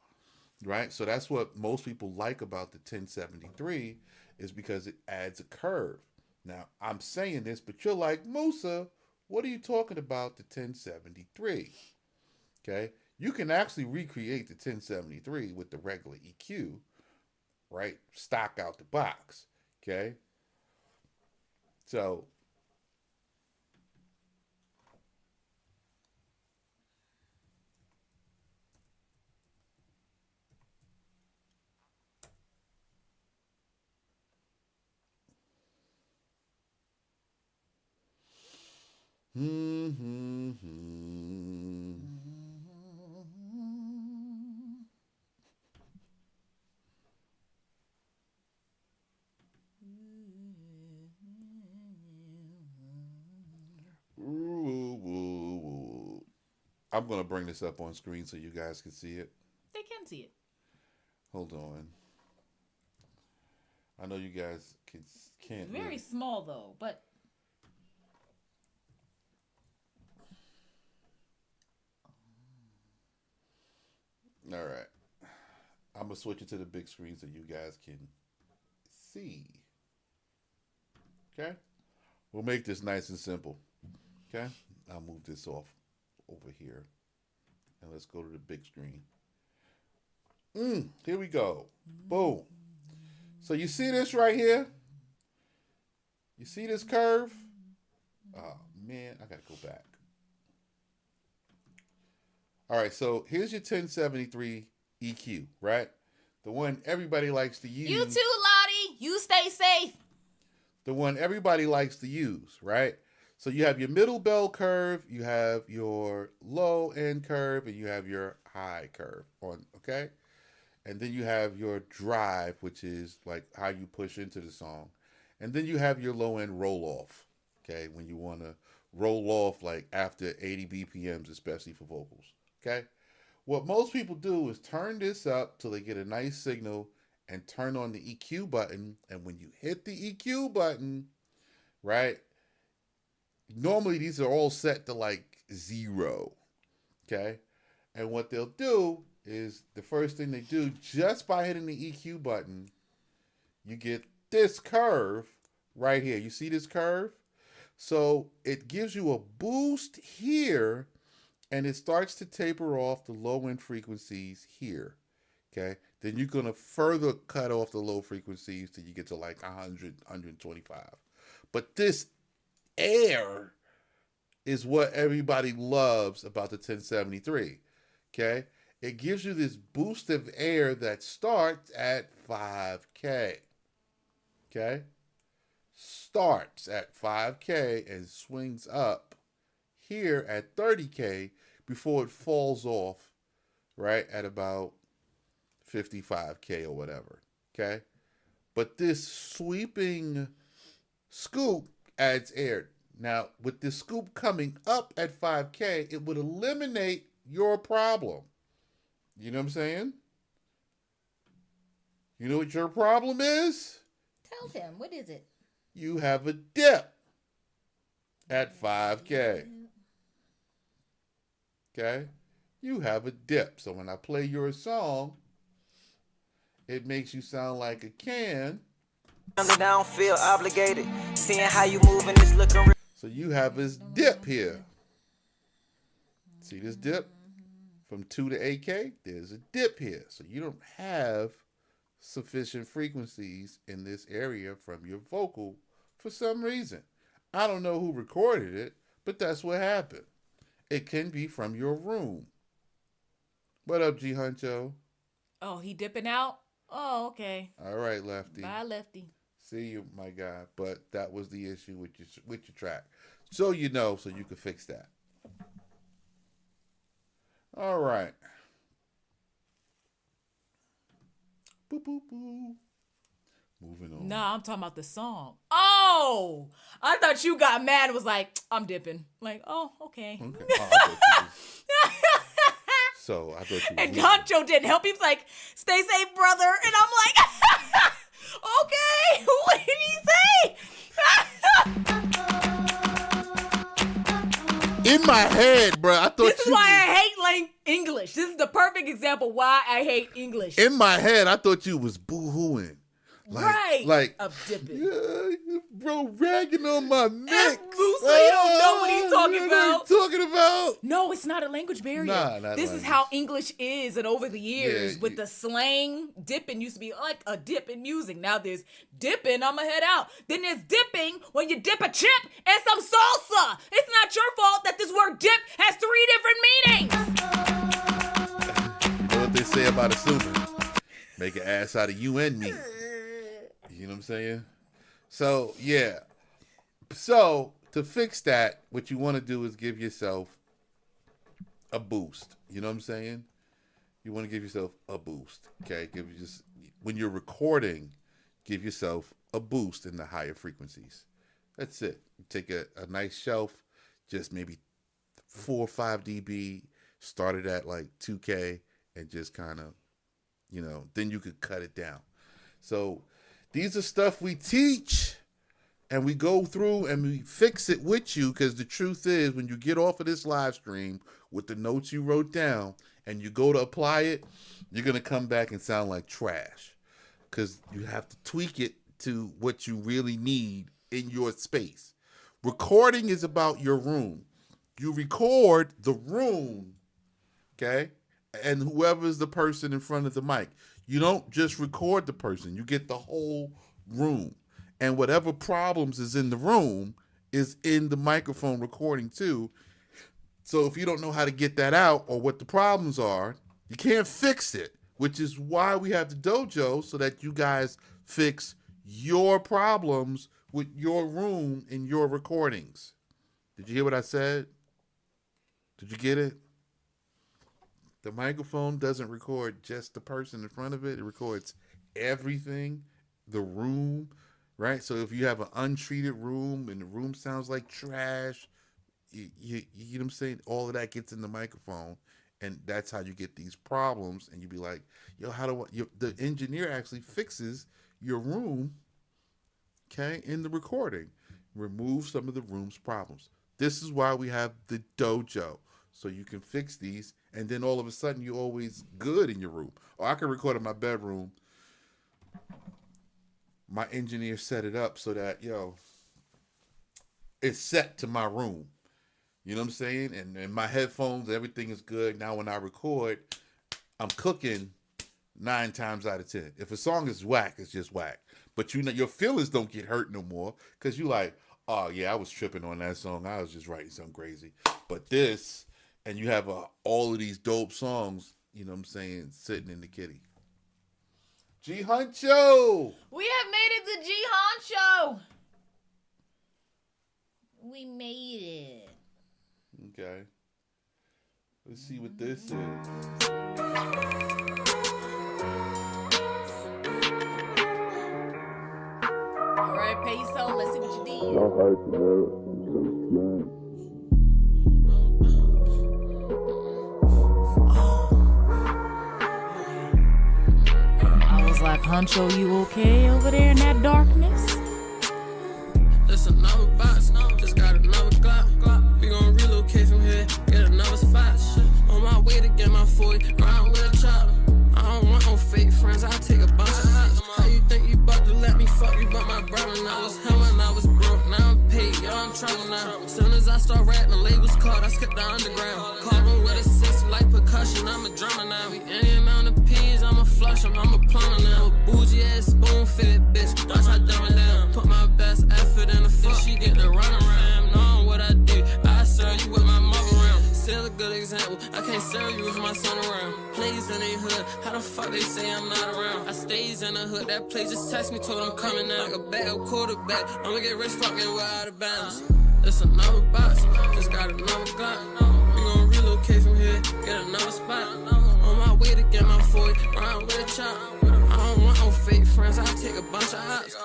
right? So that's what most people like about the 1073 is because it adds a curve. Now, I'm saying this, but you're like, Musa, what are you talking about the 1073? Okay? You can actually recreate the 1073 with the regular EQ, right? Stock out the box, okay? So, I'm going to bring this up on screen so you guys can see it. They can see it. Hold on. I know you guys can't. Very really. small though, but All right. I'm going to switch it to the big screen so you guys can see. Okay? We'll make this nice and simple. Okay? I'll move this off over here. And let's go to the big screen. Here we go. Boom. So you see this right here? You see this curve? Oh, man, I got to go back. All right, so here's your 1073 EQ, right? The one everybody likes to use. you too, Lottie. You stay safe. The one everybody likes to use, right? So you have your middle bell curve, you have your low end curve, and you have your high curve on, okay? And then you have your drive, which is like how you push into the song. And then you have your low end roll off, okay? When you want to roll off like after 80 BPMs, especially for vocals, okay? What most people do is turn this up till they get a nice signal and turn on the EQ button. And when you hit the EQ button, right? Normally these are all set to like 0, okay? And what they'll do is the first thing they do, just by hitting the EQ button, you get this curve right here. You see this curve? So it gives you a boost here, and it starts to taper off the low end frequencies here. Okay. Then you're going to further cut off the low frequencies till you get to like 100, 125. But this air is what everybody loves about the 1073. Okay. It gives you this boost of air that starts at 5K. Okay. Starts at 5K and swings up here at 30K before it falls off, right, at about 55K or whatever, okay? But this sweeping scoop adds air. Now, with this scoop coming up at 5K, it would eliminate your problem. You know what I'm saying? You know what your problem is? Tell them. What is it? You have a dip at 5K. Okay? You have a dip. So when I play your song, it makes you sound like a can. I don't feel obligated. Seeing how you moving this looking. So you have this dip here. See this dip? From 2 to 8K, there's a dip here. So you don't have sufficient frequencies in this area from your vocal for some reason. I don't know who recorded it, but that's what happened. It can be from your room. What up, G Huncho? Oh, he dipping out? Oh, okay. All right, Lefty. Bye, Lefty. See you, my guy. But that was the issue with your track. So you know, so you can fix that. All right. Boo, boo, boo. Moving on. Nah, I'm talking about the song. Oh, I thought you got mad and was like, I'm dipping. Like, oh, okay. Okay. Oh, I thought so I thought you were And leaving. Concho didn't help. He was like, stay safe, brother. And I'm like, okay, what did he say? In my head, bro, I thought This is why I hate English. This is the perfect example why I hate English. In my head, I thought you was boo-hooing. Like, of dipping. Yeah, bro, ragging on my mix. Musa, you don't know what he's talking about. Talking about? No, it's not a language barrier. Nah, this is how English is, and over the years, with the slang, dipping used to be like a dip in music. Now there's dipping, I'ma head out. Then there's dipping when you dip a chip and some salsa. It's not your fault that this word dip has 3 different meanings. You know what they say about assuming? Make an ass out of you and me. You know what I'm saying? So, yeah. So, to fix that, what you want to do is give yourself a boost. You know what I'm saying? You want to give yourself a boost. Okay, when you're recording, give yourself a boost in the higher frequencies. That's it. Take a nice shelf, just maybe 4 or 5 dB, start it at like 2K, and just kind of, then you could cut it down. So these are stuff we teach, and we go through and we fix it with you, because the truth is, when you get off of this live stream with the notes you wrote down and you go to apply it, you're going to come back and sound like trash, because you have to tweak it to what you really need in your space. Recording is about your room. You record the room, okay? And whoever's the person in front of the mic. You don't just record the person. You get the whole room. And whatever problems is in the room is in the microphone recording too. So if you don't know how to get that out or what the problems are, you can't fix it, which is why we have the dojo, so that you guys fix your problems with your room and your recordings. Did you hear what I said? Did you get it? The microphone doesn't record just the person in front of it. It records everything, the room, right? So if you have an untreated room and the room sounds like trash, you know what I'm saying? All of that gets in the microphone, and that's how you get these problems. And you be like, yo, the engineer actually fixes your room, okay, in the recording. Remove some of the room's problems. This is why we have the dojo, so you can fix these, and then all of a sudden you're always good in your room. Or I can record in my bedroom. My engineer set it up so that, it's set to my room. You know what I'm saying? And my headphones, everything is good. Now when I record, I'm cooking 9 times out of 10. If a song is whack, it's just whack. But your feelings don't get hurt no more, because you like, oh yeah, I was tripping on that song. I was just writing something crazy. But this, and you have all of these dope songs, you know what I'm saying, sitting in the kitty. G Huncho! We have made it to G Honcho. We made it. Okay. Let's see what this is. All right, Peso, let's see what you did. I was like, Huncho, you okay over there in that darkness? That's another box, just got another Glock. We gon' relocate from here, get another spot. On my way to get my 40, round with a chop. I don't want no fake friends, I'll take a bunch of hots. How you think you about to let me fuck you, but my brother? I was him when I was broke, now I'm paid, yo, I'm trouble now. Soon as I start rapping, labels called, I skip the underground. Call them with a 6 like percussion, I'm a drummer now. Any amount of peas, I'ma flush them, I'm a plumber now. A bougie ass spoon fed bitch, watch I dumb it down. Put my best effort in the fuck, she get the run around. Knowing what I do, I serve you with my mother around. Still a good example, I can't serve you with my son around. Plays in they hood, how the fuck they say I'm not around? I stays in the hood, that play just text me, told I'm coming out. Like a backup quarterback, I'ma get rich fucking with out of bounds. It's another box, just got another Glock. We gon' relocate from here, get another spot. On my way to get my 40, round with a chop. I don't want no fake friends, I'll take a bunch of hots.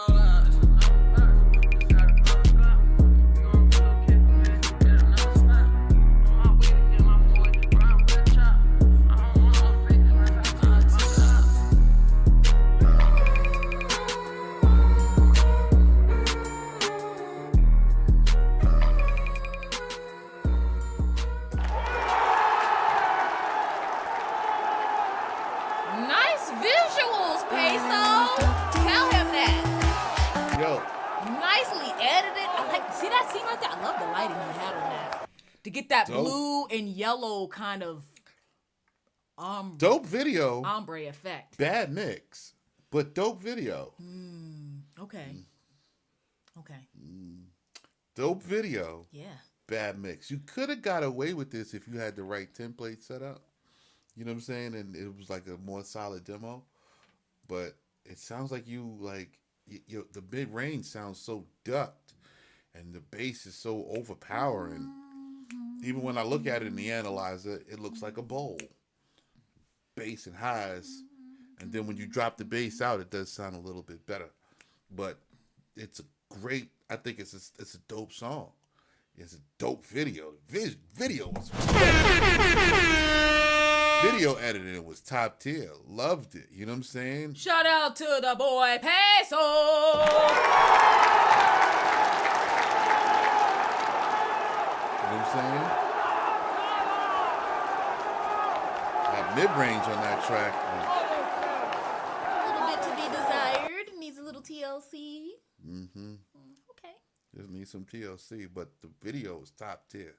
Nice visuals, Peso. Tell him that. Yo. Nicely edited. I like, see that scene right there? I love the lighting he had on that. To get that Dope. blue and yellow kind of dope video. Ombre effect. Bad mix, but dope video. Okay. Okay. Dope video. Yeah. Bad mix. You could have got away with this if you had the right template set up. You know what I'm saying? And it was like a more solid demo. But it sounds like the mid range sounds so ducked. and the bass is so overpowering. Even when I look at it in the analyzer, it looks like a bowl. Bass and highs. And then when you drop the bass out, it does sound a little bit better. But it's a great, I think it's a dope song. It's a dope video. Video was video editing was top tier. Loved it. You know what I'm saying? Shout out to the boy Peso. You know what I'm saying? That mid-range on that track. A little bit to be desired. Needs a little TLC. Mm-hmm. Okay. Just need some TLC, but the video is top tier.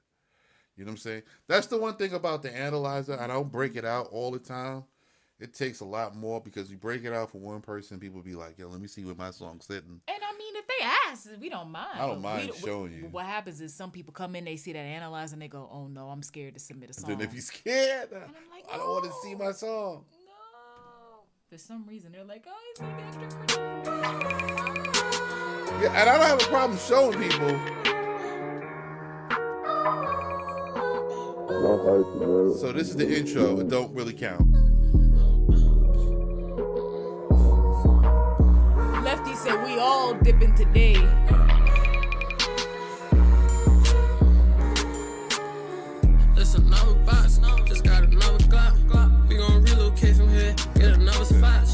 You know what I'm saying? That's the one thing about the analyzer. I don't break it out all the time. It takes a lot more because you break it out for one person, people be like, yo, let me see where my song's sitting. And I mean, if they ask, we don't mind. I don't mind showing you. What happens is some people come in, they see that analyzer, and they go, oh no, I'm scared to submit a song. And then if you're scared, I don't want to see my song. No. For some reason, they're like, oh, he's going to be extra. Yeah, and I don't have a problem showing people. So this is the intro. It don't really count. Lefty said we all dipping today. That's another box. Just got another Glock. We gon' relocate from here, get another spot.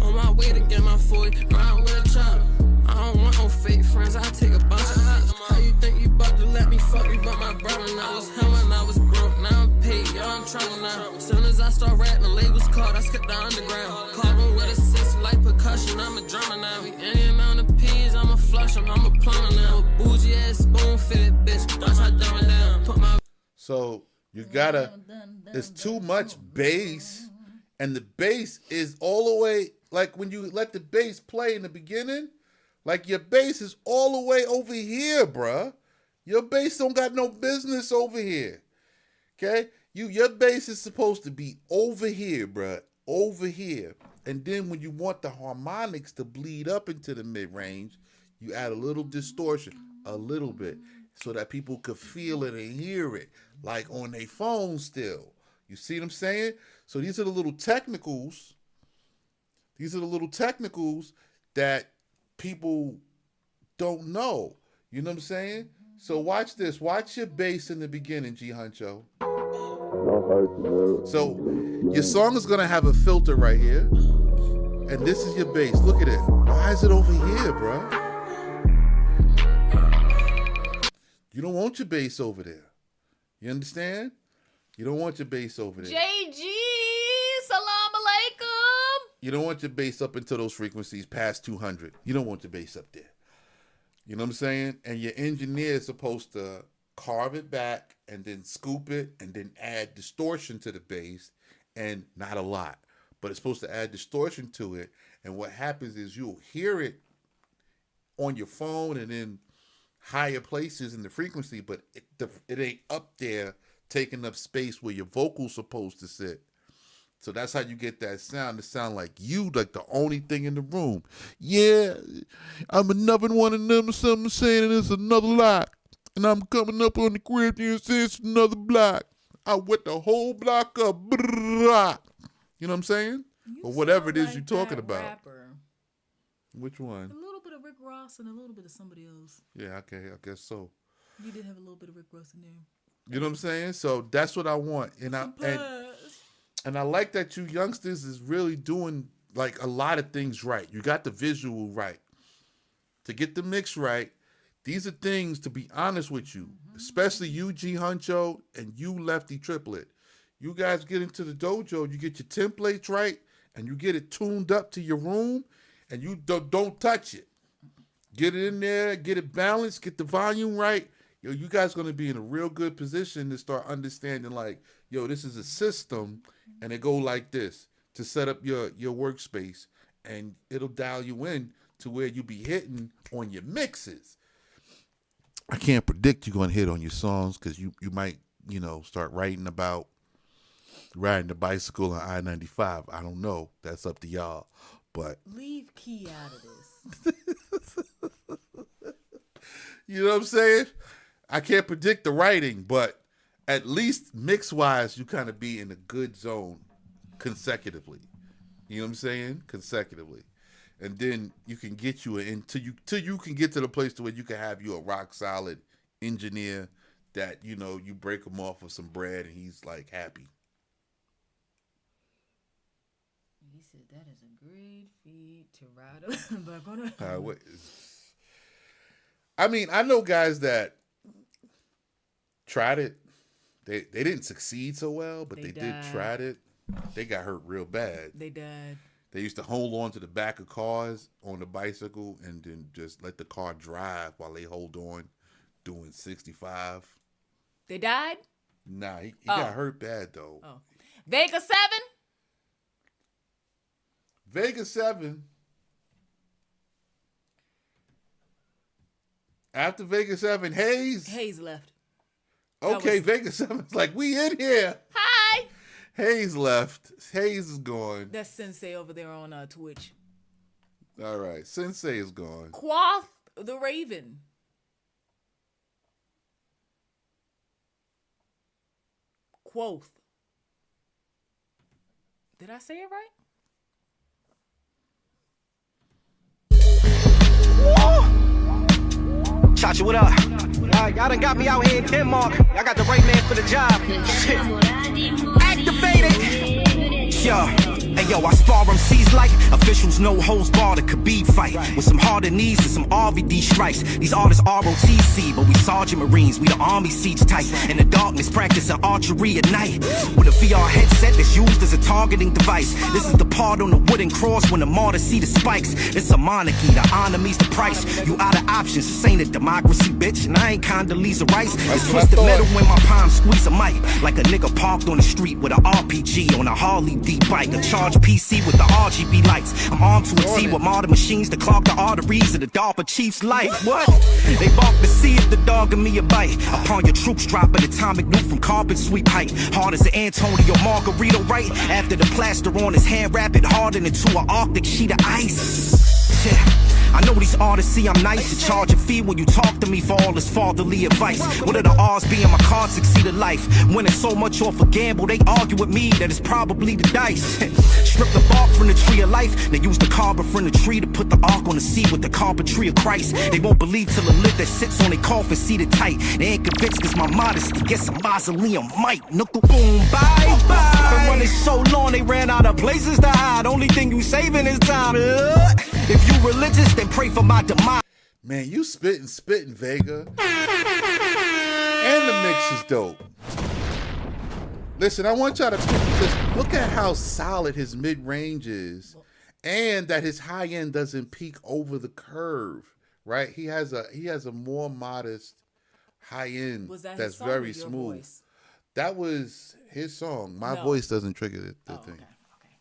On my way to get my 40, ride with a chop. I don't want no fake friends, I take a bunch of hots. How you think you about to let me fuck you? But my brother, I was him when I was broke, now I'm paid, yo, I'm trouble now. Soon as I start rapping, labels called, I skip the underground. Caught them with a 6 like percussion, I'm a drummer now. Any amount of peas, I'ma flush them, I'm a plumber now. A bougie ass spoon fitted bitch, watch I dumb it down. Put my So you gotta, it's too much bass, and the bass is all the way, like when you let the bass play in the beginning, like your bass is all the way over here, bruh. Your bass don't got no business over here. Okay? Your bass is supposed to be over here, bruh. Over here. And then when you want the harmonics to bleed up into the mid-range, you add a little distortion, a little bit, so that people could feel it and hear it, like on their phone still. You see what I'm saying? So these are the little technicals. These are the little technicals that people don't know. You know what I'm saying? So watch this. Watch your bass in the beginning, G Huncho. So your song is gonna have a filter right here, and this is your bass. Look at it. Why is it over here, bro? You don't want your bass over there. You understand? You don't want your bass over there. JG, salam alaikum. You don't want your bass up into those frequencies past 200. You don't want your bass up there. You know what I'm saying? And your engineer is supposed to carve it back and then scoop it and then add distortion to the bass, and not a lot, but it's supposed to add distortion to it. And what happens is you'll hear it on your phone and in higher places in the frequency, but it ain't up there taking up space where your vocal's supposed to sit. So that's how you get that sound. It sound like you, like the only thing in the room. Yeah, I'm another one of them, something saying it's another lot. And I'm coming up on the crib and saying it's another block. I wet the whole block up. Brrrah. You know what I'm saying? Or whatever it is like you're talking about. Rapper. Which one? A little bit of Rick Ross and a little bit of somebody else. Yeah, okay, I guess so. You did have a little bit of Rick Ross in there. You know what I'm saying? So that's what I want. And I like that you youngsters is really doing like a lot of things right. You got the visual right. To get the mix right, these are things, to be honest with you, especially you, G Huncho, and you, Lefty Triplet. You guys get into the dojo, you get your templates right, and you get it tuned up to your room, and you don't touch it. Get it in there, get it balanced, get the volume right. Yo, you guys going to be in a real good position to start understanding, like, yo, this is a system, and it go like this to set up your workspace, and it'll dial you in to where you be hitting on your mixes. I can't predict you're going to hit on your songs because you might, start writing about riding the bicycle on I-95. I don't know. That's up to y'all. But leave Key out of this. You know what I'm saying? I can't predict the writing, but at least mix-wise, you kind of be in a good zone consecutively. You know what I'm saying? Consecutively. And then you can get you till you can get to the place to where you can have you a rock solid engineer that, you know, you break him off with some bread and he's like happy. He said that is a great feat to ride back on a... I mean, I know guys that tried it. They didn't succeed so well, but they did try it. They got hurt real bad. They died. They used to hold on to the back of cars on the bicycle and then just let the car drive while they hold on doing 65. They died? Nah, he got hurt bad though. Oh. Vega 7? Vega 7. After Vega 7, Hayes left. Okay, Vega 7's like, we in here. Hi. Hayes left. Hayes is gone. That's Sensei over there on Twitch. All right, Sensei is gone. Quoth the Raven. Quoth. Did I say it right? Chacha, what up? Y'all done got me out here in Denmark. Y'all got the right man for the job. Shit. Activated. Yeah. Hey yo, I spar MCs like officials, no holds barred, a Khabib fight with some harder knees and some RVD strikes. These artists ROTC, but we Sergeant Marines, we the army siege tight. In the darkness, practicing archery at night with a VR headset that's used as a targeting device. This is the part on the wooden cross when the martyrs see the spikes. It's a monarchy, the honor means the price. You out of options, this ain't a democracy, bitch. And I ain't Condoleezza Rice. It's twisted metal when my palm squeeze a mic, like a nigga parked on the street with an RPG on a Harley D bike, a charged PC with the RGB lights. I'm armed to a T with modern machines to clog the arteries of the DARPA chief's life. What? They bark to see if the dog give me a bite. Upon your troops drop an atomic nuke from carpet sweep height. Hard as the Antonio Margarito, right? After the plaster on his hand, wrap it hardened into an Arctic sheet of ice. Yeah. I know these artists see I'm nice and charge a fee when you talk to me for all this fatherly advice. What are the odds being my card succeeded life? Winning so much off a gamble, they argue with me that it's probably the dice. Strip the bark from the tree of life, they use the carbon from the tree to put the ark on the sea with the carpentry of Christ. They won't believe till the lid that sits on their coffin seated tight. They ain't convinced cause my modesty gets a mausoleum mic. Knuckle boom, bye bye. Been running so long they ran out of places to hide. Only thing you saving is time. If you religious, then pray for my demise. Man, you spitting Vega. And the mix is dope. Listen, I want y'all to just look at how solid his mid-range is and that his high end doesn't peak over the curve, right? He has a more modest high end that's very smooth. Voice? That was his song. My voice doesn't trigger the thing.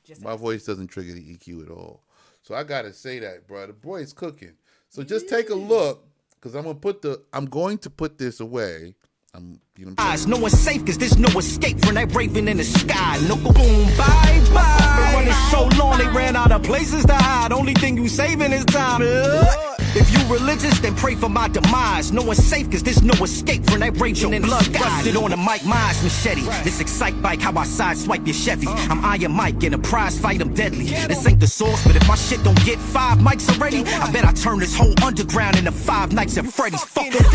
Okay. My voice doesn't trigger the EQ at all. So I gotta say that, bro. The boy's cooking. So just take a look, because I'm going to put this away. No one's safe cause there's no escape from that raven in the sky. No boom, bye bye. Been running so long they ran out of places to hide. Only thing you saving is time. If you religious, then pray for my demise. No one's safe cause there's no escape from that raven in the sky. Rusted on a Mike Myers machete. This Excite bike, how I sideswipe your Chevy. I'm Iron Mike, in a prize fight, I'm deadly. This ain't the source, but if my shit don't get 5 mics already, I bet I turn this whole underground into 5 Nights at Freddy's. Fuck it.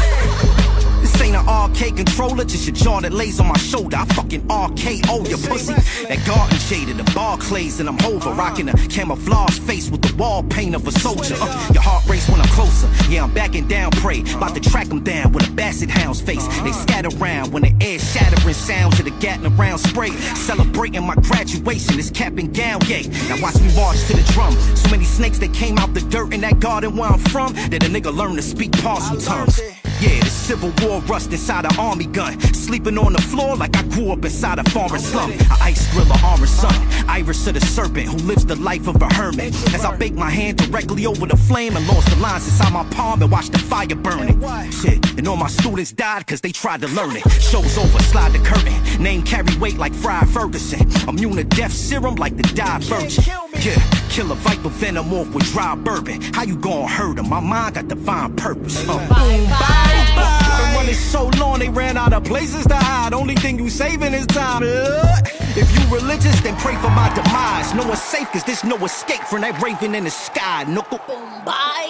This ain't an arcade controller, just your jaw that lays on my shoulder. I fucking RKO your pussy. That garden shaded, the bar clays, and I'm over. Rocking a camouflage face with the wall paint of a soldier. Your heart race when I'm closer. Yeah, I'm backing down, prey. About to track them down with a basset hound's face. They scatter around when the air shattering sounds of the Gatling round spray. Celebrating my graduation, it's cap and gown gay. Now watch me march to the drum. So many snakes that came out the dirt in that garden where I'm from, that a nigga learned to speak parcel terms. Yeah, the Civil War rust inside an army gun. Sleeping on the floor like I grew up inside a foreign slum. A ice griller, orange sun. Iris of the serpent who lives the life of a hermit. As I bake my hand directly over the flame and lost the lines inside my palm and watch the fire burning. Shit, and all my students died cause they tried to learn it. Show's over, slide the curtain. Name carry weight like Friar Ferguson. Immune to death serum like the divergent. Yeah, kill a viper venom off with dry bourbon. How you gon' hurt him? My mind got divine purpose. Bye. Been running so long, they ran out of places to hide. Only thing you saving is time. If you religious, then pray for my demise. No one's safe, cause there's no escape from that raven in the sky. Knuckle. Bye.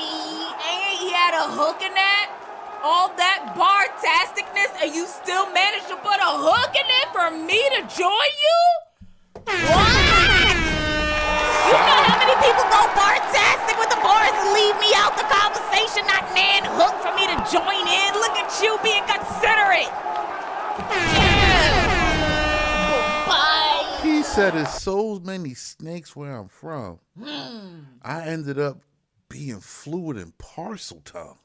Ain't he had a hook in that? All that bar-tasticness, and you still managed to put a hook in it for me to join you? What? You know how many people go bar-tastic with the bars and leave me out the conversation, not nan hook for me to join in? Look at you being considerate. Bye. He said there's so many snakes where I'm from. I ended up being fluent in parcel tongue.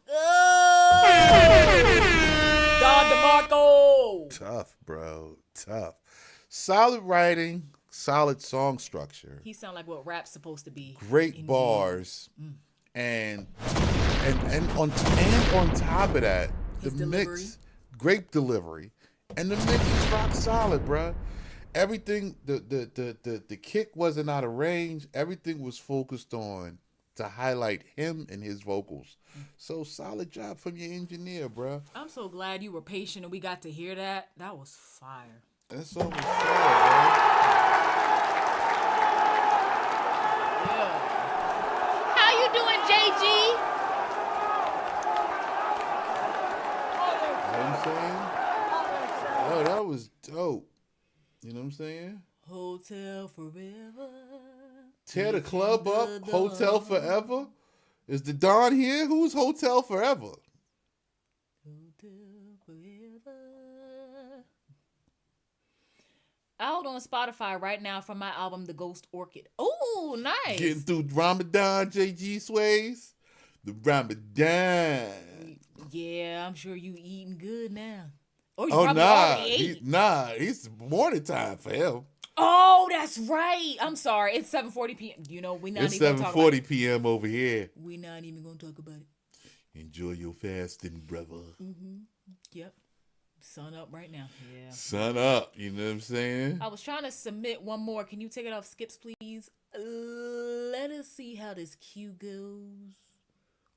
Don DeMarco. Tough, bro. Tough. Solid writing, solid song structure. He sound like what rap's supposed to be. Great bars. And on top of that, His the delivery. mix, great delivery. And the mix is rock solid, bro. Everything, the kick wasn't out of range. Everything was focused on to highlight him and his vocals. So solid job from your engineer, bro. I'm so glad you were patient and we got to hear that. That was fire. That's all was fire, Yeah. How you doing, JG? bro. You know what I'm saying? Oh, that was dope. You know what I'm saying? Hotel Forever. Tear the club up, Hotel Forever. Is the Don here? Who's Hotel Forever? Out on Spotify right now from my album The Ghost Orchid. Oh, nice. Getting through Ramadan, JG Sways. The Ramadan. Yeah, I'm sure you eating good now. Oh, you Oh, probably nah. already ate. It's morning time for him. Oh, that's right. I'm sorry. It's 7:40 p.m. You know, we're not It's even talking about 7:40 p.m. over here. We're not even going to talk about it. Enjoy your fasting, brother. Yep. Sun up right now. Yeah. Sun up. You know what I'm saying? I was trying to submit one more. Can you take it off skips, please? Let us see how this queue goes.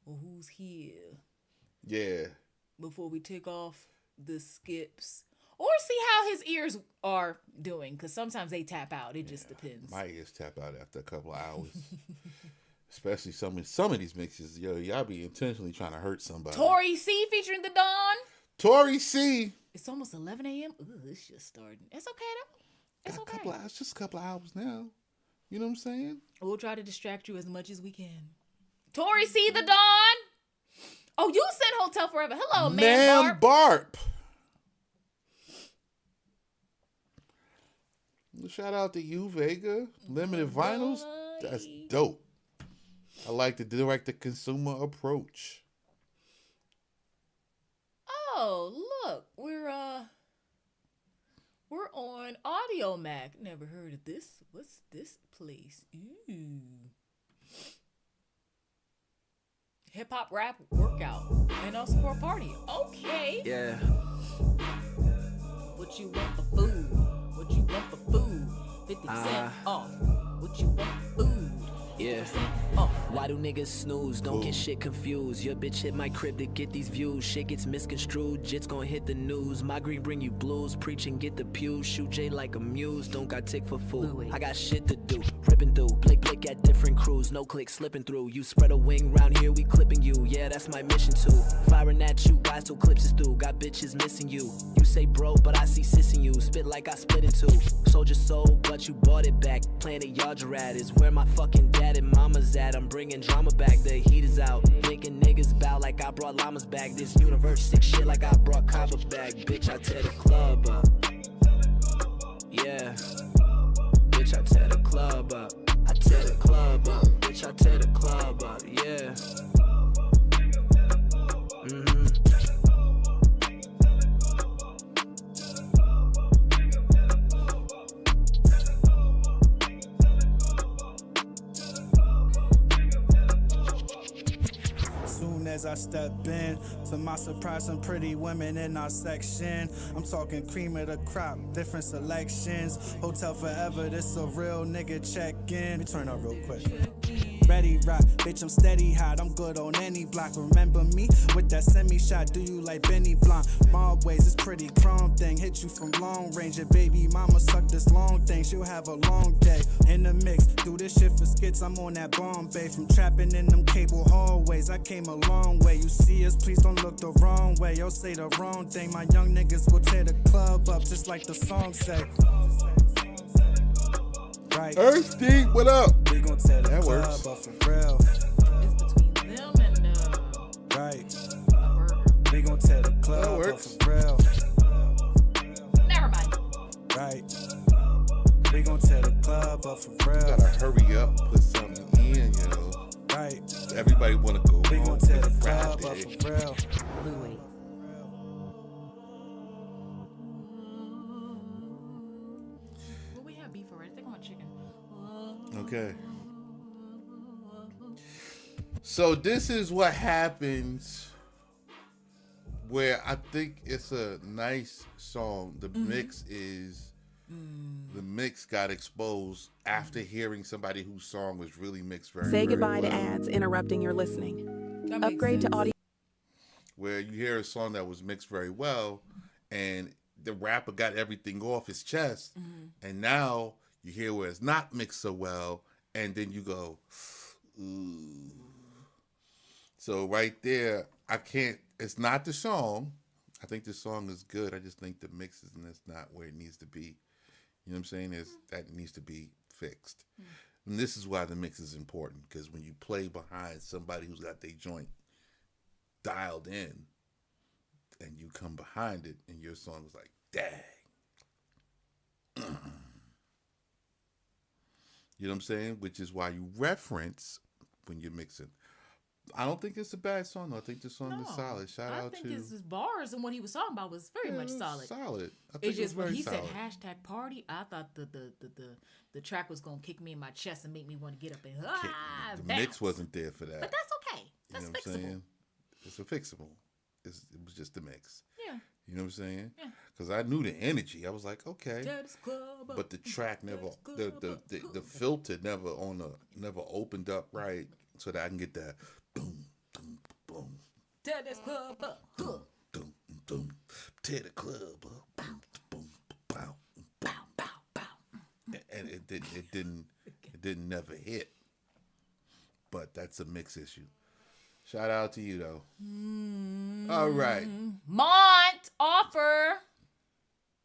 Or who's here. Yeah. Before we take off the skips. Or see how his ears are doing. Because sometimes they tap out. It just depends. My ears tap out after a couple of hours. Especially some of these mixes. Yo, y'all be intentionally trying to hurt somebody. Tori C featuring The Dawn. Tori C. It's almost 11 a.m. Ooh, it's just starting. It's okay, though. It's okay. Just a couple of hours now. You know what I'm saying? We'll try to distract you as much as we can. Tori C. The Dawn. Oh, you said Hotel Forever. Hello, man. Barp. Shout out to you, Vega. Limited vinyls. That's dope. I like the direct-to-consumer approach. Oh, look. We're on Audio Mac. Never heard of this. What's this place? Ooh. Hip hop rap workout. And also for a party. Okay. Yeah. What you want for food? What you want for food? 50 cent off. What you want for food? Yeah. Why do niggas snooze? Don't get shit confused. Your bitch hit my crib to get these views. Shit gets misconstrued. Jits gon' hit the news. My green bring you blues. Preach and get the pews. Shoot J like a muse. Don't got tick for food. I got shit to do. Ripping through. Blick at different crews. No click slipping through. You spread a wing round here. We clipping you. Yeah, that's my mission too. Firing at you guys till clips is through. Got bitches missing you. You say bro, but I see sis in you. Spit like I split in two. Sold your soul, but you bought it back. Planet Yardrad is where my fucking dad and mama's at. I'm bringing drama back, the heat is out. Making niggas bow like I brought llamas back. This universe sick shit like I brought Kava back. Bitch, I tear the club up. Yeah. Bitch, I tear the club up. I tear the club up. Bitch, I tear the club up. Yeah. as I step in. To my surprise, some pretty women in our section. I'm talking cream of the crop, different selections. Hotel forever, this a real nigga check-in. Let me turn up real quick. Ready, rock, bitch, I'm steady hot. I'm good on any block. Remember me with that semi-shot? Do you like Benny Blanc? My ways, it's pretty chrome thing. Hit you from long range. Your baby mama suck this long thing. She'll have a long day in the mix. Do this shit for skits. I'm on that Bombay. From trapping in them cable hallways, I came a long way. You see us, please don't look the wrong way. Yo, say the wrong thing. My young niggas will tear the club up just like the song say. Right. Earth Deep, what up? We gon' tear the that club works. up for real. It's between them and Right. We gon' tear the club up for real. Never mind. Right. We gon' tear the club up for real. You gotta hurry up, put something in, you know. Right. Everybody wanna go. We gon' tear the club up for real. Louis. Well, we have beef already. I think I want chicken. Okay. So this is what happens where I think it's a nice song. The mix got exposed after hearing somebody whose song was really mixed very, Say very goodbye well. to ads interrupting your listening. That makes Upgrade to sense. audio. Where you hear a song that was mixed very well and the rapper got everything off his chest, and now you hear where it's not mixed so well, and then you go, ooh. So right there, it's not the song. I think the song is good. I just think the mix is not where it needs to be. You know what I'm saying? That needs to be fixed. And this is why the mix is important, because when you play behind somebody who's got their joint dialed in, and you come behind it, and your song is like, dang. You know what I'm saying? Which is why you reference when you're mixing. I don't think it's a bad song, though. I think the song is solid. Shout out to... I think his bars and what he was talking about was very much solid. Solid. I think It's just when very he said solid. hashtag party, I thought the track was going to kick me in my chest and make me want to get up and The bounce. mix wasn't there for that. But that's okay. That's you know what I'm fixable. saying? It's a fixable. It was just the mix. Yeah. You know what I'm saying? Yeah. Because I knew the energy. I was like, okay. Daddy's club up. But the track never, the filter never opened up right so that I can get that boom, boom, boom. Daddy's club up. Boom, boom, boom. Tear the club up. Boom, boom, bow, bow, bow, bow. And it didn't never hit. But that's a mix issue. Shout out to you though. All right. Mont offer.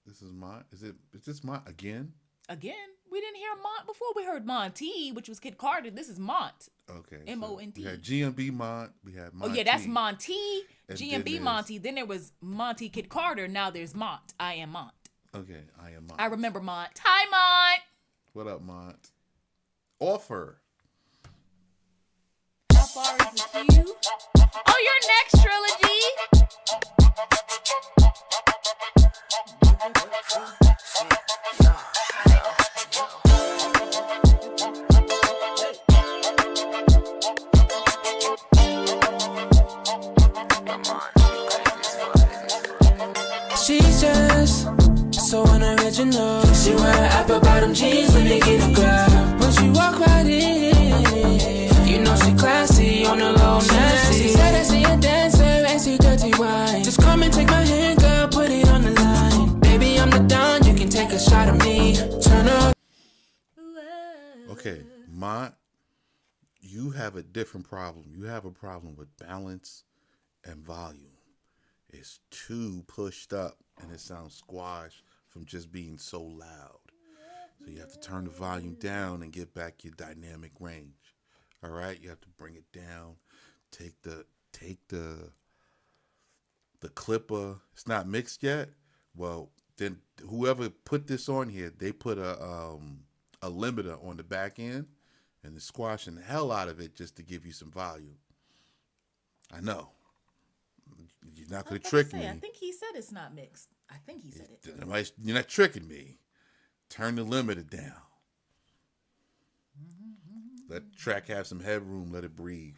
This is Mont. Is this Mont again? Again, we didn't hear Mont before. We heard Monty, which was Kid Carter. This is Mont. Okay. M-O-N-T. We had GMB Mont. We had Monty. Oh yeah, that's Monty. And GMB then Monty. Then there was Monty Kid Carter. Now there's Mont. I am Mont. Okay, I am Mont. I remember Mont. Hi Mont. What up, Mont? Offer. How far is the queue? Oh, your next trilogy. She's just so unoriginal. She wear apple bottom jeans when they get a grab. When she walk right in, you know she classy on the low nasty. Said I see a dancer and see dirty wine. Just come and take my hand, girl, put it on the line. Baby, I'm the Don, you can take a shot of me. Turn up. Okay, Mont, you have a different problem. You have a problem with balance and volume. It's too pushed up and it sounds squashed from just being so loud. So you have to turn the volume down and get back your dynamic range. All right, you have to bring it down. Take the clipper. It's not mixed yet. Well, then whoever put this on here, they put a limiter on the back end and they're squashing the hell out of it just to give you some volume. I know. You're not going to trick me. I think he said it's not mixed. I think he said it. You're not tricking me. Turn the limiter down. Let the track have some headroom. Let it breathe.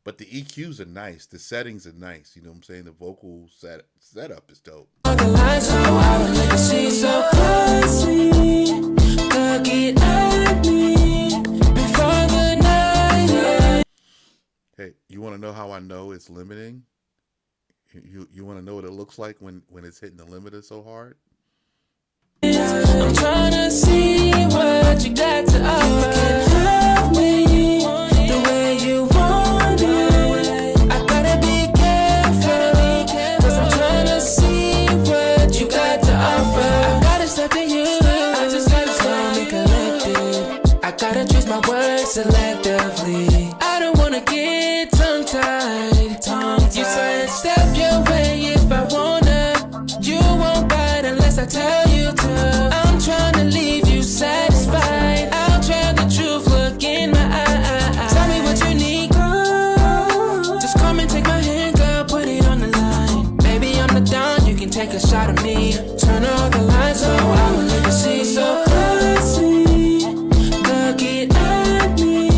But the EQs are nice. The settings are nice. You know what I'm saying? The vocal setup is dope. Hey, you want to know how I know it's limiting? You want to know what it looks like when it's hitting the limiter so hard? I'm trying to see what you got to offer. Love me the way you want it. I gotta be careful, 'cause I'm trying to see what you got to offer. I gotta step to you, I just gotta stay collected. I gotta choose my words selectively. I don't wanna get tongue-tied. You said step your way if I wanna. You won't bite unless I tell you to. I'm trying to leave you satisfied. I'll try the truth, look in my eyes. Tell me what you need, girl. Just come and take my hand, girl, put it on the line. Baby, I'm the down, you can take a shot of me. Turn all the lights low, I will let you see. So classy, look it at me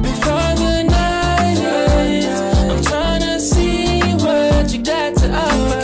before the night ends. I'm trying to see what you got to offer.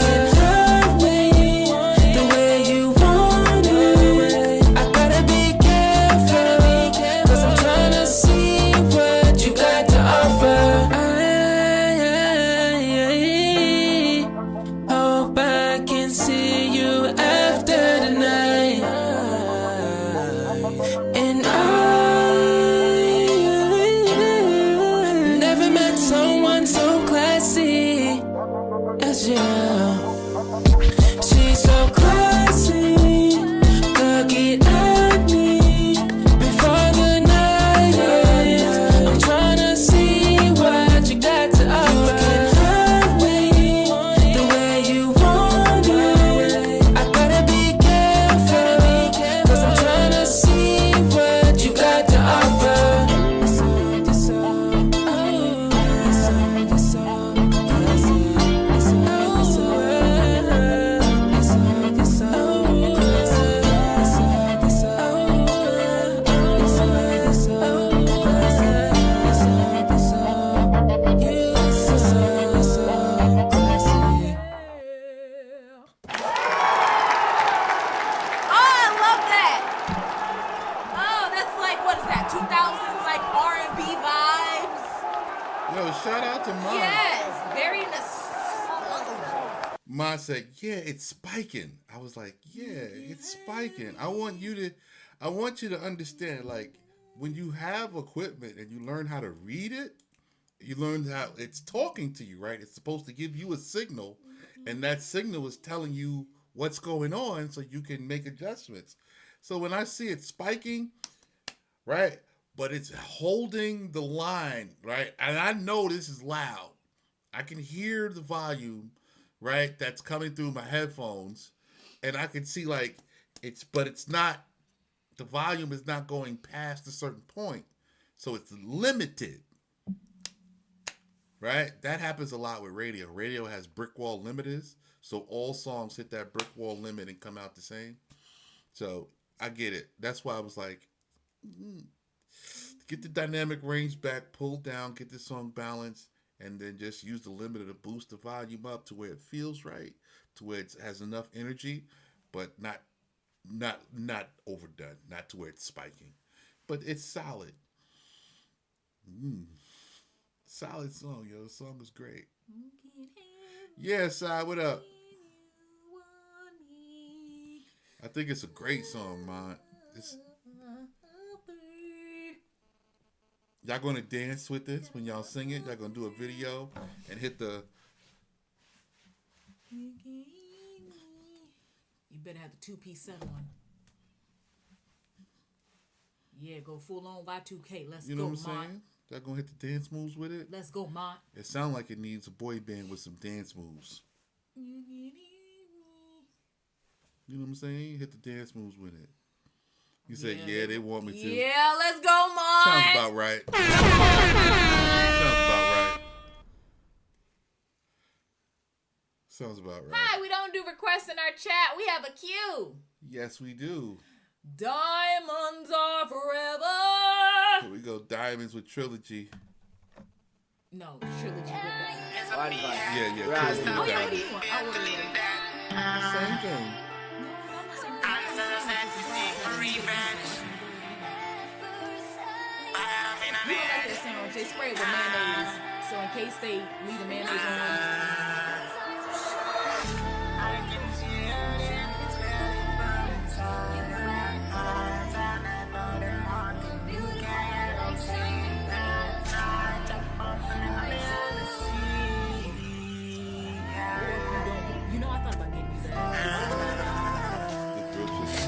Ma said, "Yeah, it's spiking." I was like, "Yeah, it's spiking." I want you to understand, like, when you have equipment and you learn how to read it, you learn how it's talking to you, right? It's supposed to give you a signal, and that signal is telling you what's going on so you can make adjustments. So when I see it spiking, right, but it's holding the line, right, and I know this is loud. I can hear the volume, right, that's coming through my headphones, and I can see, like, it's not, the volume is not going past a certain point, so it's limited, right? That happens a lot with radio. Radio has brick wall limiters, so all songs hit that brick wall limit and come out the same. So I get it. That's why I was like, get the dynamic range back, pull down, get the song balanced, and then just use the limiter to boost the volume up to where it feels right, to where it has enough energy, but not overdone, not to where it's spiking. But it's solid. Solid song, yo. The song is great. Yeah, Si, what up? I think it's a great song, man. Y'all gonna dance with this when y'all sing it? Y'all gonna do a video and hit the... You better have the 2-piece set on. Yeah, go full on Y2K. Let's go, You know what I'm Mont. saying? Y'all gonna hit the dance moves with it? Let's go, Mont. It sounds like it needs a boy band with some dance moves. You know what I'm saying? Hit the dance moves with it. You said, yeah, they want me to. Yeah, let's go, Mont. Sounds about right. Sounds about right. Hi, we don't do requests in our chat. We have a queue. Yes, we do. Diamonds are forever. Here we go. Diamonds with Trilogy. No, Trilogy did that. Yeah. Right. Trilogy Oh did yeah, that. I did one. I would Same thing. You don't like that sound. They spray it with mayonnaise. So in case they leave the mayonnaise on. You know I thought about getting you that.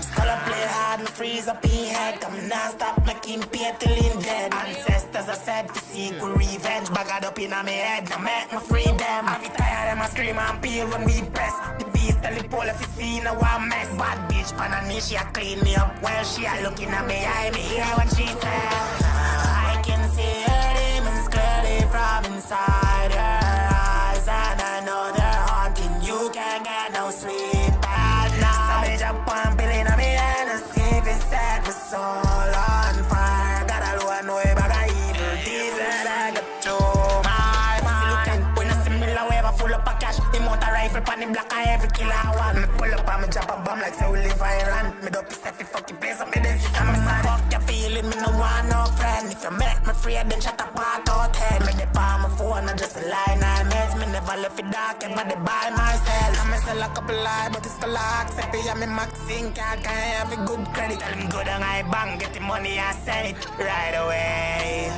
Scholar play hard, me freeze up in head. Come now stop making pay till in dead. Ancestors are said to seek revenge. Bagged up in my head, now make me free them. I be tired of my scream and peel when we press. The beast tell the pole if you see no one mess. Bad bitch, panani, she a clean me up. Well, she a looking at me, I me hear what she said. I can see her demons clearly from inside her eyes. And I know they're haunting you, can't get no sleep at night. So me jump on Billy in me and I see if it set my soul on fire. Got a low and way bag of evil deeds and I got to my mind. When I see me la wave full up of cash, the motor rifle pan the block and every killer I want. Me pull up and me drop a bomb like say we live Iran. Me don't piss every fucking place up me this is I'm sad. Fuck your feeling, me no want no friend. If you make me free then shut up part out head. Me the palm my phone and just a line I miss. Me never left it dark and body by myself. I sell a couple lie but it's still accept it. I'm in Maxine can't have a good credit. Tell him good and I bang get the money I send it right away.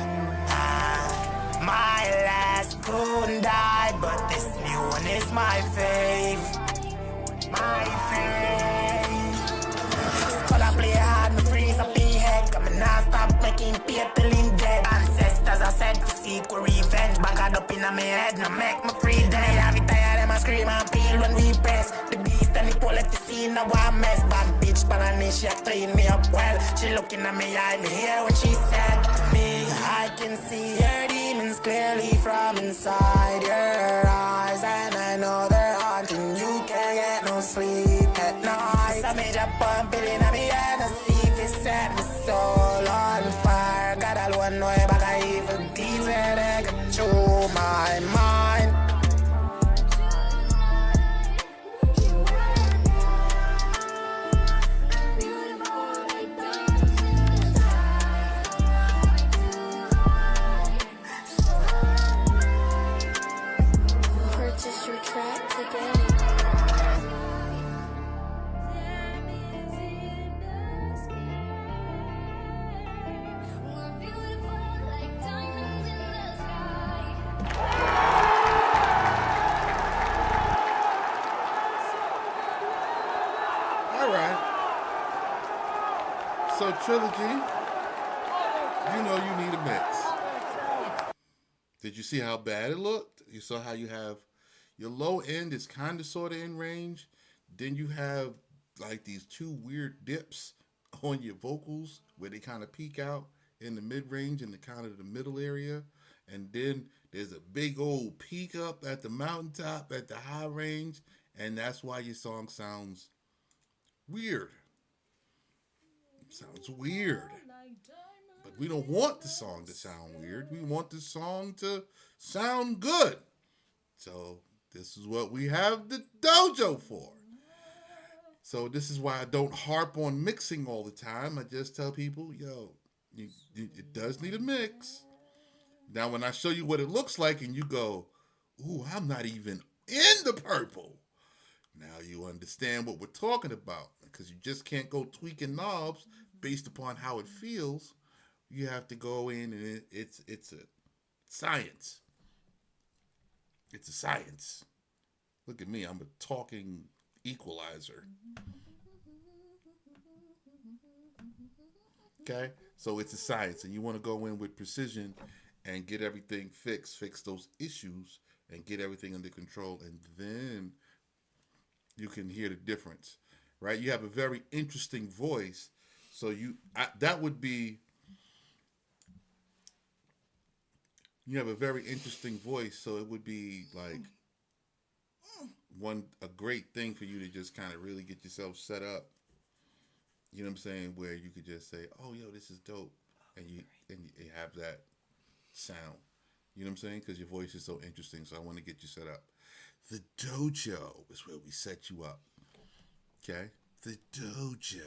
My last coon died, but this new one is my fave. My fave. Scholar play hard, me freeze up in head. Come and now stop making people in dead. Ancestors are said to seek revenge. Bagged up in my head, now make me free them. I have it tired, them a scream and peel when we press. The beast and the pole let the scene now one mess. Bad bitch, panani, she a clean me up well. She looking at me, I me hear what she said to me. I can see her demons clearly from inside your eyes. And I know they're haunting you, can't get no sleep at night. So me jump on Billy in me and I see if it set my soul on fire. Got a low and way bag of evil deeds and I got through my mind. Purchase your track today. All right. So Trilogy, you know you need a mix. Did you see how bad it looked? You saw how you have your low end is kind of sort of in range. Then you have like these two weird dips on your vocals where they kind of peak out in the mid range and the kind of the middle area. And then there's a big old peak up at the mountaintop at the high range. And that's why your song sounds weird. It sounds weird. But we don't want the song to sound weird. We want the song to sound good. So this is what we have the dojo for. So this is why I don't harp on mixing all the time. I just tell people, yo, it does need a mix. Now when I show you what it looks like and you go, ooh, I'm not even in the purple. Now you understand what we're talking about, because you just can't go tweaking knobs based upon how it feels. You have to go in and it's a science. It's a science. Look at me, I'm a talking equalizer. Okay? So it's a science, and you want to go in with precision and get everything fixed, fix those issues, and get everything under control, and then you can hear the difference, right? You have a very interesting voice, so that would be, you have a very interesting voice, so it would be like a great thing for you to just kind of really get yourself set up. You know what I'm saying? Where you could just say, "Oh, yo, this is dope," and you have that sound. You know what I'm saying? Because your voice is so interesting, so I want to get you set up. The dojo is where we set you up. Okay? The dojo.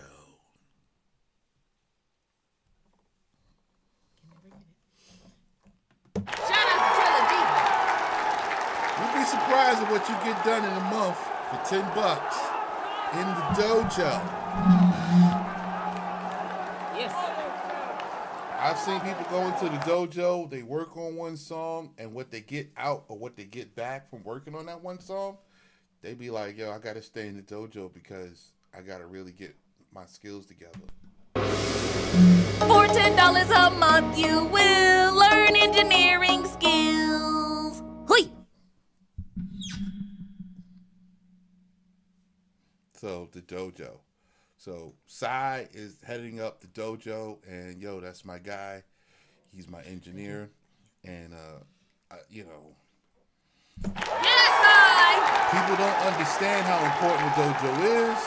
Shout out to Trilogy. You'd be surprised at what you get done in a month for $10 in the dojo. Yes. I've seen people go into the dojo, they work on one song, and what they get out or what they get back from working on that one song, they be like, yo, I got to stay in the dojo because I got to really get my skills together. For $10 a month, you will learn engineering skills. Hui! So, the dojo. So, Sai is heading up the dojo, and yo, that's my guy. He's my engineer, and, you know. Yes, Sai! People don't understand how important the dojo is,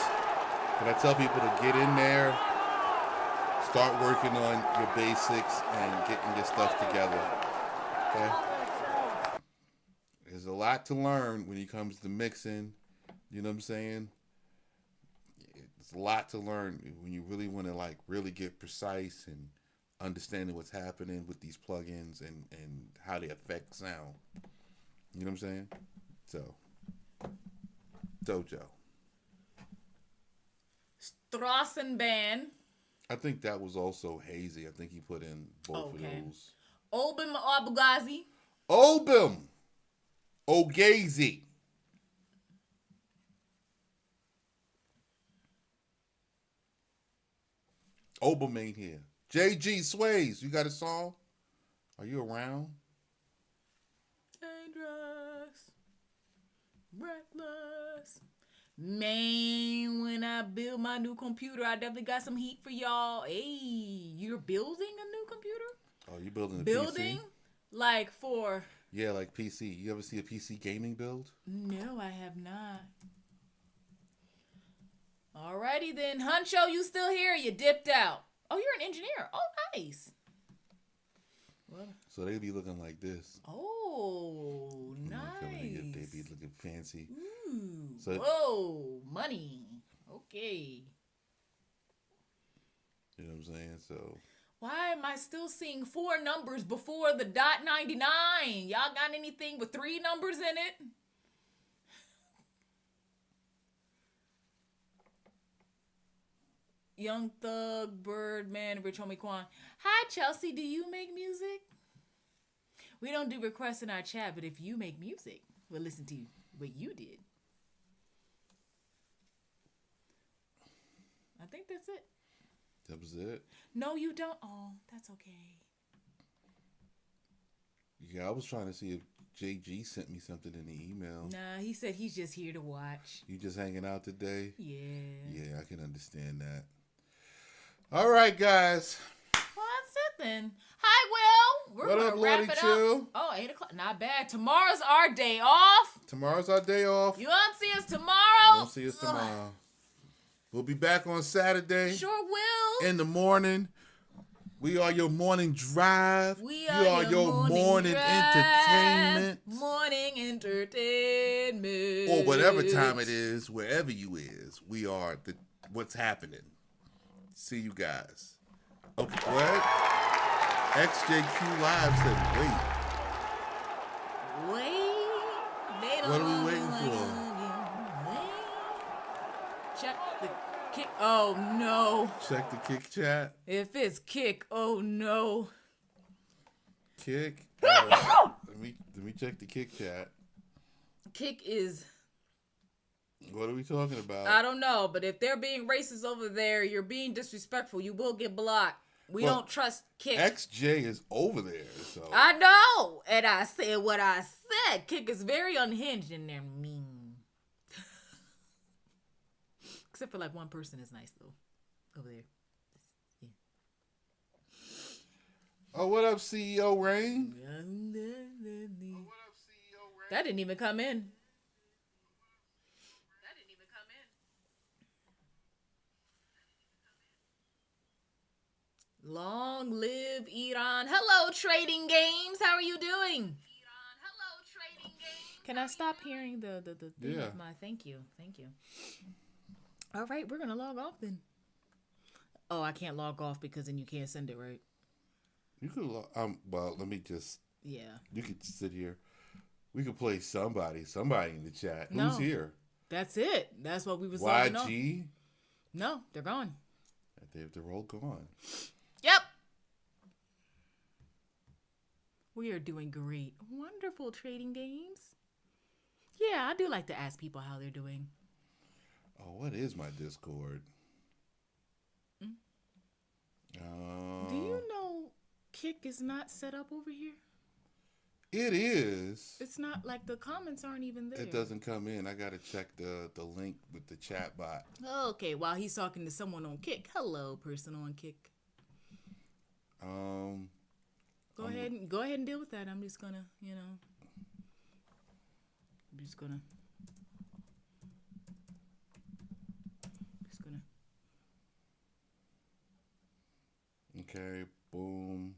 but I tell people to get in there, start working on your basics, and getting your stuff together. Okay? There's a lot to learn when it comes to mixing. You know what I'm saying? It's a lot to learn when you really want to like really get precise and understanding what's happening with these plugins and how they affect sound. You know what I'm saying? So, dojo. Strassenbahn. I think that was also Hazy. I think he put in both of those. Obim Abugazi. Obim. Ogazi. Obim ain't here. JG Sways, you got a song? Are you around? Dangerous. Breathless. Man, when I build my new computer, I definitely got some heat for y'all. Hey, you're building a new computer? Oh, you building a building? PC? Like for... Yeah, like PC. You ever see a PC gaming build? No, I have not. Alrighty then. Huncho, you still here? You dipped out. Oh, you're an engineer. Oh, nice. What? So they be looking like this. Oh, nice. They be looking fancy. Ooh. So, whoa, money. Okay. You know what I'm saying? So why am I still seeing 4 numbers before the .99? Y'all got anything with 3 numbers in it? Young Thug, Birdman, Rich Homie Quan. Hi, Chelsea. Do you make music? We don't do requests in our chat, but if you make music, we'll listen to what you did. I think that's it. that was it. No, you don't. Oh, that's okay. Yeah, I was trying to see if JG sent me something in the email. Nah, he said he's just here to watch. You just hanging out today? Yeah. Yeah, I can understand that. All right, guys. Well, that's it then. Hi, Will. We're What gonna up, wrap Lordy it Chill? up. Oh, 8 o'clock. Not bad. Tomorrow's our day off. Tomorrow's our day off. You won't see us tomorrow. Won't see us tomorrow. We'll be back on Saturday. Sure will. In the morning. We are your morning drive. We you are your morning entertainment. Morning entertainment. Or whatever time it is, wherever you is, we are what's happening. See you guys. Okay, what? XJQ Live said, wait. What are we waiting for? Check the kick. Oh, no. Check the kick chat. If it's kick, oh, no. Kick? Let me check the kick chat. Kick is... What are we talking about? I don't know, but if they're being racist over there, you're being disrespectful. You will get blocked. We don't trust Kick. XJ is over there, so I know, and I said what I said. Kick is very unhinged and they're mean. Except for like one person is nice though, over there. Yeah. Oh, what up, CEO Rain? That didn't even come in. Long live Iran. Hello, Trading Games. How are you doing? Can I stop hearing the thing of my thank you? Thank you. All right, we're gonna log off then. Oh, I can't log off because then you can't send it, right? You could well, let me just Yeah. You could sit here. We could play somebody in the chat. No. Who's here? That's it. That's what we was logging on. YG? No, they're gone. They're all gone. Yep. We are doing great. Wonderful, Trading Games. Yeah, I do like to ask people how they're doing. Oh, what is my Discord? Do you know Kick is not set up over here? It is. It's not like the comments aren't even there. It doesn't come in. I gotta check the link with the chat bot. Okay, while he's talking to someone on Kick. Hello, person on Kick. Go ahead and deal with that. I'm just gonna, Okay, boom.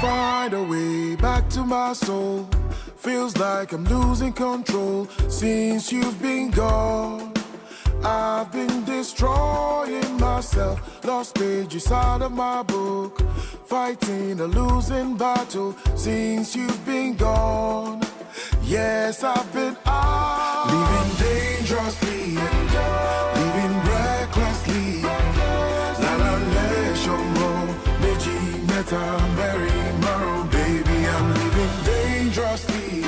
Find a way back to my soul. Feels like I'm losing control since you've been gone. I've been destroying myself, lost pages out of my book, fighting a losing battle since you've been gone. Yes, I've been out, living dangerously, living recklessly. La la la, shomo, meji meta, Mary Morrow, baby, I'm living dangerously,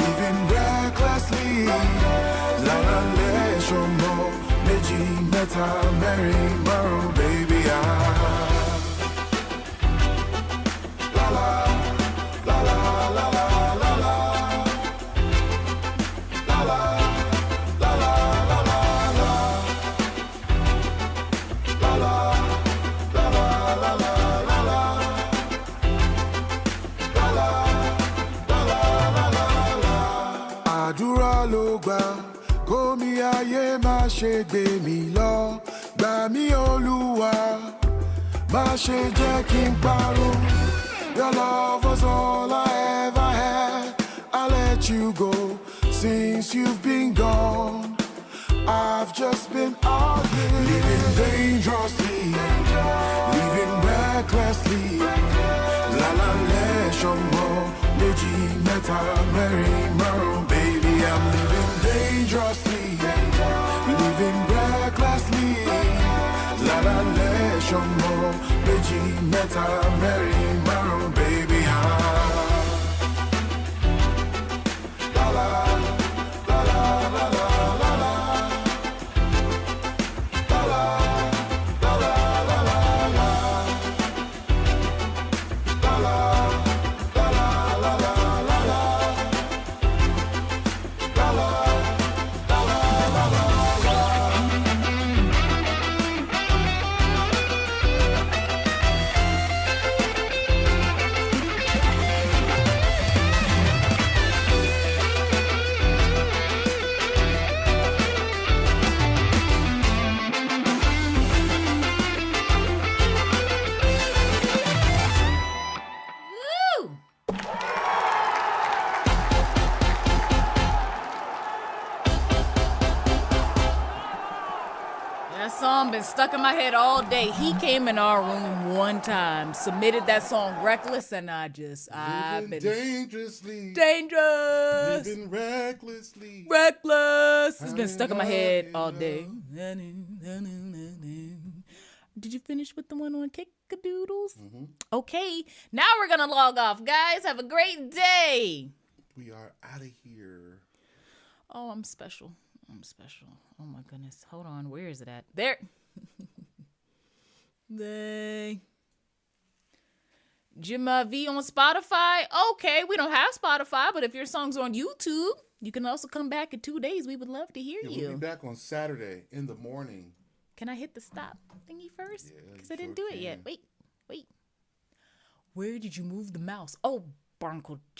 living recklessly. La la la, shomo, meji meta, Mary Morrow, baby, la la la la la la. Àdúrà ló gbà kó mi ayé má ṣe gbé mi lọ, gbà mí Olúwa, má ṣe jẹ́ kí n parun. Your love was all I ever had. I let you go since you've been gone. I've just been out here living dangerously, living recklessly. La la la, shomo, meji meta, Mary Morrow, baby, I'm living dangerously, living recklessly. La la la, shomo, meji meta, Mary Morrow, baby, la la la la la la. Been stuck in my head all day. He came in our room one time, submitted that song Reckless, and I've been dangerously, living recklessly, reckless. It's been stuck in my head all day. Did you finish with the one on Kick-a-Doodles? Mm-hmm. Okay, now we're gonna log off, guys. Have a great day. We are out of here. Oh, I'm special. Oh my goodness. Hold on. Where is it at? There. Jim V on Spotify. Okay, we don't have Spotify, but if your song's on YouTube, you can also come back in 2 days. We would love to hear you. We'll be back on Saturday in the morning. Can I hit the stop thingy first? Because I didn't sure do it yet. Wait. Where did you move the mouse? Oh, Barnacle